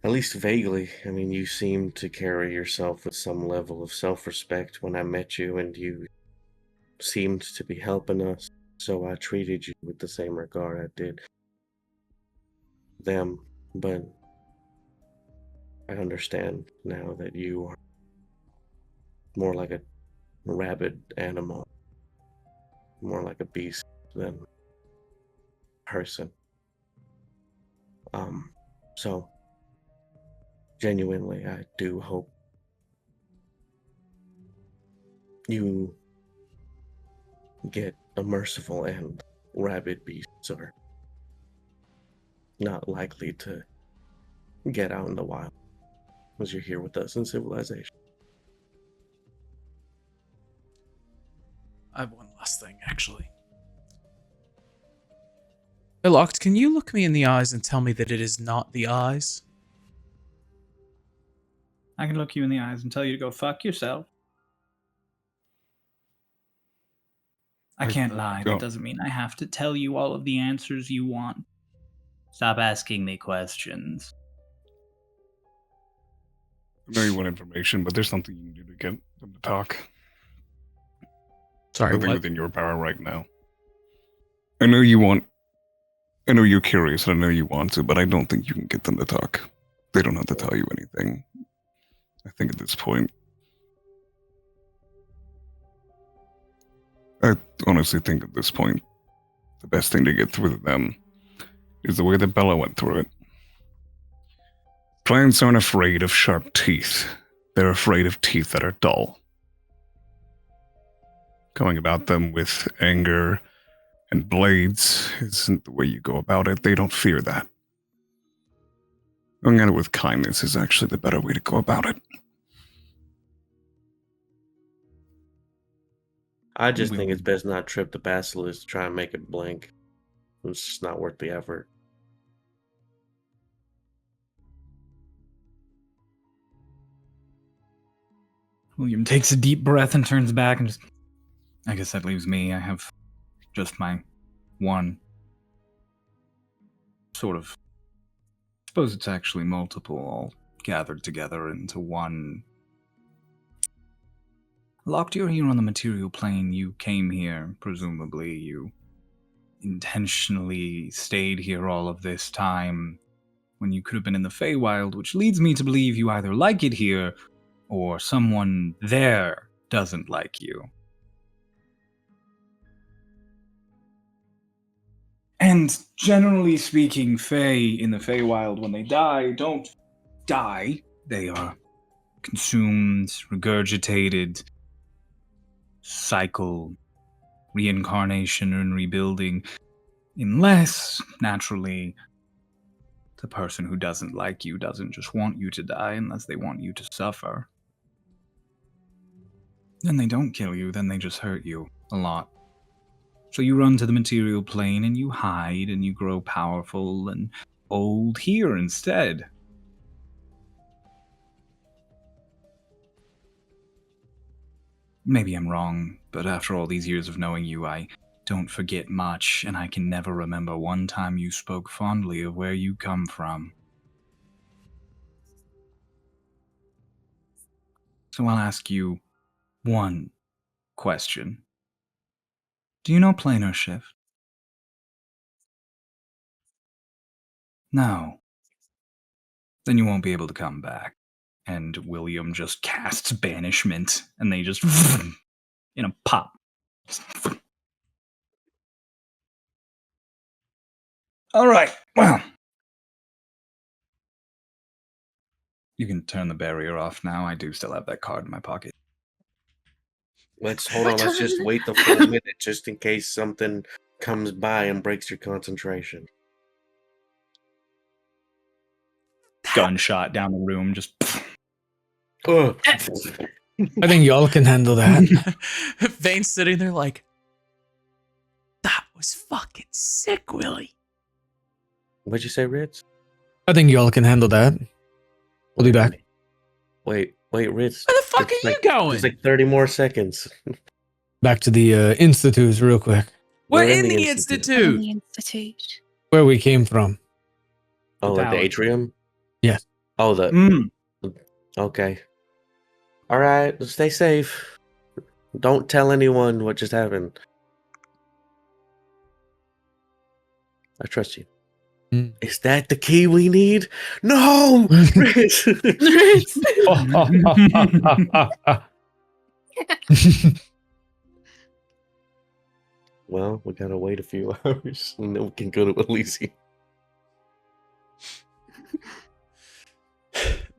At least vaguely. I mean, you seemed to carry yourself with some level of self-respect when I met you, and you seemed to be helping us, so I treated you with the same regard I did them. But I understand now that you are more like a rabid animal, more like a beast than a person. So genuinely, I do hope you get a merciful end. Rabid beasts are not likely to get out in the wild as you're here with us in civilization. I have one last thing, actually. Locked, can you look me in the eyes and tell me that it is not the eyes? I can look you in the eyes and tell you to go fuck yourself. I can't lie. That doesn't mean I have to tell you all of the answers you want. Stop asking me questions. I know you want information, but there's something you can do to get them to talk. Sorry, Nothing what? within your power right now. I know you're curious, and I know you want to, but I don't think you can get them to talk. They don't have to tell you anything. I think at this point, I honestly think at this point, the best thing to get through to them is the way that Bella went through it. Plants aren't afraid of sharp teeth. They're afraid of teeth that are dull. Going about them with anger and blades isn't the way you go about it. They don't fear that. Going at it with kindness is actually the better way to go about it. I just think it's best not trip the basilisk to try and make it blink. It's just not worth the effort. William takes a deep breath and turns back and just... I guess that leaves me. I have just my one sort of... I suppose it's actually multiple all gathered together into one. Locked, you're here on the material plane. You came here, presumably. You intentionally stayed here all of this time when you could have been in the Feywild, which leads me to believe you either like it here or someone there doesn't like you. And generally speaking, Fae in the Feywild, when they die, don't die. They are consumed, regurgitated, cycle, reincarnation and rebuilding, unless, naturally, the person who doesn't like you doesn't just want you to die unless they want you to suffer. Then they don't kill you, then they just hurt you a lot. So you run to the material plane and you hide and you grow powerful and old here instead. Maybe I'm wrong, but after all these years of knowing you, I don't forget much, and I can never remember one time you spoke fondly of where you come from. So I'll ask you one question. Do you know planar shift? No. Then you won't be able to come back. And William just casts banishment, and they just in a pop. All right, well. You can turn the barrier off now. I do still have that card in my pocket. Let's just wait the full minute just in case something comes by and breaks your concentration. Gunshot down the room, just. I think y'all can handle that. Vane's sitting there like, that was fucking sick, Willie. What'd you say, Ritz? I think y'all can handle that. We'll be back. Wait, Ritz. Where the fuck are you going? It's like 30 more seconds. Back to the institutes real quick. We're in the institute. The institute. Where we came from. Oh, like the atrium? Yes. Oh, the... Okay. All right, stay safe. Don't tell anyone what just happened. I trust you. Is that the key we need? No! Ritz! Well, we gotta wait a few hours and then we can go to Elysium.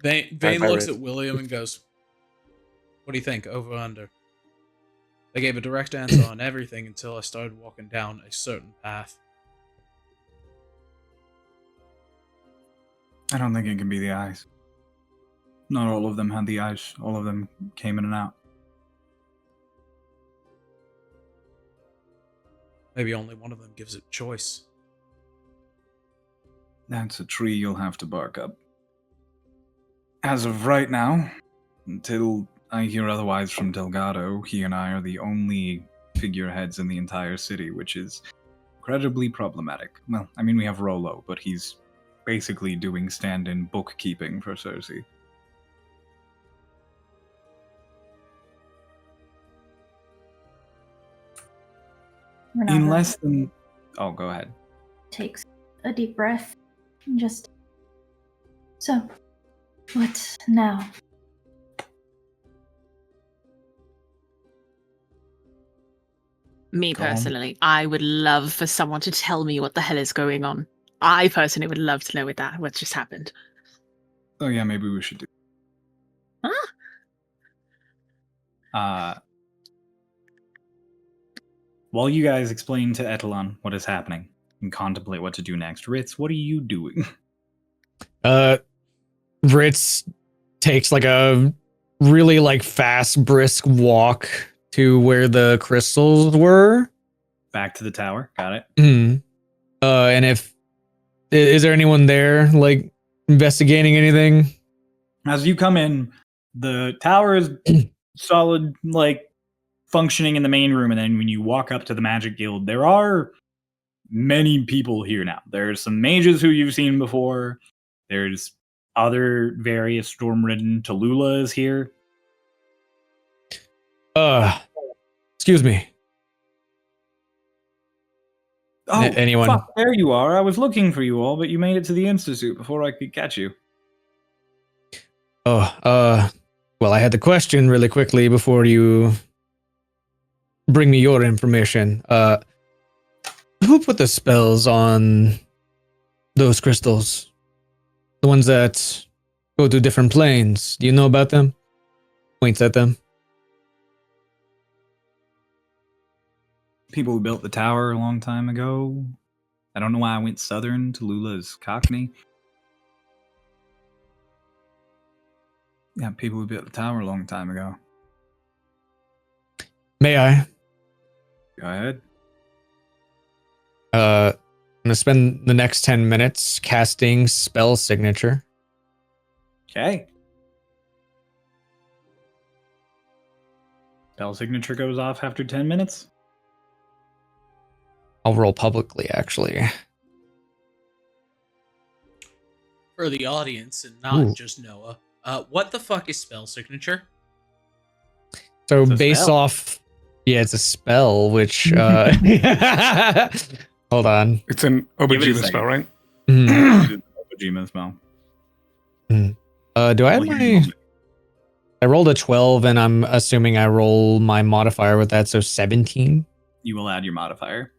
Vane looks at William and goes, what do you think, over under? They gave a direct answer on everything until I started walking down a certain path. I don't think it can be the eyes. Not all of them had the eyes. All of them came in and out. Maybe only one of them gives it choice. That's a tree you'll have to bark up. As of right now, until I hear otherwise from Delgado, he and I are the only figureheads in the entire city, which is incredibly problematic. Well, I mean, we have Rolo, but he's basically doing stand-in bookkeeping for Cersei. In less than... Oh, go ahead. Takes a deep breath. And just... So, what now? Me personally, I would love for someone to tell me what the hell is going on. I personally would love to know what just happened. Oh yeah, maybe we should do. While you guys explain to Etalon what is happening and contemplate what to do next, Ritz, what are you doing? Ritz takes like a really like fast, brisk walk to where the crystals were. Back to the tower. Got it. And is there anyone there like investigating anything? As you come in, the tower is solid, like functioning in the main room, and then when you walk up to the Magic Guild, there are many people here now. There's some mages who you've seen before. There's other various Stormridden. Tallulah is here. Excuse me. Oh, anyone? Fuck, there you are. I was looking for you all, but you made it to the Institute before I could catch you. Well, I had the question really quickly before you bring me your information. Who put the spells on those crystals? The ones that go to different planes. Do you know about them? Points at them. people who built the tower a long time ago. I don't know why I went southern. Tallulah's Cockney. Yeah, people who built the tower a long time ago. May I? Go ahead. I'm gonna spend the next 10 minutes casting spell signature. Okay. Spell signature goes off after 10 minutes. I'll roll publicly, actually. For the audience and not Ooh. just Noah, what the fuck is spell signature? So It's a based spell. off, yeah, it's a spell. Which hold on. It's an Give it a Obajima second. spell, right? Mhm. Obajima spell. Do I have my? I rolled a 12, and I'm assuming I roll my modifier with that, so 17. You will add your modifier.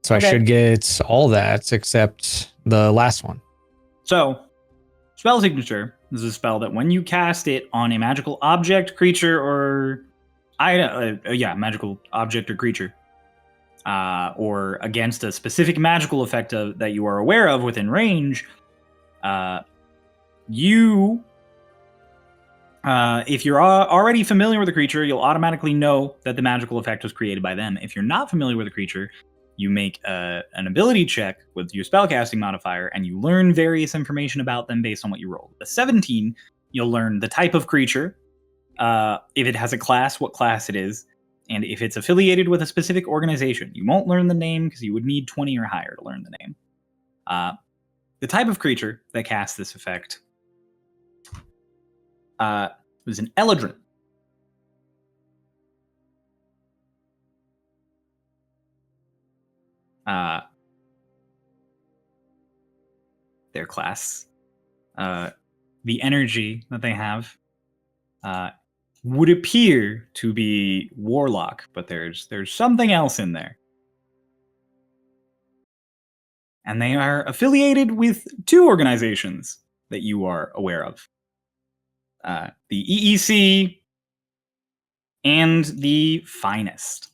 So Okay. I should get all that except the last one. So, spell signature is a spell that when you cast it on a magical object, creature, or magical object or creature, or against a specific magical effect that you are aware of within range, if you're already familiar with the creature, you'll automatically know that the magical effect was created by them. If you're not familiar with the creature, you make an ability check with your spellcasting modifier, and you learn various information about them based on what you rolled. The 17, you'll learn the type of creature, if it has a class, what class it is, and if it's affiliated with a specific organization. You won't learn the name because you would need 20 or higher to learn the name. The type of creature that casts this effect was an Eladrin. Their class. The energy that they have would appear to be warlock, but there's something else in there. And they are affiliated with 2 organizations that you are aware of. The EEC and the Finest.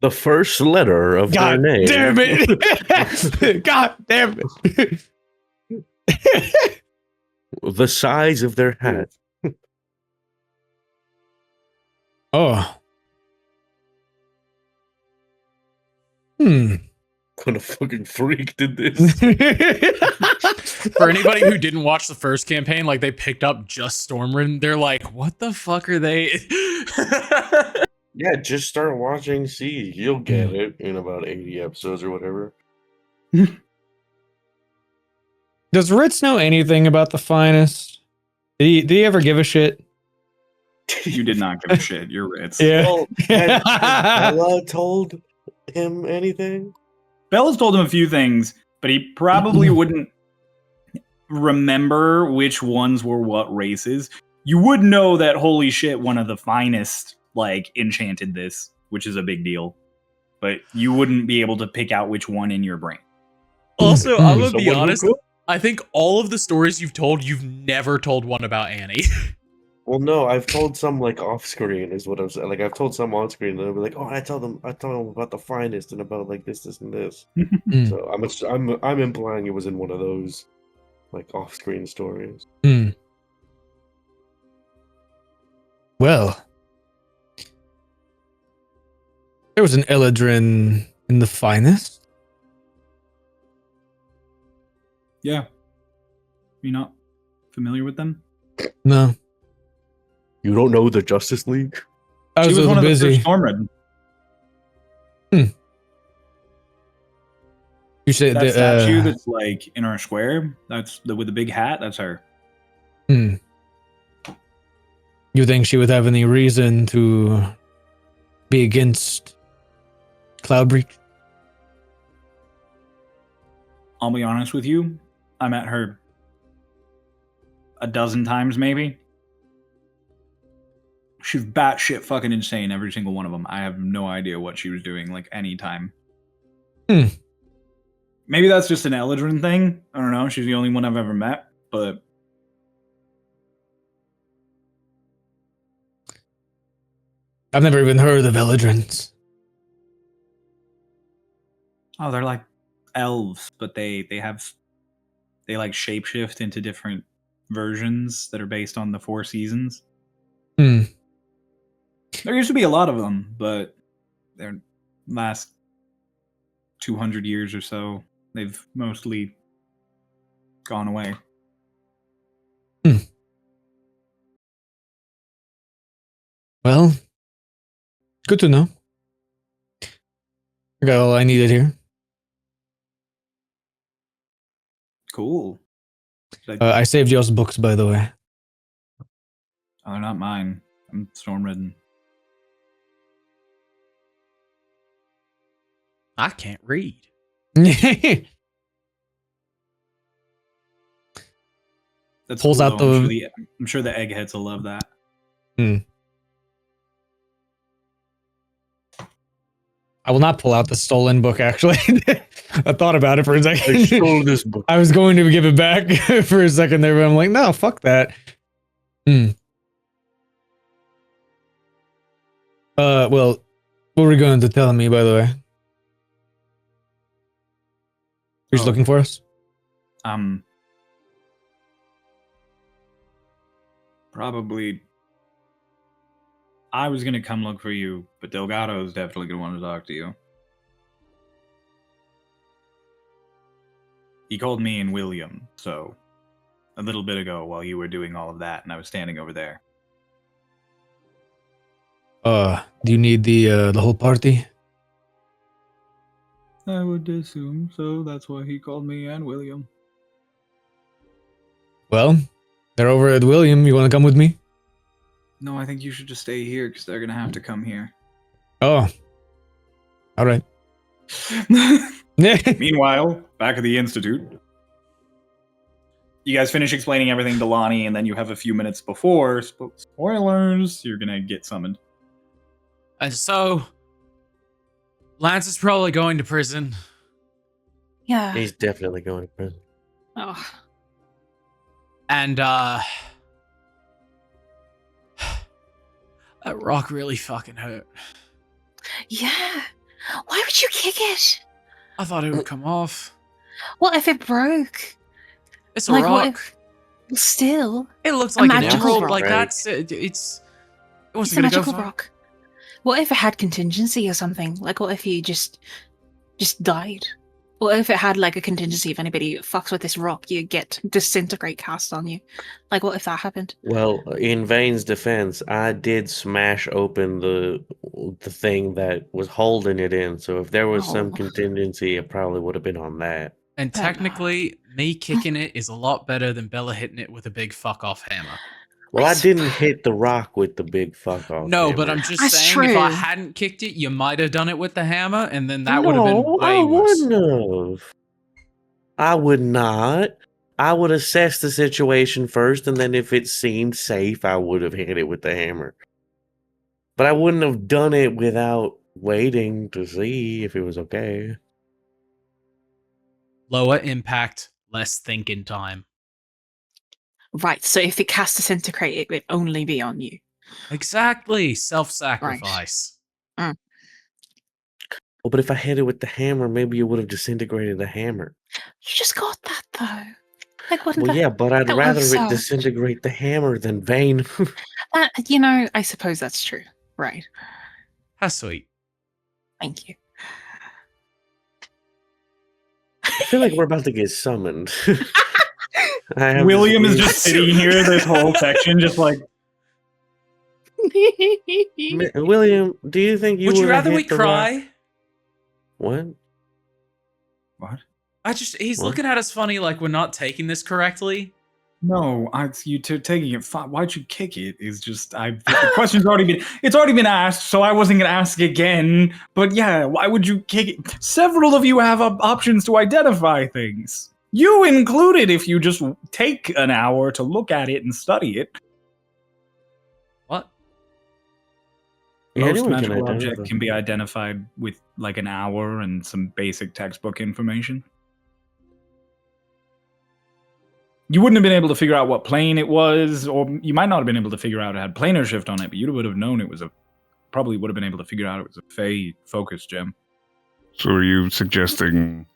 The first letter of their God name. damn it! God damn it! The size of their hat. Oh. What a fucking freak did this. For anybody who didn't watch the first campaign, like they picked up just Stormridden, they're like, what the fuck are they? Yeah, just start watching. See, you'll get it in about 80 episodes or whatever. Does Ritz know anything about the Finest? Did he ever give a shit? You did not give a shit. You're Ritz. Yeah. Well, has Bella told him anything? Bella's told him a few things, but he probably wouldn't remember which ones were what races. You would know that, holy shit, one of the Finest enchanted this, which is a big deal. But you wouldn't be able to pick out which one in your brain. Also, I'm gonna be Someone who honest. could? I think all of the stories you've told, you've never told one about Annie. Well, no, I've told some off screen is what I'm saying. I've told some on screen, and they'll be like, "Oh, I told them about the Finest and about this, and this." So I'm implying it was in one of those off screen stories. Well, there was an Eladrin in the Finest. Yeah. You're not familiar with them? No, You don't know the Justice League? I She was a was one little of the busy. first Stormridden. You said That statue that's in our square, that's with the big hat, that's her. You think she would have any reason to be against Cloudbreach? I'll be honest with you, I met her a dozen times maybe. She's batshit fucking insane, every single one of them. I have no idea what she was doing any time. Maybe that's just an Eladrin thing. I don't know. She's the only one I've ever met, but I've never even heard of Eldrins. Oh, they're like elves, but they like shapeshift into different versions that are based on the 4 seasons. Hmm. There used to be a lot of them, but their last 200 years or so, they've mostly gone away. Well, good to know. I got all I needed here. Cool. I saved y'all's books, by the way. Oh, they're not mine. I'm Stormridden. I can't read. That's Pulls cool, out though. the- I'm sure the eggheads will love that. I will not pull out the stolen book, actually. I thought about it for a second. I stole this book. I was going to give it back for a second there, but I'm like, no, fuck that. Well, what were you going to tell me, by the way? You're just looking for us? Probably. I was gonna come look for you, but Delgado's definitely gonna want to talk to you. He called me and William, so a little bit ago while you were doing all of that, and I was standing over there. Do you need the whole party? I would assume so. That's why he called me and William. Well, they're over at William. You want to come with me? No, I think you should just stay here because they're gonna have to come here. Oh. All right. Meanwhile, back at the Institute, you guys finish explaining everything to Lonnie, and then you have a few minutes before, spoilers, you're gonna get summoned. And so, Lance is probably going to prison. Yeah. He's definitely going to prison. Oh. And, that rock really fucking hurt. Yeah. Why would you kick it? I thought it would come off. What if it broke? It's a Like, rock. what if... Still. It looks like an magical emerald. rock. Like, Right. that's... It It's wasn't a going to go magical far. rock. What if it had contingency or something? Like, what if you just died? What if it had, like, a contingency if anybody fucks with this rock, you get disintegrate cast on you? Like, what if that happened? Well, in Vane's defense, I did smash open the thing that was holding it in. So if there was some Oh. contingency, it probably would have been on that. And technically, me kicking it is a lot better than Bella hitting it with a big fuck-off hammer. Well, I didn't hit the rock with the big fuck off. No, but I'm just That's saying, if I true. hadn't kicked it, you might have done it with the hammer, and then that would have been No, way I worse. wouldn't have. I would not. I would assess the situation first, and then if it seemed safe, I would have hit it with the hammer. But I wouldn't have done it without waiting to see if it was okay. Lower impact, less thinking time. Right, so if it cast disintegrate, it would only be on you. Exactly. Self-sacrifice. Well, but if I hit it with the hammer, maybe it would have disintegrated the hammer. You just got that, though. Like, wouldn't Well, that... yeah, but I'd that rather works it out. disintegrate the hammer than Vane. You know, I suppose that's true. Right. How sweet. Thank you. I feel like we're about to get summoned. I have William this is weird- just sitting here this whole section, just like, William, do you think you Would you would've rather hit we the rock? cry? What? what? He's What? looking at us funny like we're not taking this correctly. No, taking it. Why'd you kick it? Is just the question's it's already been asked, so I wasn't gonna ask again. But yeah, why would you kick it? Several of you have options to identify things. You included, if you just take an hour to look at it and study it. What? Yeah, Most anyone can magical identify. object can be identified with like an hour and some basic textbook information. You wouldn't have been able to figure out what plane it was, or you might not have been able to figure out it had planar shift on it, but you would have known it was a probably would have been able to figure out it was a Fey focus gem. So are you suggesting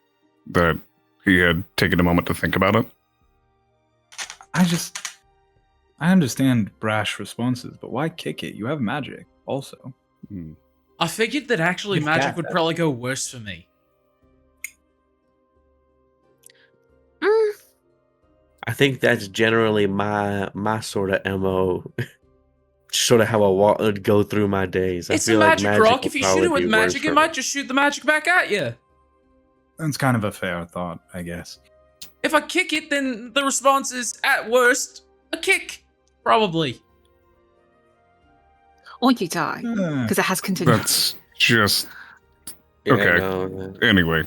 that he had taken a moment to think about it? I understand brash responses, but why kick it? You have magic, also. I figured that actually You've magic got would that. probably go worse for me. I think that's generally my sort of MO. Sort of how I would go through my days. It's I a feel magic like rock. will If you shoot probably it with be magic, worse it for might me. just shoot the magic back at you. That's kind of a fair thought, I guess. If I kick it, then the response is, at worst, a kick. Probably. Or you die. Because it has continued. That's just... Yeah, Okay. no, Anyway.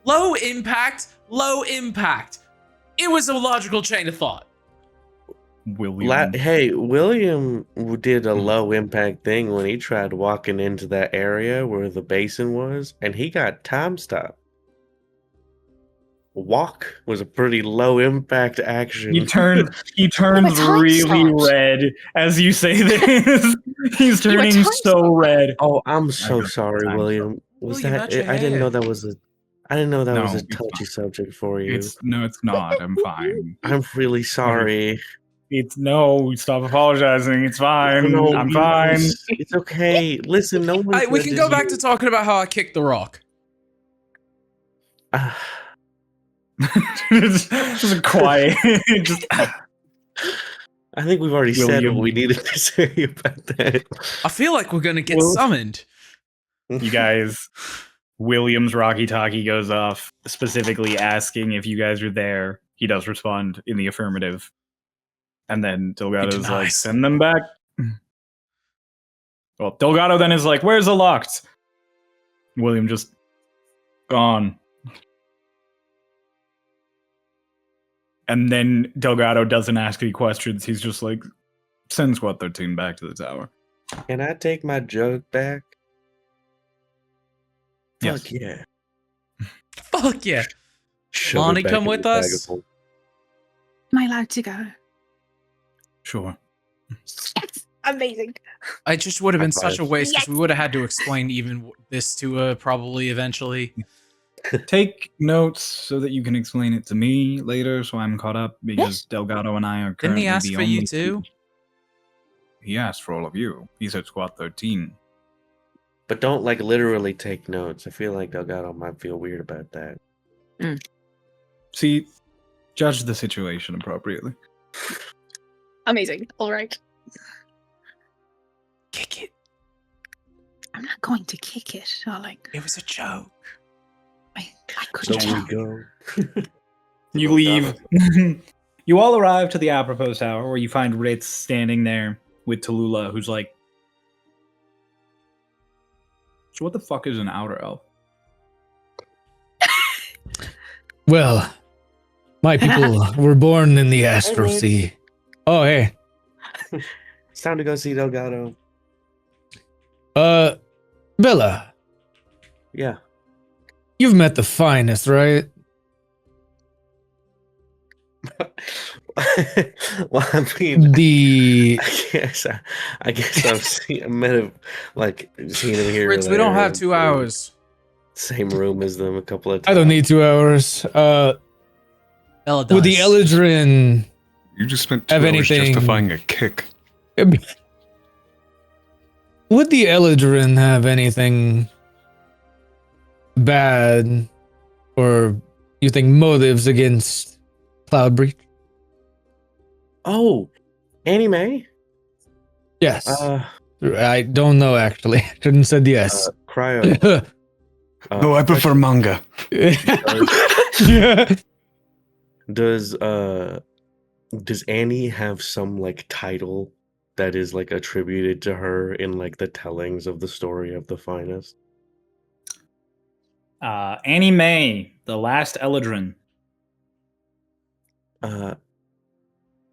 Low impact, low impact. It was a logical chain of thought. William. Hey, William did a low impact thing when he tried walking into that area where the basin was, and he got time stopped. Walk was a pretty low impact action. He turns time really stopped. red as you say this. He's You were turning time so stopped. Oh, red. I'm so got sorry, time William. Was William, that? how'd your I didn't know hair? that was a. I didn't know that was No, a it's touchy fine. subject for you. It's not. I'm fine. I'm really sorry. It's no, stop apologizing. It's fine. No, I'm fine. It's okay. Listen, no one. We can go back to talking about how I kicked the rock. just quiet. just I think we've already said William. what we needed to say about that. I feel like we're gonna get Well- summoned. you guys, William's Rocky Talkie goes off, specifically asking if you guys are there. He does respond in the affirmative. And then Delgado's like, denies. send them back. Well, Delgado then is like, where's the locked? William just gone. And then Delgado doesn't ask any questions. He's just like, Send Squad 13 back to the tower. Can I take my jug back? Yes. Fuck yeah. Fuck yeah. Shove it Lonnie, back come in with the bag us? of holding. Am I allowed to go? Sure. Yes. Amazing. It just would have been such a High-five. waste because we would have had to explain even this to her probably eventually. Take notes so that you can explain it to me later, so I'm caught up because Yes. Delgado and I are Didn't currently he ask the for only you too? He asked for all of you. He said Squad 13. But don't like literally take notes. I feel like Delgado might feel weird about that. See, judge the situation appropriately. Amazing. All right. Kick it. I'm not going to kick it, darling. It was a joke. I couldn't So tell. we go. you leave. You all arrive to the Apropos Tower, where you find Ritz standing there with Tallulah, who's like, So what the fuck is an outer elf? Well, my people were born in the Astral Ritz. Sea. Oh, hey. It's time to go see Delgado. Bella, Yeah. you've met the finest, right? Well, I mean, The I guess I've seen, I might have like seen him here. or Ritz, we don't there have in 2 the hours. Same room as them a couple of I times. don't need 2 hours. Ella does. Would the Eldrin You just spent 2 Have hours anything- justifying a kick. would the Eldrin have anything bad or you think motives against Cloudbreach? Oh, anime? Yes. Uh, I don't know actually. I shouldn't have said yes. Cryo. No, I prefer manga. Yeah. Does Annie have some like title that is like attributed to her in like the tellings of the story of the finest? Annie May, the last Eldrin.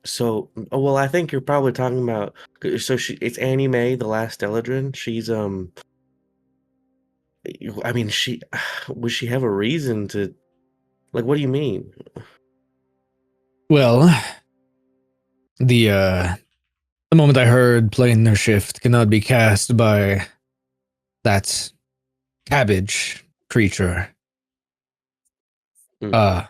So, well, I think you're probably talking about. So it's Annie May, the last Eldrin. She's I mean, would she have a reason to, like? What do you mean? Well, the The moment I heard playing their shift cannot be cast by that cabbage creature. Mm.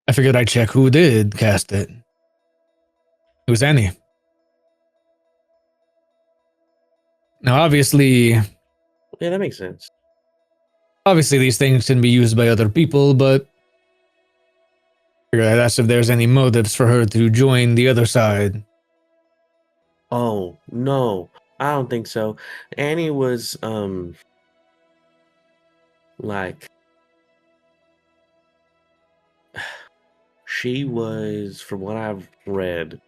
I figured I'd check who did cast it. It was Annie. Now, obviously, Yeah, that makes sense. obviously these things can be used by other people, but I figured I'd ask if there's any motives for her to join the other side. Oh, no. I don't think so. Annie was like she was, from what I've read,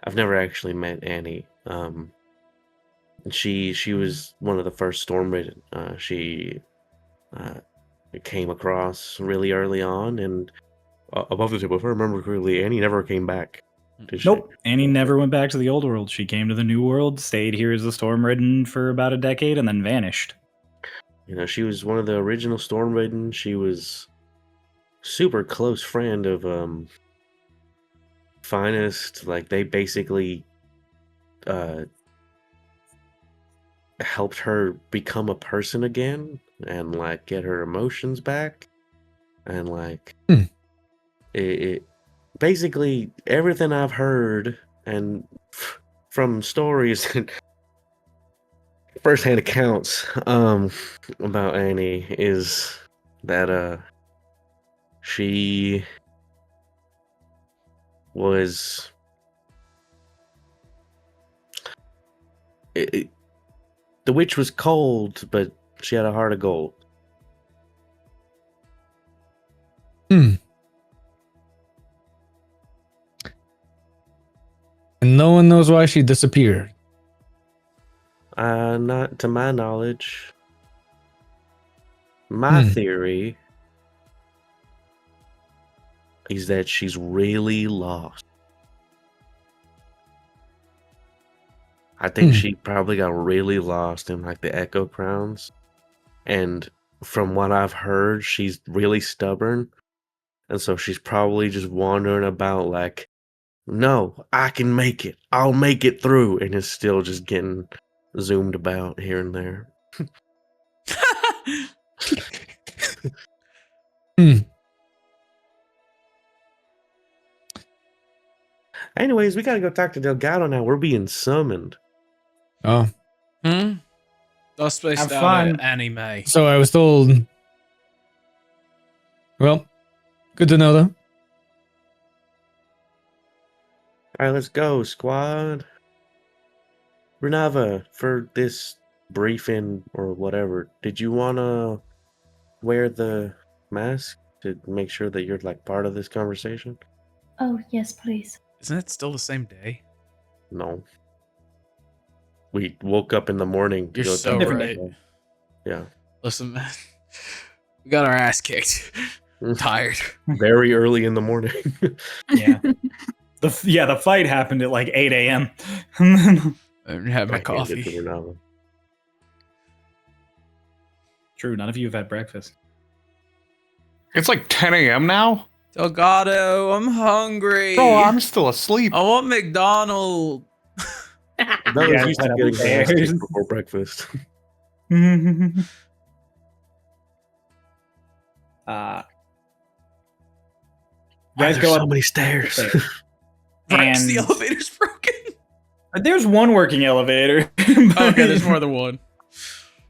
I've never actually met Annie. She was one of the first Stormridden. She came across really early on, and above the table, if I remember correctly, Annie never came back. Did she? Nope. Annie never went back to the old world. She came to the new world, stayed here as a Stormridden for about a decade, and then vanished. You know, she was one of the original Stormridden. She was super close friend of Finest. Like, they basically helped her become a person again and like get her emotions back, and like it basically everything I've heard and from stories and firsthand accounts about Annie is that she was the witch was cold, but she had a heart of gold. And no one knows why she disappeared. Not to my knowledge. My theory is that she's really lost. I think she probably got really lost in like the Echo Crowns. And from what I've heard, she's really stubborn. And so she's probably just wandering about like, no, I can make it. I'll make it through. And is still just getting zoomed about here and there. Anyways, we gotta go talk to Delgado now. We're being summoned. Oh. I spaced Have out fun. an anime. So I was told. Well, good to know though. Alright, let's go, squad. Renava, for this briefing or whatever, did you wanna wear the mask to make sure that you're like part of this conversation? Oh, yes, please. Isn't it still the same day? No. We woke up in the morning. to You're go so talk to right. them. Yeah. Listen, man. We got our ass kicked. Tired. Very early in the morning. Yeah. The fight happened at like 8 a.m. I had my I handed it to coffee. Renava. True, none of you have had breakfast. It's like 10 a.m. now? Delgado, I'm hungry. Bro, I'm still asleep. I want McDonald's. That Yeah, was used to right getting my ass upstairs. kicked before breakfast. You guys go so up many stairs. Rex, the and elevator's broken. there's one working elevator. Okay, there's more than one.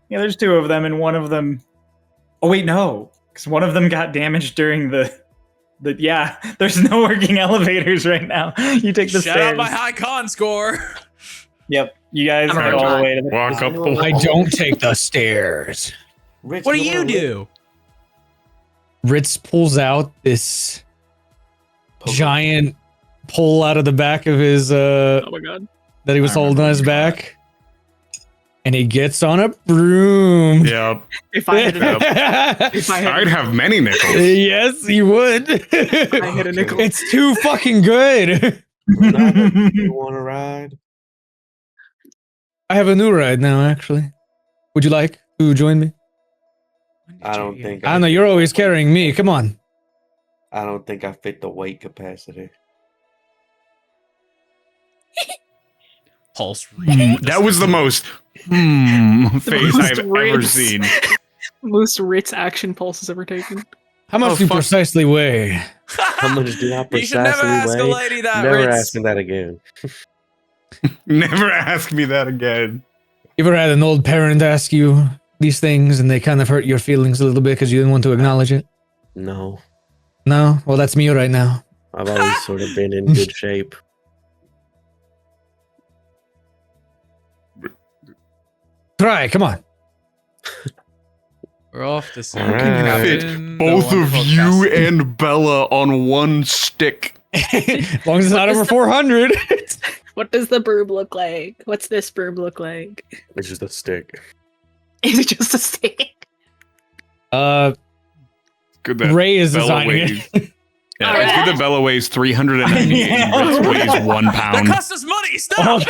Yeah, there's two of them, and one of them. Oh wait, no, because one of them got damaged during the. Yeah, there's no working elevators right now. You take the Shout stairs. out my high con score. Yep, you guys I'm head gonna all the way to the. Walk up the I don't take the stairs. Rich, What do wanna you do? Ritz pulls out this Poke- giant pole out of the back of his Oh my god. that he was I holding on remember his you back. And he gets on a broom. Yep. If I had a, Yes, if I had I'd have many nickels. he would. I had a nickel. It's too fucking good. Renava, you want to ride? I have a new ride now, actually. Would you like to join me? I don't think I don't know. You're always carrying me. Come on. I don't think I fit the weight capacity. Pulse. That was the most face I've ever seen. Most Ritz action Pulse has ever taken. How much do you precisely weigh? How much do I You should never precisely ask a weigh? lady that, Never Ritz. ask me that again. Never ask me that again. You ever had an old parent ask you these things and they kind of hurt your feelings a little bit because you didn't want to acknowledge it? No, No? Well, that's me right now. I've always sort of been in good shape. Try, come on. We're off to see All right. Captain, Both the of wonderful you Cassie. and Bella on one stick. As long as it's not over 400. What does the broob look like? What's this broob look like? It's just a stick. Is it just a stick? Good that Ray is Bella designing weighs. it. Yeah, it's good that Bella weighs 398 and Ritz weighs 1 That pound. cost us money. Stop.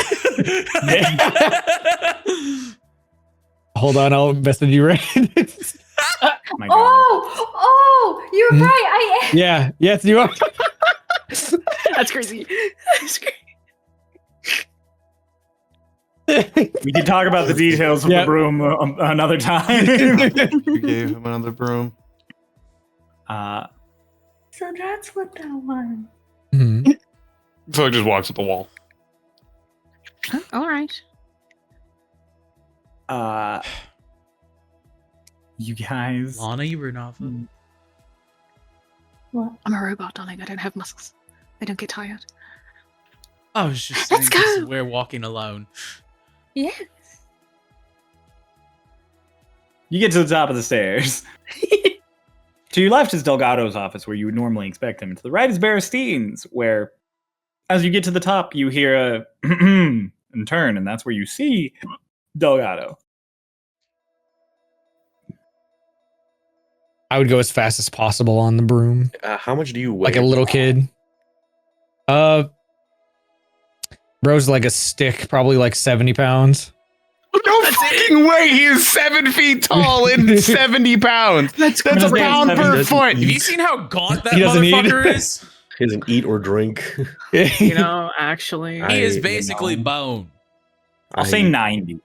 Hold on, I'll message you, Ray. My God. Oh, you're right. I am. Yeah, yes, you are. That's crazy. That's crazy. We can talk about the details of Yep. the broom another time. You gave him another broom. So that's what that was. Mhm. So he just walks up the wall. Oh, all right. You guys. Lana, you were not. What? I'm a robot, darling. I don't have muscles. I don't get tired. I was just Let's saying 'cause go. we're walking alone. Yeah. You get to the top of the stairs. To your left is Delgado's office, where you would normally expect him. To the right is Baristine's, where, as you get to the top, you hear a and turn, and that's where you see Delgado. I would go as fast as possible on the broom, How much do you weigh? like a little kid. Bro's like a stick, probably like 70 pounds. No fucking way! He is 7 feet tall and 70 pounds. That's a crazy. pound He per doesn't foot. Have you seen how gaunt that He doesn't eat. motherfucker is? He doesn't eat or drink. You know, actually. I- He is you basically know. bone. I'll say 90. I'll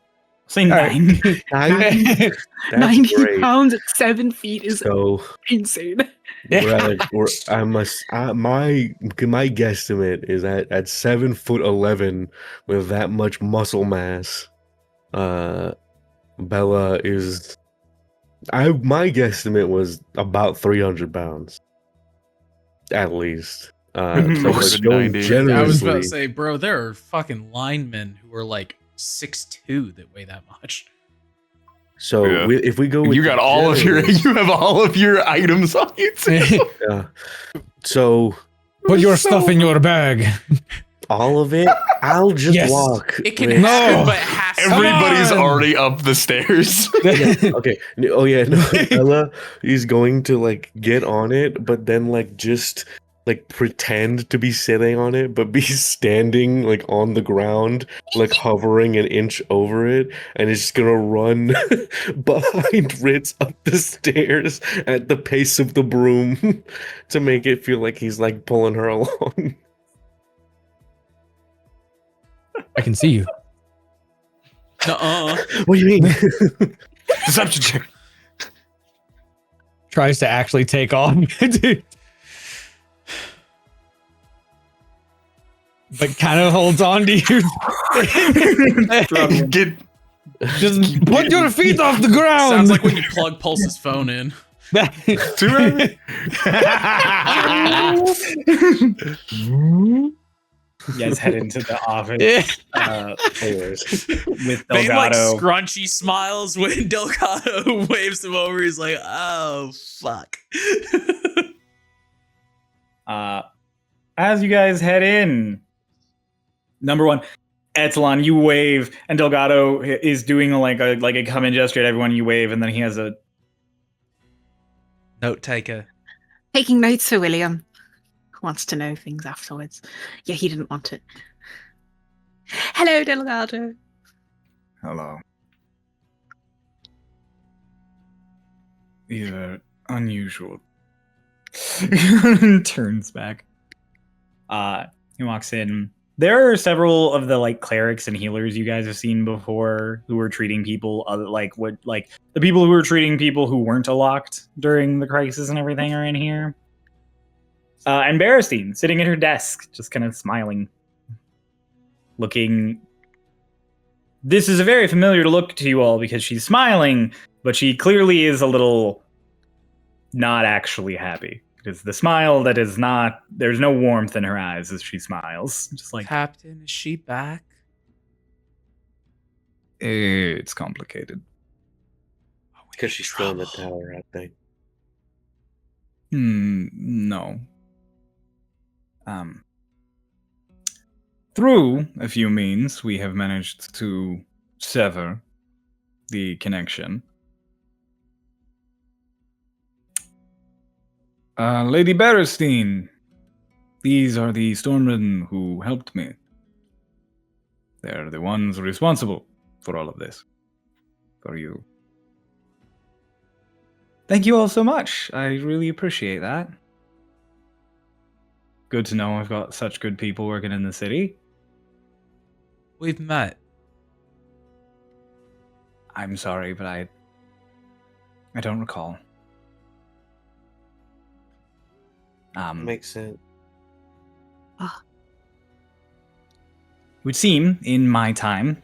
say All right. 90. That's 90 great. pounds at 7 feet is So, insane. my guesstimate is that at 7'11" with that much muscle mass, Bella is. My guesstimate was about 300 pounds, at least. So More we're than going 90. generously. I was about to say, bro, there are fucking linemen who are like 6'2" that weigh that much. So Yeah. if we go, with You got all of your. generous- You have all of your items on you too. Yeah. So Put your stuff in your bag. all of it, I'll just Yes. walk. It can with- happen, No. but it has to. Everybody's on. already up the stairs. Okay. Oh yeah. No, Bella is going to like get on it, but then like just like pretend to be sitting on it, but be standing like on the ground, like hovering an inch over it, and is just gonna run behind Ritz up the stairs at the pace of the broom to make it feel like he's like pulling her along. I can see you. Nuh-uh. What do you mean? Deception check. Tries to actually take off. Dude. But kind of holds on to you. Get. Just put your feet off the ground. Sounds like when you plug Pulse's phone in. You guys head into the office Anyways, with Bane like Delgado. scrunchy smiles when Delgado waves him over. He's like, "Oh fuck." As you guys head in, number one, Etalon, you wave, and Delgado is doing like a come in gesture at everyone. You wave, and then he has a Note taker. Taking notes for William. Who wants to know things afterwards. Yeah, he didn't want it. Hello, Delgado. hello. These are unusual. Turns back. He walks in. There are several of the like clerics and healers you guys have seen before who were treating people the people who were treating people who weren't locked during the crisis and everything are in here. And Berestein sitting at her desk, just kind of smiling, looking. This is a very familiar to look to you all because she's smiling, but she clearly is a little not actually happy. Because the smile that is not, there's no warmth in her eyes as she smiles. Just like, Captain, is she back? It's complicated. Because she's still in the tower, I think. No. Through a few means, we have managed to sever the connection. Lady Berestein, these are the Stormridden who helped me. They're the ones responsible for all of this. For you. thank you all so much. I really appreciate that. Good to know I've got such good people working in the city. We've met. I'm sorry, but I don't recall. Makes sense. It would seem, in my time,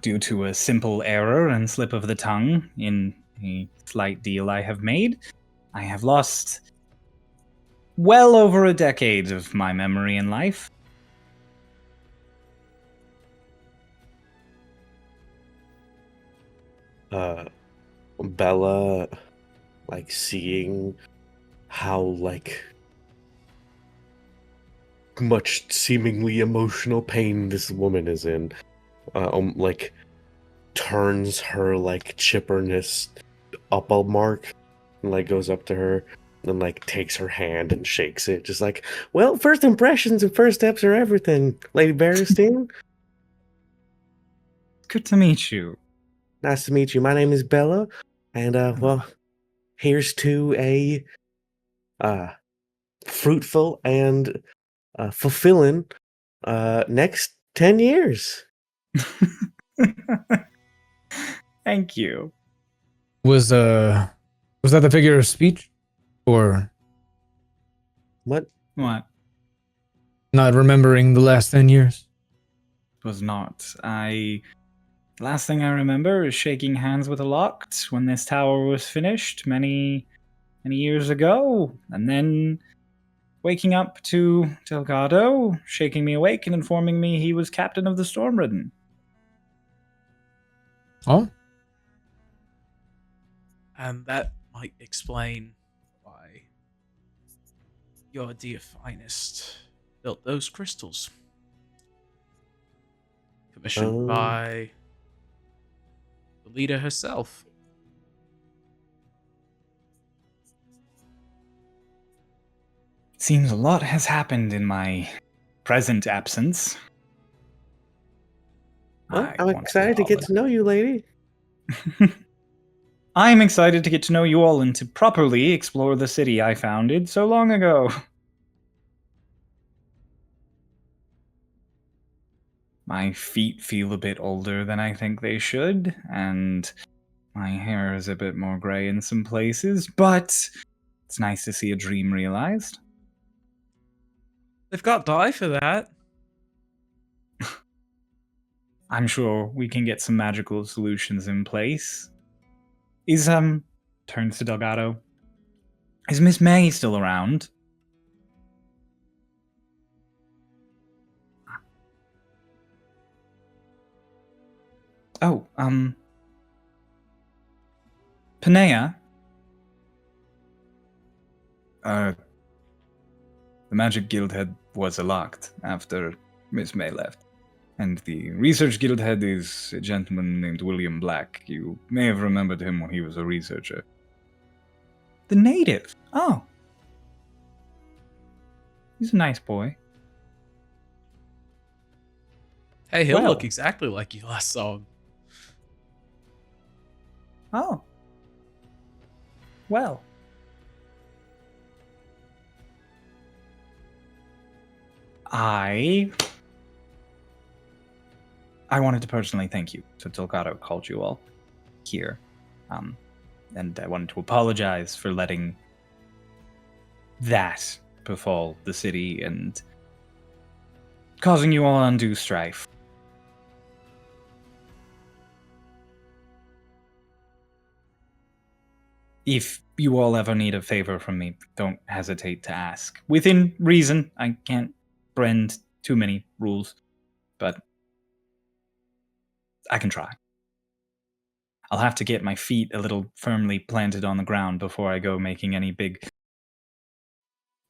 due to a simple error and slip of the tongue in a slight deal I have made, I have lost well over a decade of my memory in life. Bella, like, seeing how, like, much seemingly emotional pain this woman is in, like, turns her, like, chipperness up a mark, and, like, goes up to her, and, like, takes her hand and shakes it, just like, well, first impressions and first steps are everything, Lady Berestein. Good to meet you. Nice to meet you. My name is Bella, and, well, here's to a fruitful and fulfilling next 10 years. Thank you. Was that the figure of speech? Or What? What? not remembering the last 10 years? Was not. Last thing I remember is shaking hands with a Locked when this tower was finished many years ago, and then waking up to Delgado shaking me awake and informing me he was captain of the Stormridden. Oh? And that might explain why your dear finest built those crystals. Commissioned by the leader herself. Seems a lot has happened in my present absence. Well, I'm excited to get to know you, lady. I'm excited to get to know you all and to properly explore the city I founded so long ago. My feet feel a bit older than I think they should, and my hair is a bit more gray in some places, but it's nice to see a dream realized. They've got dye for that. I'm sure we can get some magical solutions in place. Turns to Delgado. Is Miss May still around? Oh, Panea? The Magic Guild head was locked after Miss May left. And the Research Guild head is a gentleman named William Black. You may have remembered him when he was a researcher. The native? Oh. He's a nice boy. Hey, he'll Well. look exactly like you last saw him. Oh. Well. I I wanted to personally thank you. So Delgado called you all here. And I wanted to apologize for letting that befall the city and causing you all undue strife. If you all ever need a favor from me, don't hesitate to ask. Within reason, I can't bend too many rules, but I can try. I'll have to get my feet a little firmly planted on the ground before I go making any big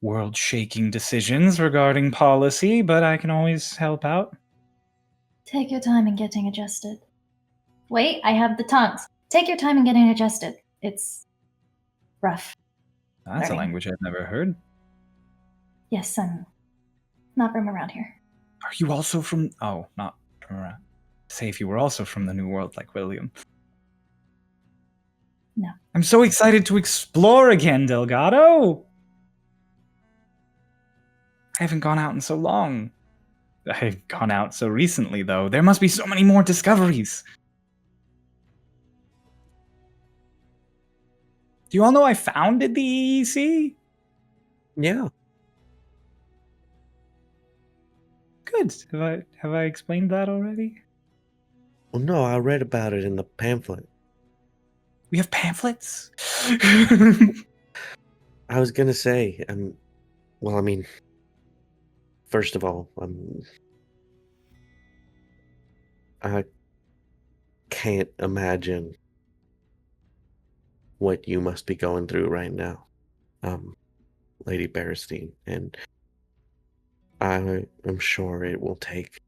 world-shaking decisions regarding policy, but I can always help out. Take your time in getting adjusted. Wait, I have the tongues. Take your time in getting adjusted. It's rough. That's a Learning. language I've never heard. Yes, I'm not from around here. Are you also from... Oh, not from around. Say if you were also from the New World like William. No. I'm so excited to explore again, Delgado! I haven't gone out in so long. I've gone out so recently, though. There must be so many more discoveries. Do you all know I founded the EEC? Yeah. Good. Have I explained that already? Well, no, I read about it in the pamphlet. We have pamphlets? I was gonna say, well, I mean, first of all, I can't imagine what you must be going through right now, Lady Berestein, and I am sure it will take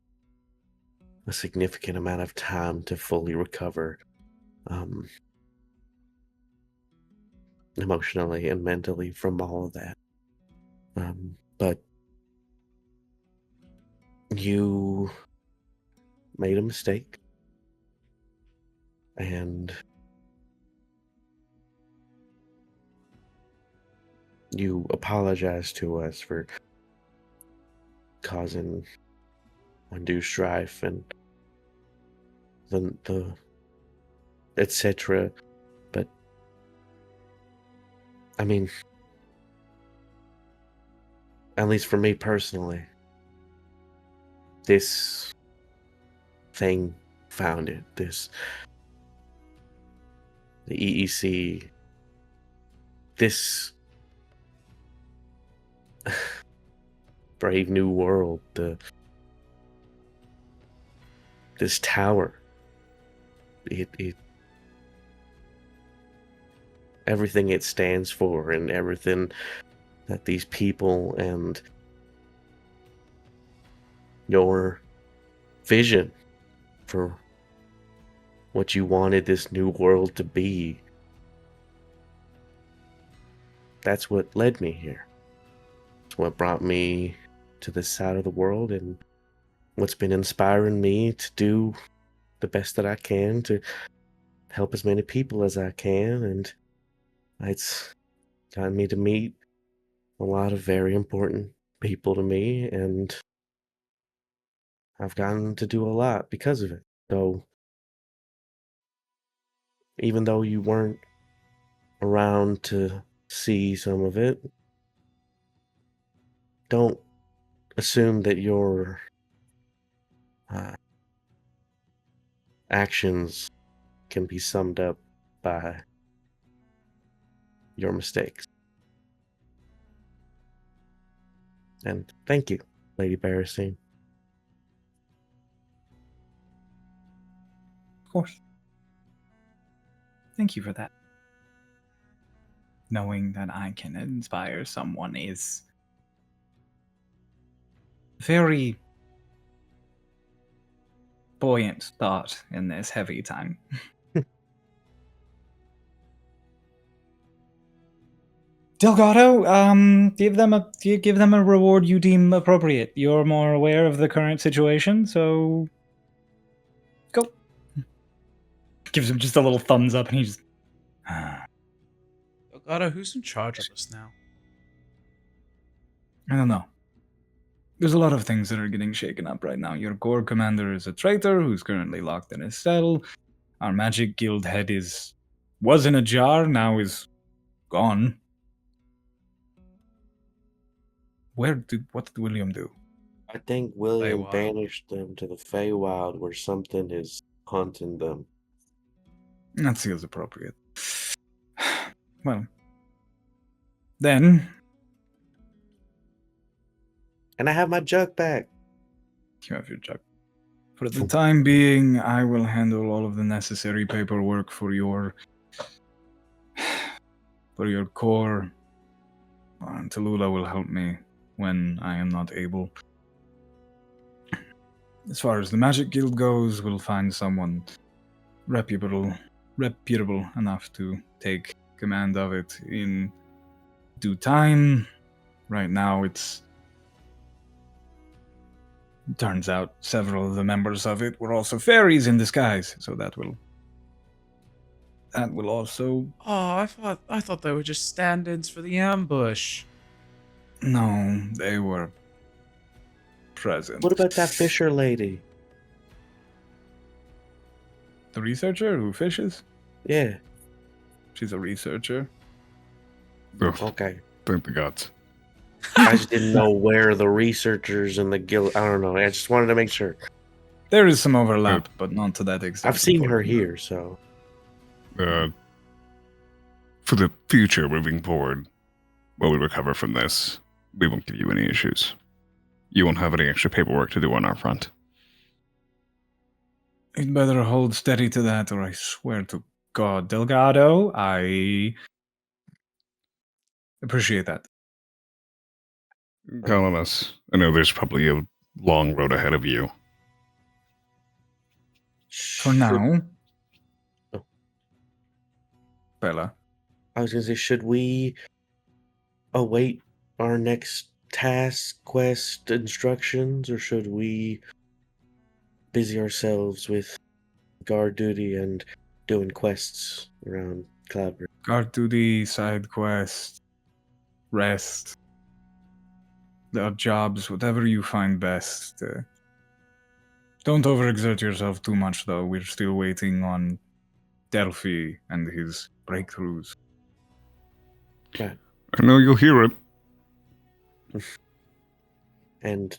a significant amount of time to fully recover, emotionally and mentally from all of that. But you made a mistake, and you apologized to us for causing undue strife and the etc. But I mean, at least for me personally, this thing founded the EEC, this brave new world, this tower, it everything it stands for, and everything that these people and your vision for what you wanted this new world to be, that's what led me here. It's what brought me to this side of the world, and what's been inspiring me to do the best that I can to help as many people as I can, and it's gotten me to meet a lot of very important people to me, and I've gotten to do a lot because of it. So even though you weren't around to see some of it, don't assume that your actions can be summed up by your mistakes. And thank you, Lady Berestein. Of course. Thank you for that. Knowing that I can inspire someone is a very buoyant thought in this heavy time. Delgado, give them a reward you deem appropriate. You're more aware of the current situation, so go. Gives him just a little thumbs up, and he just. Delgado, who's in charge of us now? I don't know. there's a lot of things that are getting shaken up right now. Your core commander is a traitor who's currently locked in his cell. Our magic guild head was in a jar, now is gone. What did William do? I think William Feywild. banished them to the Feywild where something is haunting them. That feels appropriate. Well, then And I have my jug back. you have your jug. For the time being, I will handle all of the necessary paperwork for your core. Tallulah will help me when I am not able. As far as the Magic Guild goes, we'll find someone reputable enough to take command of it in due time. Right now, turns out several of the members of it were also fairies in disguise, so that will also... Oh, I thought they were just stand-ins for the ambush. No, they were present. What about that Fisher lady? The researcher who fishes? Yeah. She's a researcher. Ugh, Okay. thank the gods. I just didn't know where the researchers and the guild. I don't know. I just wanted to make sure. There is some overlap, but not to that extent. I've seen her unfortunately. here, so. For the future moving forward, while we recover from this, we won't give you any issues. You won't have any extra paperwork to do on our front. You'd better hold steady to that, or I swear to God, Delgado, I appreciate that. Count on us. I know there's probably a long road ahead of you. For now, Oh. Bella, I was going to say, should we await our next task, quest, instructions, or should we busy ourselves with guard duty and doing quests around Cloudbridge? guard duty, side quest, rest, the odd jobs, whatever you find best. Don't overexert yourself too much, though. We're still waiting on Delphi and his breakthroughs. I know you'll hear it And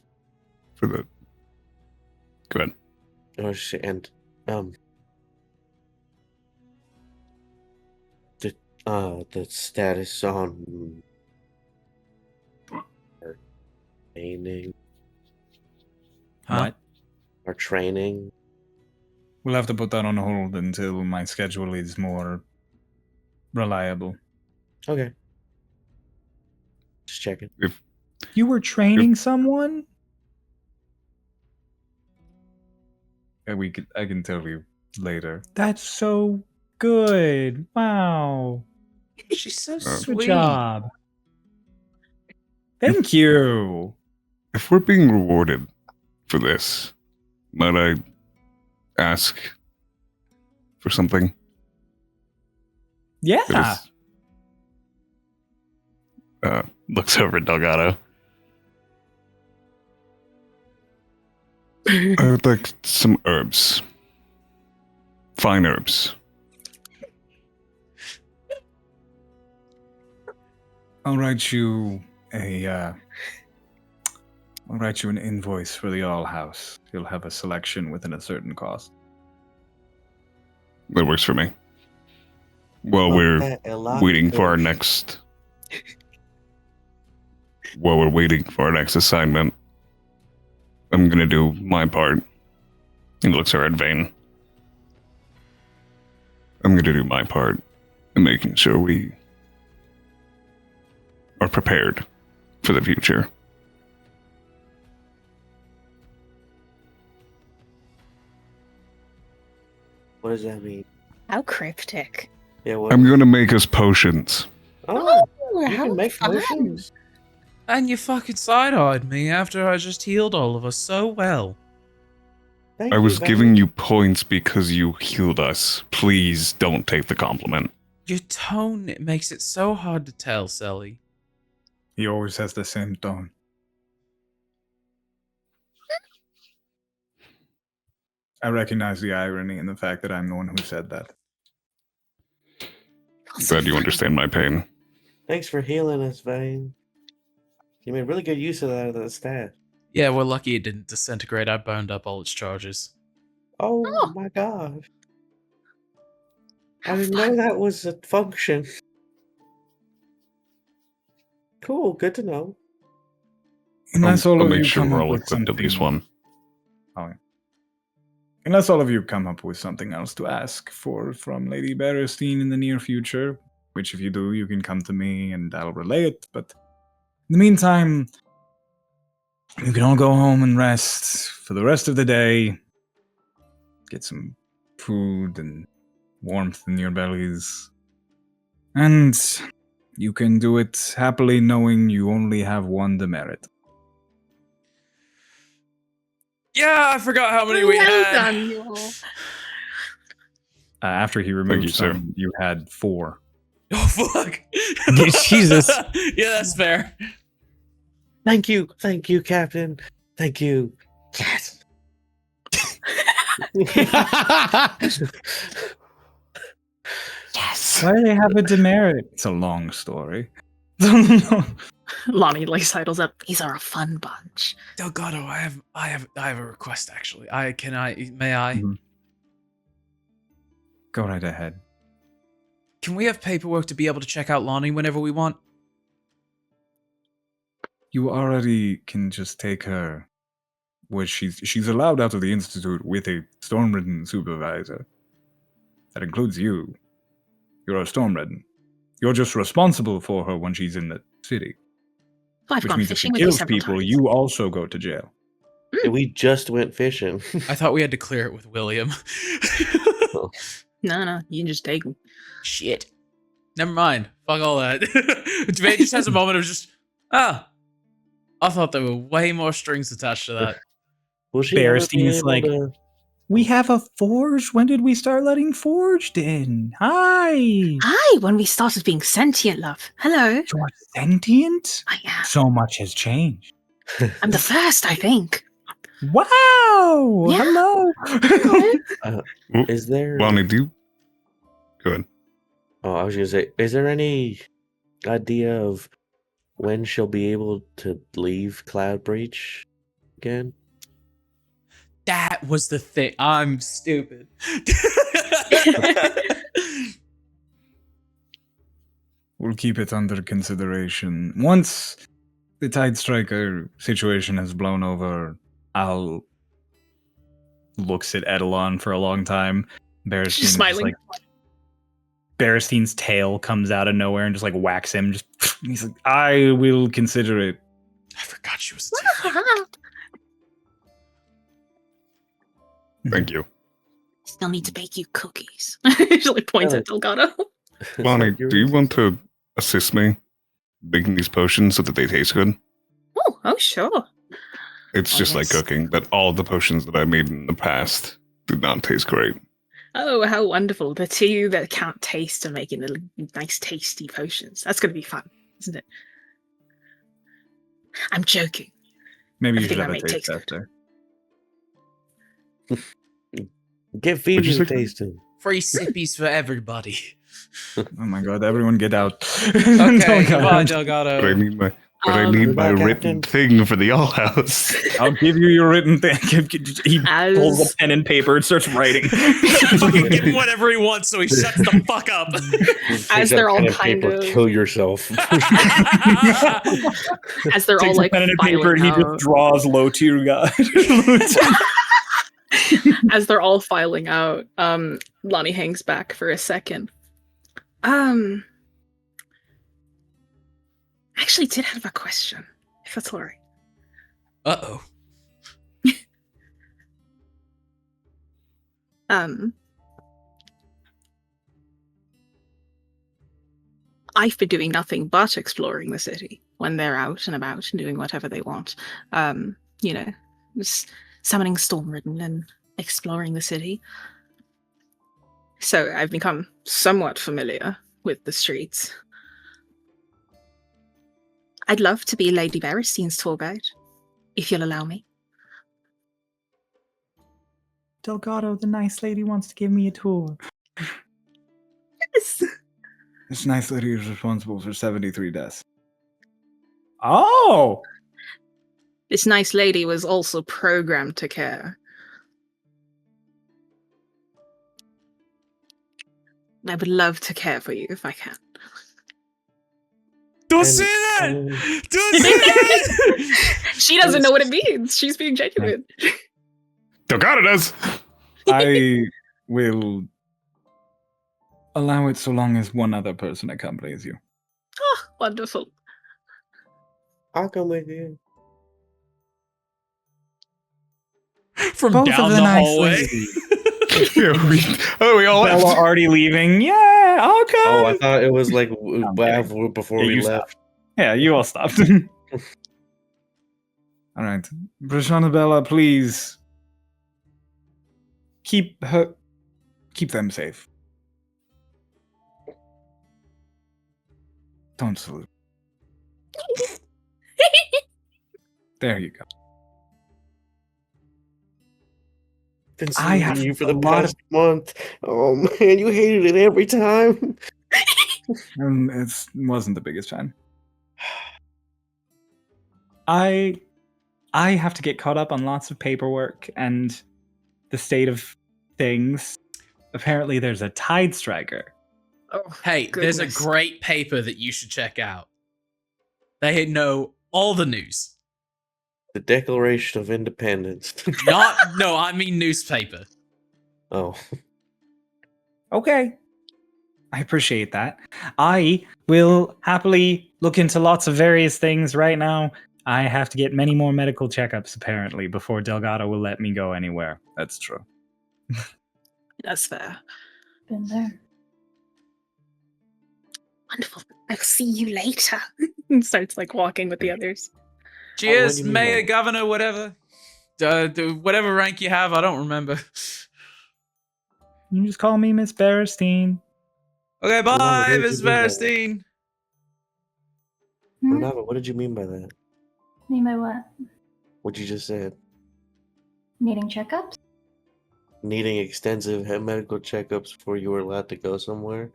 for the... Go ahead. I was just saying, and the status on our training. Huh? Our training. We'll have to put that on hold until my schedule is more reliable. Okay. Just checking. You were training someone? I can tell you later. That's so good. Wow. She's so Good sweet. job. Thank you. If we're being rewarded for this, might I ask for something? Yeah. Looks over at Delgado. I would like some herbs. Fine herbs. I'll write you an invoice for the All House. You'll have a selection within a certain cost. That works for me. While we're waiting for our next... While we're waiting for our next assignment, I'm gonna do my part. He looks over at Vane. I'm gonna do my part in making sure we are prepared for the future. What does that mean? How cryptic. Yeah, what? I'm gonna make us potions. Oh, Oh, you how can make fun. potions. And you fucking side-eyed me after I just healed all of us so well. Thank I you, was Vane. giving you points because you healed us. Please don't take the compliment. Your tone, it makes it so hard to tell, Sally. He always has the same tone. I recognize the irony in the fact that I'm the one who said that. Glad you understand my pain. Thanks for healing us, Vane. You made really good use of that stat. Yeah, we're lucky it didn't disintegrate. I burned up all its charges. Oh my god. I How didn't fun. know that was a function. Cool, good to know. Unless all I'll of make you sure come we're up all with equipped something. at least one. Unless all of you come up with something else to ask for from Lady Berestein in the near future, which if you do, you can come to me and I'll relay it. But in the meantime, you can all go home and rest for the rest of the day. Get some food and warmth in your bellies. And you can do it happily knowing you only have one demerit. Yeah, I forgot how many we Well had. done, you all. After he Thank removed you, sir. some, you had 4. Oh, fuck. Jesus. Yeah, that's fair. Thank you, Captain. Thank you. Yes. Yes. Why do they have a demerit? It's a long story. Lonnie like sidles up. These are a fun bunch. Delgado, I have a request actually. May I? Mhm. Go right ahead. Can we have paperwork to be able to check out Lonnie whenever we want? You already can just take her. Where she's allowed out of the Institute with a Stormridden supervisor. That includes you. You're a Stormridden. You're just responsible for her when she's in the city. So I've Which gone means if she fishing with you kills several people, times. you also go to jail. Yeah, we just went fishing. I thought we had to clear it with William. No, you can just take them. Shit. Never mind. Fuck all that. Dwayne just has a moment of just, I thought there were way more strings attached to that. Will she ever be Berestein's able like, to... we have a forge. When did we start letting forged in? Hi. Hi, when we started being sentient, love. Hello. You're sentient? I am. So much has changed. I'm the first, I think. Wow. Yeah. Hello. Is there... Lonnie, do you... Go ahead. Oh, I was gonna say, is there any idea of when she'll be able to leave Cloud Breach again? That was the thing. I'm stupid. We'll keep it under consideration. Once the Tide Striker situation has blown over, I'll... Looks at Edelon for a long time. Berestein is just smiling. like... Berestein's tail comes out of nowhere and just like whacks him. Just he's like, I will consider it. I forgot she was. Thank you. Still need to bake you cookies. She like points at Delgado. Lonnie, do you want to assist me making these potions so that they taste good? Oh, sure. It's Oh, just like yes. cooking, but all the potions that I made in the past did not taste great. Oh, how wonderful. The two that can't taste are making the nice, tasty potions. That's going to be fun, isn't it? I'm joking. Maybe you Everything should I have a make taste tastes tester. Get Phoebe say? tasting. Free sippies for everybody. Oh my god, everyone get out. Okay, come on, But I Delgado. need my Goodbye, written Captain. thing for the All House. I'll give you your written thing. He pulls As a pen and paper and starts writing. Fucking give him whatever he wants so he shuts the fuck up. As they're all kind of- kill yourself. as they're all Takes like a pen and a paper and he filing just draws low tier guy. as they're all filing out, Lonnie hangs back for a second. I actually did have a question, if that's all right. Uh-oh. I've been doing nothing but exploring the city when they're out and about and doing whatever they want. Just summoning Stormridden and exploring the city. So I've become somewhat familiar with the streets. I'd love to be Lady Berestein's tour guide, if you'll allow me. Delgado, the nice lady, wants to give me a tour. Yes. This nice lady is responsible for 73 deaths. Oh! This nice lady was also programmed to care. I would love to care for you if I can. Don't And- say that! and- Don't say that! She doesn't know what it means. She's being genuine. Delgado does. I will allow it so long as one other person accompanies you. Oh, wonderful. I'll come with you. From Both down of the the nice hallway. ladies. We all Bella left. already leaving. Yeah, I'll come. Oh, I thought it was like I'm before Yeah, we you left. Yeah, you all stopped. All right. Brashana Bella, please keep them safe. Don't salute. There you go. Been I have seeing you for the a lot past month. Oh man, you hated it every time. It wasn't the biggest fan. I have to get caught up on lots of paperwork and the state of things. Apparently, there's a tide striker. Oh, Hey, there's a goodness. great paper that you should check out. They know all the news. The Declaration of Independence. No, I mean newspaper. Oh, Okay. I appreciate that. I will happily look into lots of various things right now. I have to get many more medical checkups, apparently, before Delgado will let me go anywhere. That's true. That's fair. Been there. Wonderful. I'll see you later. And starts like walking with the others. Cheers, do you mean mayor, by- governor, whatever. Whatever rank you have, I don't remember. You just call me Miss Berestein. Okay, what bye, did Miss you mean by that? Berestein. Hmm? Renata, what did you mean by that? Mean by what? What you just said? Needing checkups? Needing extensive medical checkups before you were allowed to go somewhere?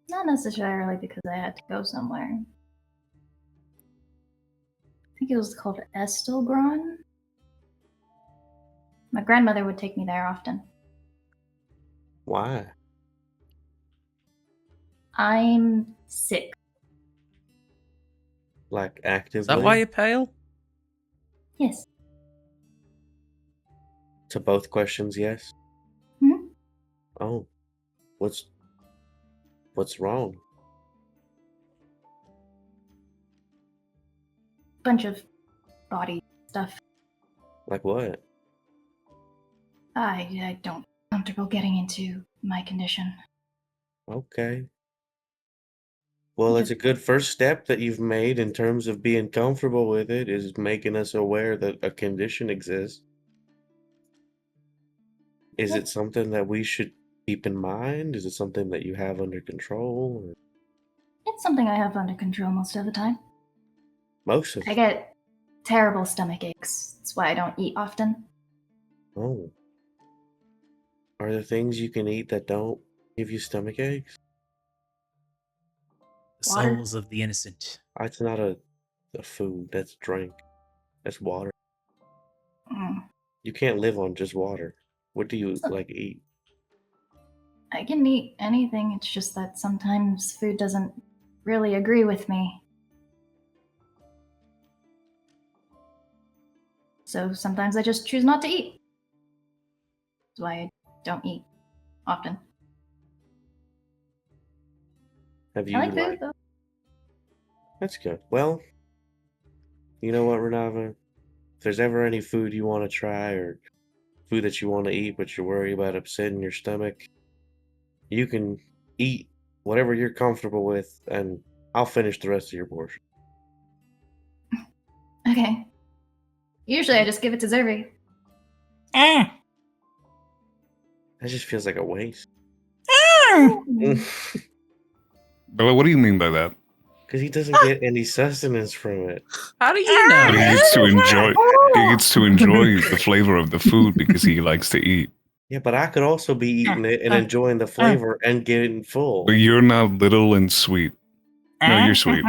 Not necessarily because I had to go somewhere. I think it was called Estelgron. My grandmother would take me there often. Why? I'm sick. Like actively? Is that why you're pale? Yes. To both questions, yes. Hmm? Oh, what's wrong? Bunch of body stuff. Like what? I don't feel comfortable getting into my condition. Okay. Well, it's a good first step that you've made in terms of being comfortable with it, is making us aware that a condition exists. Is it something that we should keep in mind? Is it something that you have under control? Or It's something I have under control most of the time. most of I it? get terrible stomach aches. That's why I don't eat often. Oh. Are there things you can eat that don't give you stomach aches? The Water. souls of the innocent. It's not a food, that's drink. That's water. Mm. You can't live on just water. What do you like eat? I can eat anything, it's just that sometimes food doesn't really agree with me. So sometimes I just choose not to eat. That's why I don't eat often. Have you I like food though. That's good. Well, you know what, Renava? If there's ever any food you want to try or food that you want to eat but you're worried about upsetting your stomach, you can eat whatever you're comfortable with and I'll finish the rest of your portion. Okay. Usually I just give it to Zervi. Ah! That just feels like a waste. Ah! Bella, what do you mean by that? Because he doesn't get any sustenance from it. How do you know? But he gets to enjoy. He gets to enjoy the flavor of the food because he likes to eat. Yeah, but I could also be eating it and enjoying the flavor and getting full. But you're not little and sweet. No, you're sweet.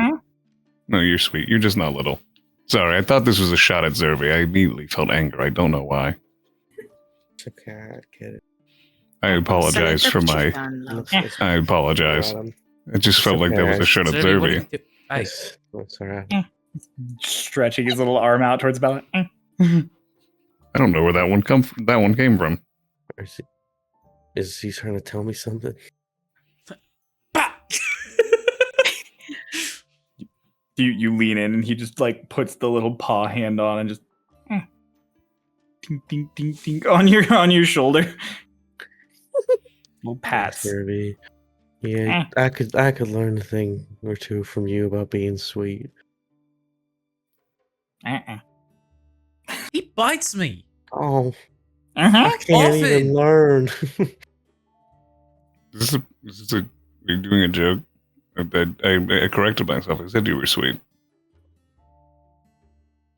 No, you're sweet. You're just not little. Sorry, I thought this was a shot at Zervi. I immediately felt anger. I don't know why. It's okay, I get it. I apologize for my. I apologize. It just felt like that was a shot at Zervi. Hey, That's all right. Stretching his little arm out towards Bella. I don't know where that one came from. Is he trying to tell me something? You lean in and he just like puts the little paw hand on and just ding ding ding ding on your shoulder. Little pats. Kirby. Yeah, I could learn a thing or two from you about being sweet. he bites me. Oh, Uh-huh. I can't even learn. Is this are you doing a joke? I corrected myself. I said you were sweet.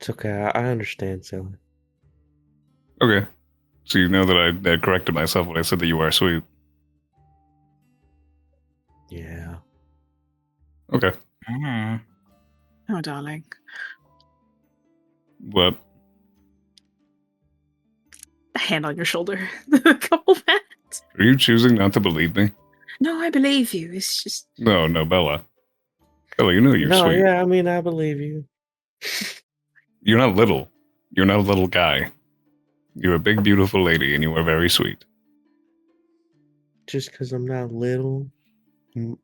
It's okay. I understand, Sally. Okay. So you know that I corrected myself when I said that you are sweet. Yeah. Okay. Oh, darling. What? A hand on your shoulder. A couple pats. Are you choosing not to believe me? No, I believe you. It's just. No, Bella. Bella, you know you're sweet. Yeah, I mean, I believe you. You're not little. You're not a little guy. You're a big, beautiful lady, and you are very sweet. Just because I'm not little. Yeah,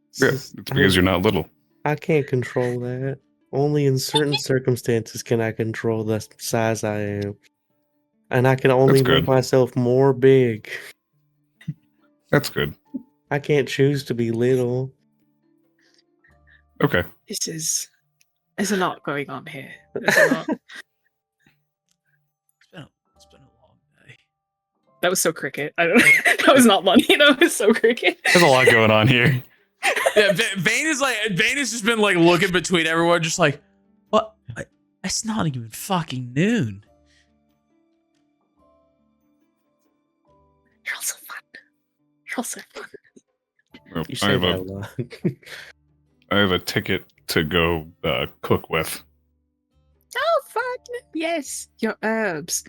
it's because you're not little. I can't control that. Only in certain circumstances can I control the size I am. And I can only make myself more big. That's good. I can't choose to be little. Okay. There's a lot going on here. There's a lot. It's been a long day. That was so cricket. I don't know. That was not funny. That was so cricket. There's a lot going on here. Yeah, Vayne has just been like looking between everyone, just like, what? It's not even fucking noon. You're also fun. You're also fun. Well, You say that a lot. I have a ticket to go cook with. Oh, fun. Yes. Your herbs.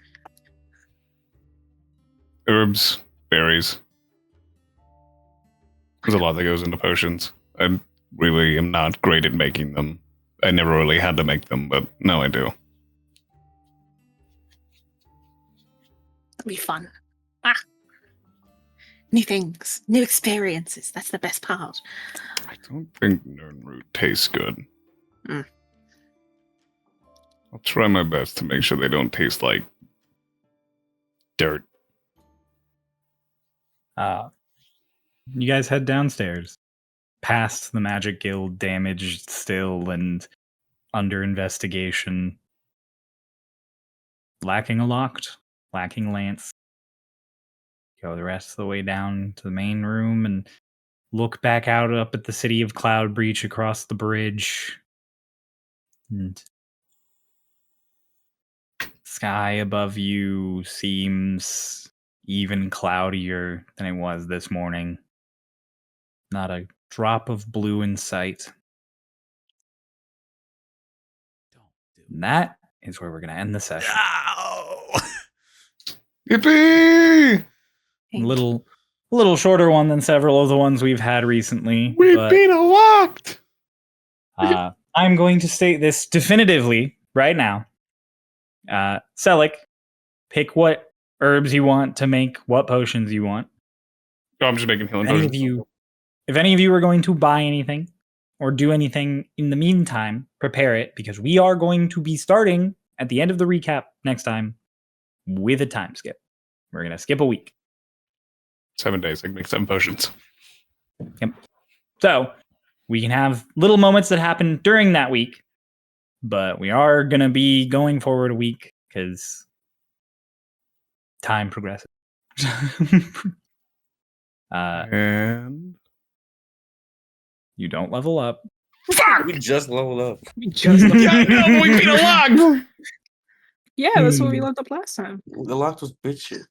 Herbs, berries. There's a lot that goes into potions. I really am not great at making them. I never really had to make them, but now I do. That'll be fun. New things, new experiences. That's the best part. I don't think Nernroot tastes good. Mm. I'll try my best to make sure they don't taste like dirt. You guys head downstairs, past the Magic Guild, damaged still and under investigation. Lacking a locked, lacking lance. Go the rest of the way down to the main room and look back out up at the city of Cloud Breach across the bridge. And sky above you seems even cloudier than it was this morning. Not a drop of blue in sight. And that is where we're going to end the session. Ow! Yippee! A little shorter one than several of the ones we've had recently. We've but, been unlocked! I'm going to state this definitively right now. Selleck, pick what herbs you want to make what potions you want. Oh, I'm just making healing If potions. if any of you are going to buy anything or do anything in the meantime, prepare it, because we are going to be starting at the end of the recap next time with a time skip. We're going to skip a week. 7 days. I can make 7 potions. Yep. So we can have little moments that happen during that week, but we are going to be going forward a week because time progresses. And You don't level up. We just leveled up. We just Yeah, I know, but we beat a log. Yeah, that's what we leveled up last time. The lock was bitch shit.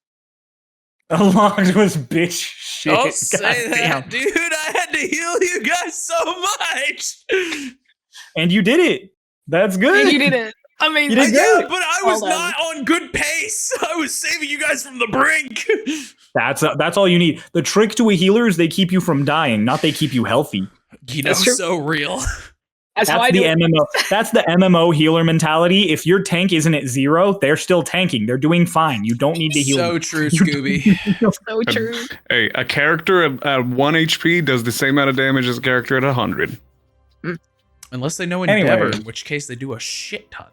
Locked was bitch shit. Don't say Goddamn. that, dude. I had to heal you guys so much. And you did it. That's good. You did it. Amazing. You did Yeah, good. but I Well was done. not on good pace. I was saving you guys from the brink. That's all you need. The trick to a healer is they keep you from dying, not they keep you healthy. You know, That's true. so real. That's how I That's do the it. MMO. That's the MMO healer mentality. If your tank isn't at 0, they're still tanking. They're doing fine. You don't need to heal. So them. true, Scooby. So true. Hey, a character at 1 HP does the same amount of damage as a character at 100. Unless they know Anyway. Endeavor, in which case they do a shit ton.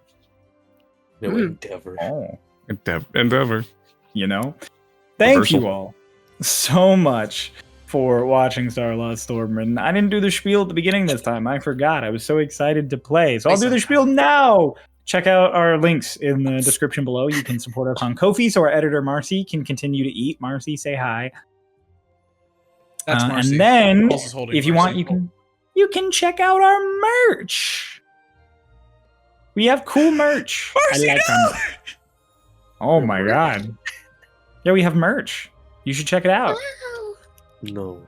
No Endeavor. Oh, Endeavor. you know. Thank Reversal. you all so much for watching Starlost Stormridden. I didn't do the spiel at the beginning this time. I forgot. I was so excited to play. So I'll do the spiel now. Check out our links in the description below. You can support us on Ko-fi so our editor Marcy can continue to eat. Marcy, say hi. That's Marcy. And then, Pulse is holding if you Marcy. want, you can check out our merch. We have cool merch. Marcy, our no! merch. Oh my god. Yeah, we have merch. You should check it out. No.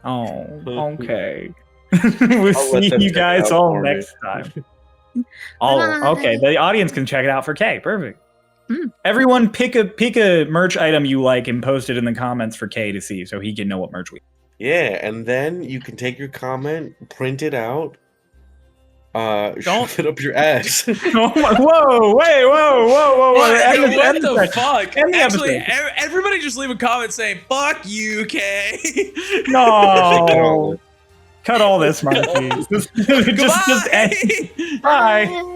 Oh, okay. We'll I'll let see them you check it guys out all for me. next time. Oh, okay. The audience can check it out for Kay. Perfect. Everyone pick a merch item you like and post it in the comments for Kay to see so he can know what merch we Yeah, and then you can take your comment, print it out, Don't- shove it up your ass. Oh my, whoa, wait, whoa. What, End the- what end the the session. fuck? End the Actually, episode. everybody just leave a comment saying, fuck you, Kay. No. Cut all this, Marcy. Just end. Goodbye. Bye.